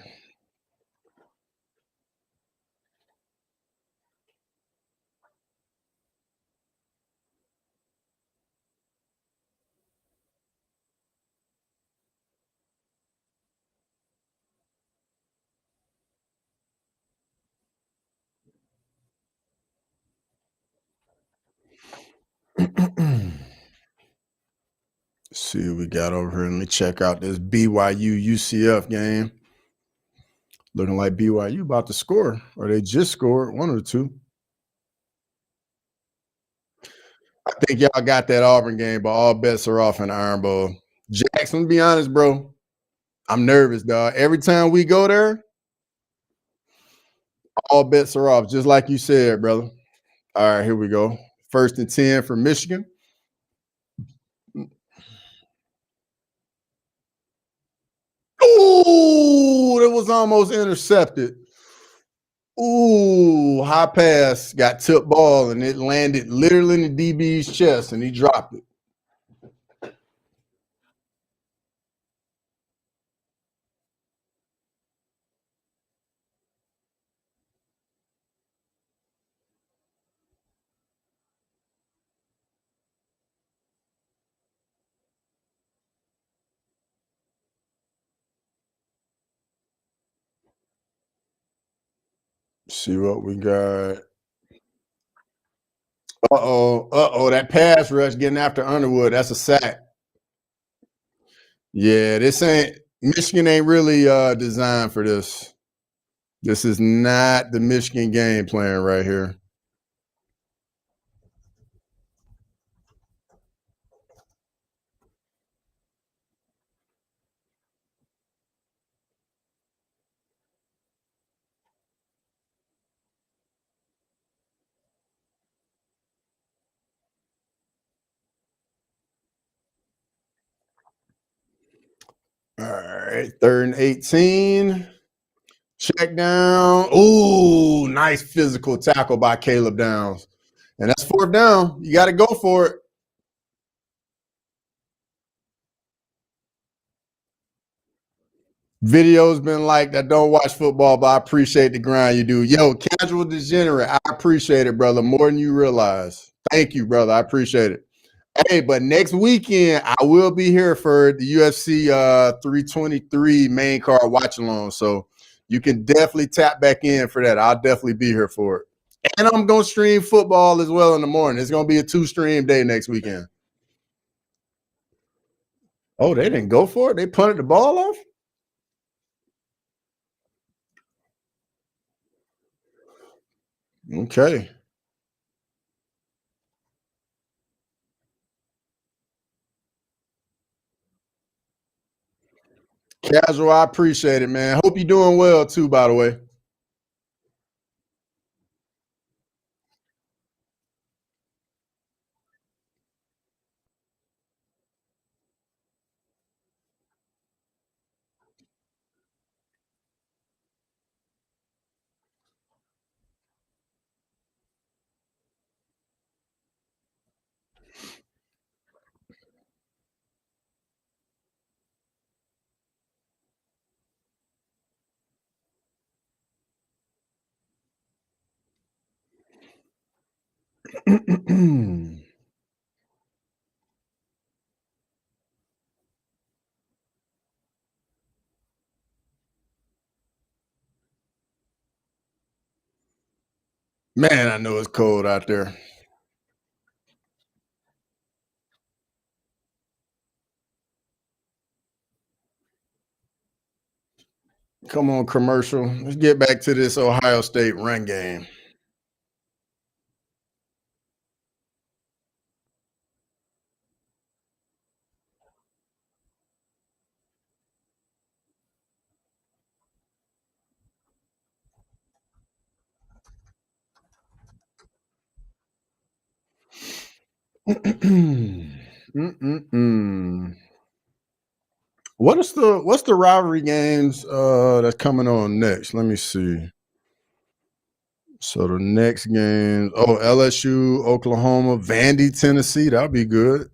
See what we got over here. Let me check out this BYU UCF game. Looking like BYU about to score, or they just scored, one of the two. I think y'all got that Auburn game, but all bets are off in the Iron Bowl. Jackson, be honest, bro. I'm nervous, dog. Every time we go there, all bets are off, just like you said, brother. All right, here we go. 1st and 10 for Michigan. Ooh, that was almost intercepted. Ooh, high pass, got tipped ball, and it landed literally in the DB's chest, and he dropped it. See what we got. That pass rush getting after Underwood. That's a sack. Yeah, this ain't Michigan ain't really designed for this. This is not the Michigan game plan right here. All right, 3rd and 18. Check down. Ooh, nice physical tackle by Caleb Downs. And that's 4th down. You got to go for it. Videos been like that don't watch football, but I appreciate the grind you do. Yo, casual degenerate, I appreciate it, brother, more than you realize. Thank you, brother. I appreciate it. Hey, but next weekend I will be here for the UFC 323 main card watch along. So you can definitely tap back in for that. I'll definitely be here for it. And I'm gonna stream football as well in the morning. It's gonna be a 2-stream day next weekend. Oh, they didn't go for it? They punted the ball off? Okay. Casual, I appreciate it, man. Hope you're doing well too, by the way. Man, I know it's cold out there. Come on, commercial. Let's get back to this Ohio State run game. Mm-mm-mm. What's the rivalry games that's coming on next? Let me see. So the next game, oh, LSU, Oklahoma, Vandy, Tennessee. That'll be good.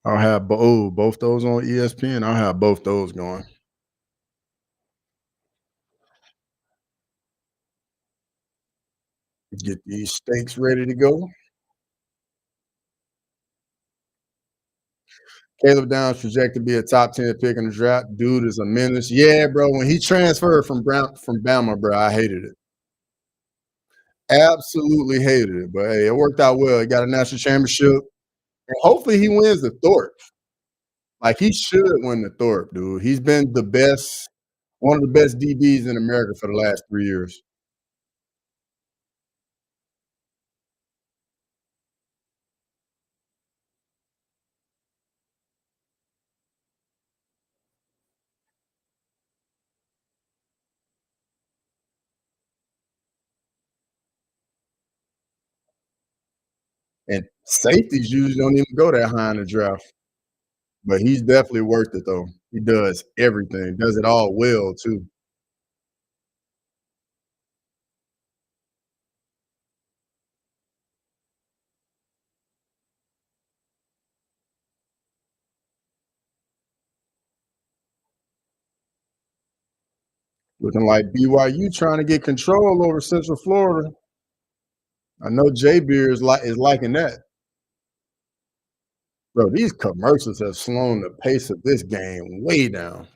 I'll have both those on ESPN. I'll have both those going. Get these steaks ready to go. Caleb Downs projected to be a top 10 pick in the draft. Dude is a menace. Yeah, bro. When he transferred from Bama, bro, I hated it. Absolutely hated it. But hey, it worked out well. He got a national championship. And hopefully he wins the Thorpe. Like he should win the Thorpe, dude. He's been the best, one of the best DBs in America for the last 3 years. And safeties usually don't even go that high in the draft. But he's definitely worth it though. He does everything, does it all well too. Looking like BYU trying to get control over Central Florida. I know J Beer is liking that. Bro, these commercials have slowed the pace of this game way down.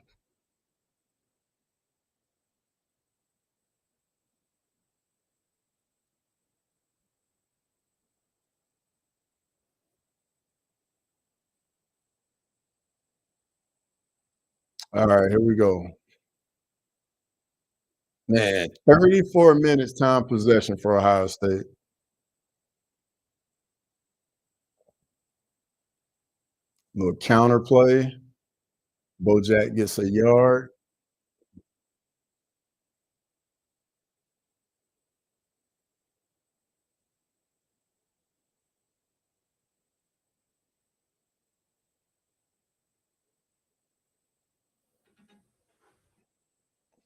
All right, here we go. Man, 34 minutes time possession for Ohio State. Little counter play. Bojack gets a yard.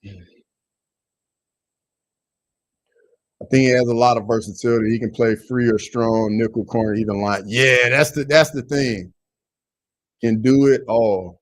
I think he has a lot of versatility. He can play free or strong, nickel corner, even line. Yeah, that's the thing. Can do it all.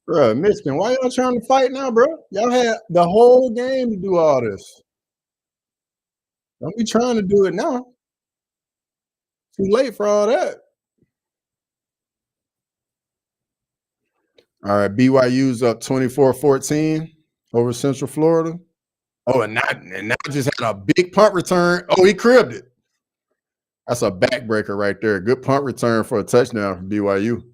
Bro, Michigan, why y'all trying to fight now, bro? Y'all had the whole game to do all this. Don't be trying to do it now. Too late for all that. All right, BYU's up 24-14 over Central Florida. Oh, and now just had a big punt return. Oh, he cribbed it. That's a backbreaker right there. Good punt return for a touchdown from BYU.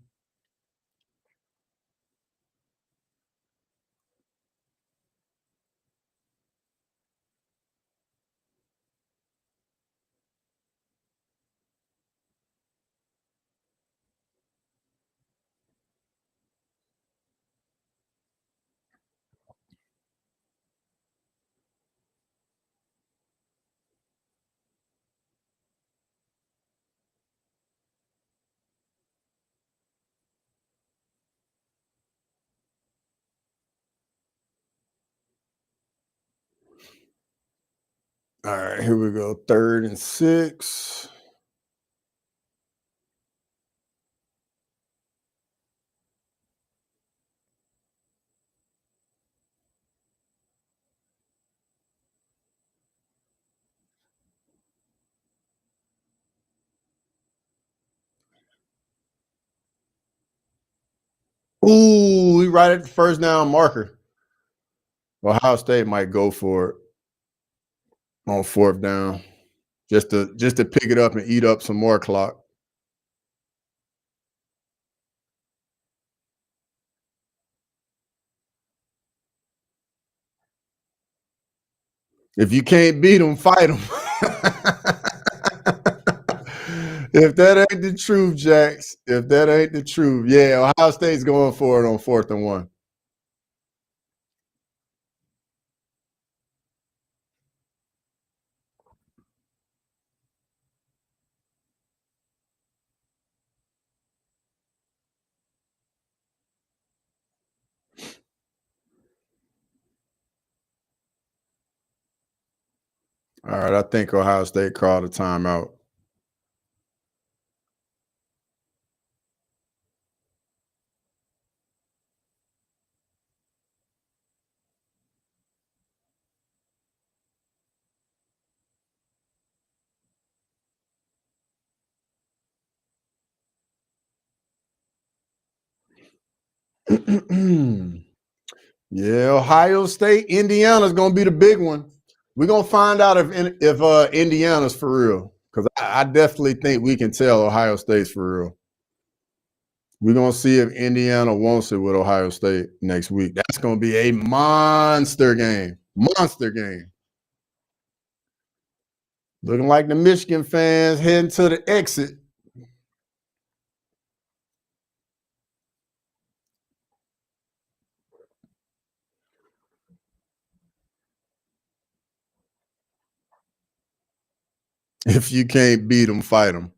All right, here we go. 3rd and 6. Ooh, he right at the first down marker. Ohio State might go for it on 4th down, just to pick it up and eat up some more clock. If you can't beat them, fight them. If that ain't the truth, Jax, if that ain't the truth, yeah, Ohio State's going for it on 4th and 1. All right, I think Ohio State called a timeout. Yeah, Ohio State, Indiana's gonna be the big one. We're gonna find out if Indiana's for real, because I definitely think we can tell Ohio State's for real. We're gonna see if Indiana wants it with Ohio State next week. That's gonna be a monster game. Monster game. Looking like the Michigan fans heading to the exit. If you can't beat them, fight them.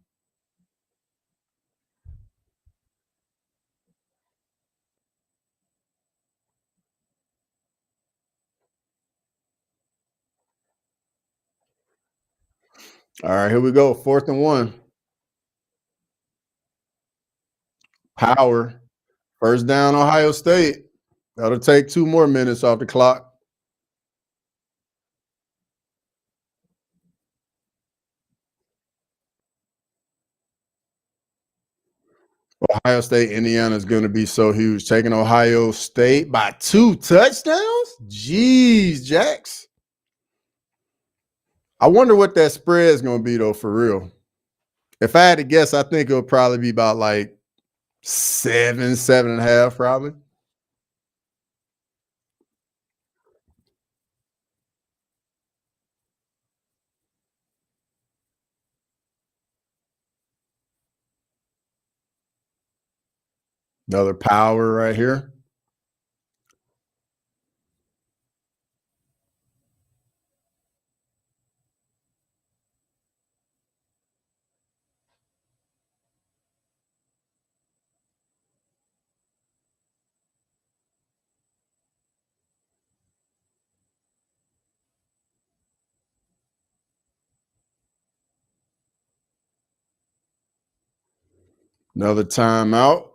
All right, here we go. 4th and 1. Power. First down, Ohio State. That'll take 2 more minutes off the clock. Ohio State, Indiana is going to be so huge. Taking Ohio State by 2 touchdowns? Jeez, Jax. I wonder what that spread is going to be, though, for real. If I had to guess, I think it'll probably be about like 7, 7.5, probably. Another power right here. Another timeout.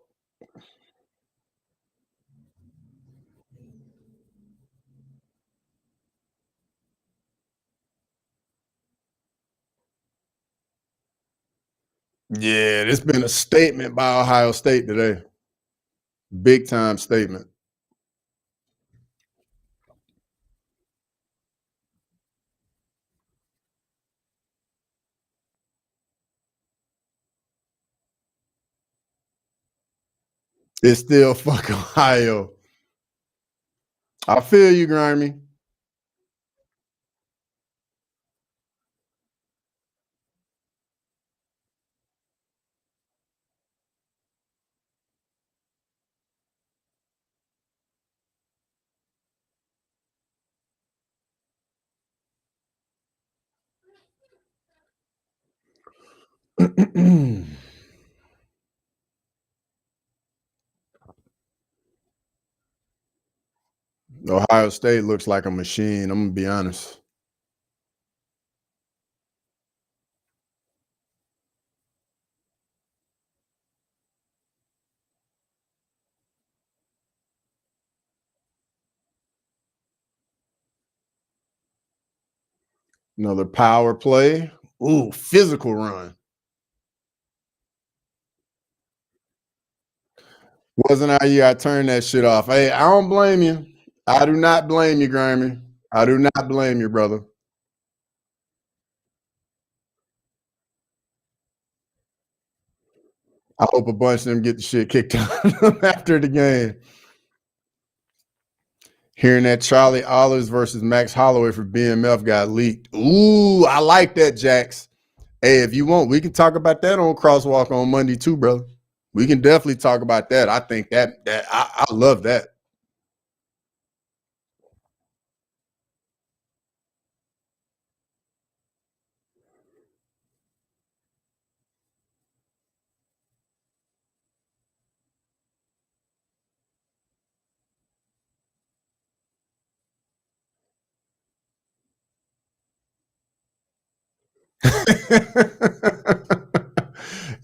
Yeah, it's been a statement by Ohio State today. Big time statement. It's still fuck Ohio. I feel you, Grimy. Ohio State looks like a machine. I'm gonna be honest. Another power play. Ooh, physical run. Wasn't our year. I turned that shit off. Hey, I don't blame you. I do not blame you, Grammy. I do not blame you, brother. I hope a bunch of them get the shit kicked out of them after the game. Hearing that Charlie Olives versus Max Holloway for BMF got leaked. Ooh, I like that, Jax. Hey, if you want, we can talk about that on Crosswalk on Monday too, brother. We can definitely talk about that. I think that I love that.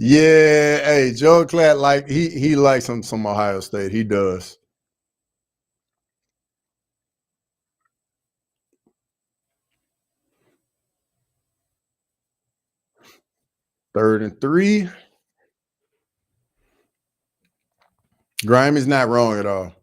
Yeah, hey, Joe Clatt, like he likes some Ohio State. He does. 3rd and 3. Grimey's not wrong at all.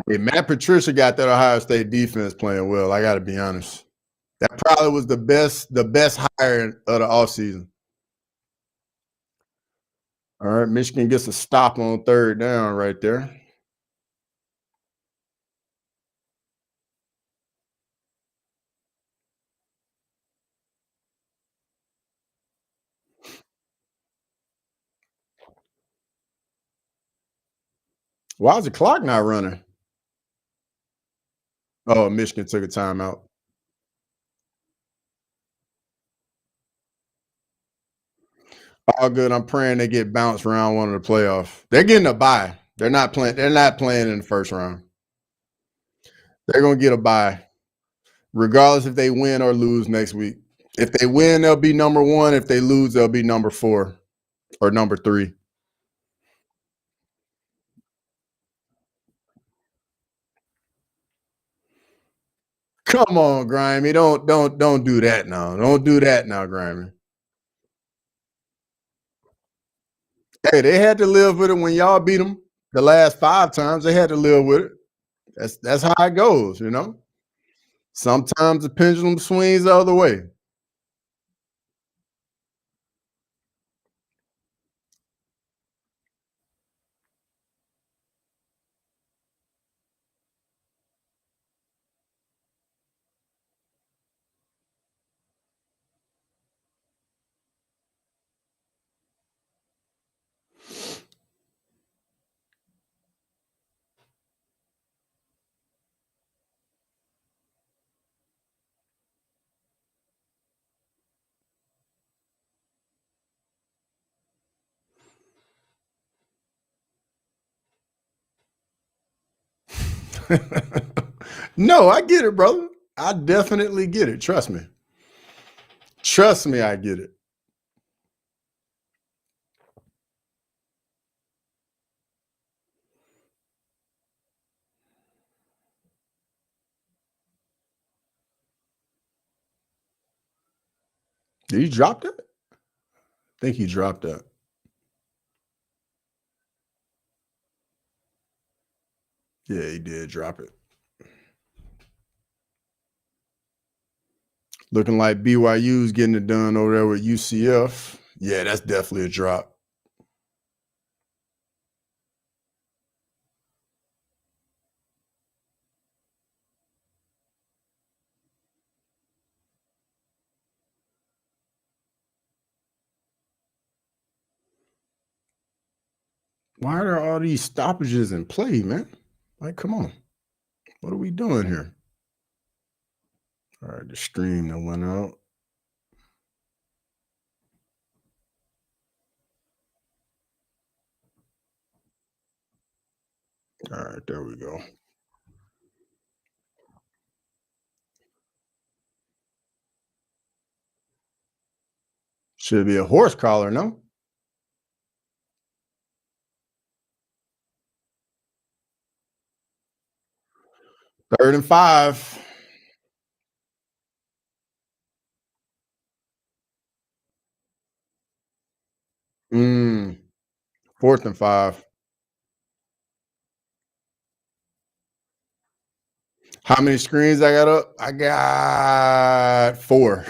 Hey, Matt Patricia got that Ohio State defense playing well. I got to be honest. That probably was the best hire of the offseason. All right, Michigan gets a stop on 3rd down right there. Why is the clock not running? Oh, Michigan took a timeout. All good. I'm praying they get bounced round one of the playoff. They're getting a bye. They're not playing. They're not playing in the first round. They're gonna get a bye, regardless if they win or lose next week. If they win, they'll be number one. If they lose, they'll be number 4 or number 3. Come on, Grimy. Don't do that now. Don't do that now, Grimy. Hey, they had to live with it when y'all beat them the last 5 times. They had to live with it. That's how it goes, you know. Sometimes the pendulum swings the other way. No, I get it, brother. I definitely get it. Trust me. Trust me, I get it. Did he drop that? I think he dropped that. Yeah, he did drop it. Looking like BYU's getting it done over there with UCF. Yeah, that's definitely a drop. Why are there all these stoppages in play, man? Like, come on. What are we doing here? All right, the stream that went out. All right, there we go. Should be a horse collar, no? Third and 5. Fourth and 5. How many screens I got up? I got 4.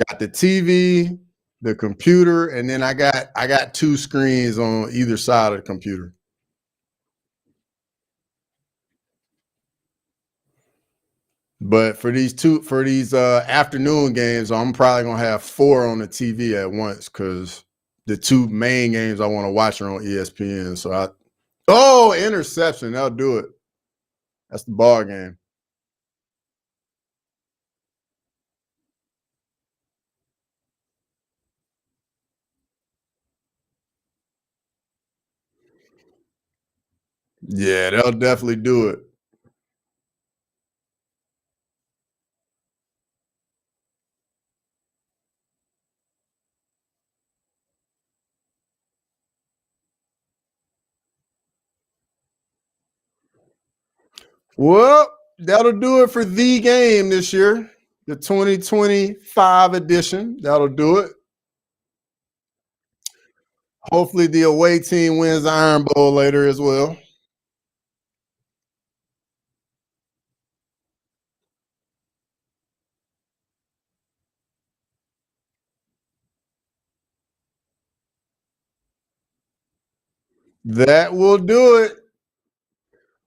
Got the TV, the computer, and then I got 2 screens on either side of the computer. But for these afternoon games, I'm probably gonna have 4 on the TV at once because the 2 main games I want to watch are on ESPN. So interception, that'll do it. That's the ball game. Yeah, they'll definitely do it. Well, that'll do it for the game this year, the 2025 edition. That'll do it. Hopefully, the away team wins the Iron Bowl later as well. That will do it.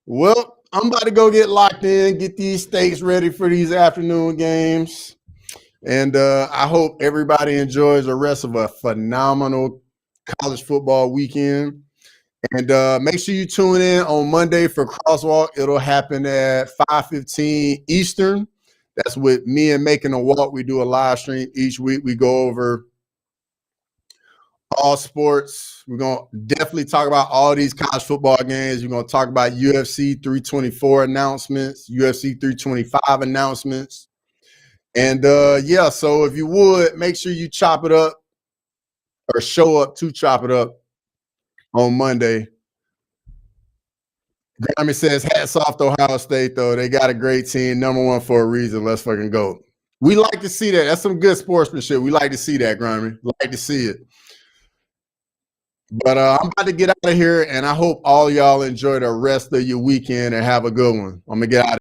Well, I'm about to go get locked in, get these steaks ready for these afternoon games. And I hope everybody enjoys the rest of a phenomenal college football weekend. And make sure you tune in on Monday for Crosswalk. It'll happen at 5:15 Eastern. That's with me and Making a Walk. We do a live stream each week. We go over all sports. We're going to definitely talk about all these college football games. We're going to talk about UFC 324 announcements, UFC 325 announcements. And so if you would, make sure you chop it up or show up to chop it up on Monday. Grammy says, hats off to Ohio State, though. They got a great team. Number 1 for a reason. Let's fucking go. We like to see that. That's some good sportsmanship. We like to see that, Grammy. Like to see it. But I'm about to get out of here, and I hope all y'all enjoy the rest of your weekend and have a good one. I'm going to get out of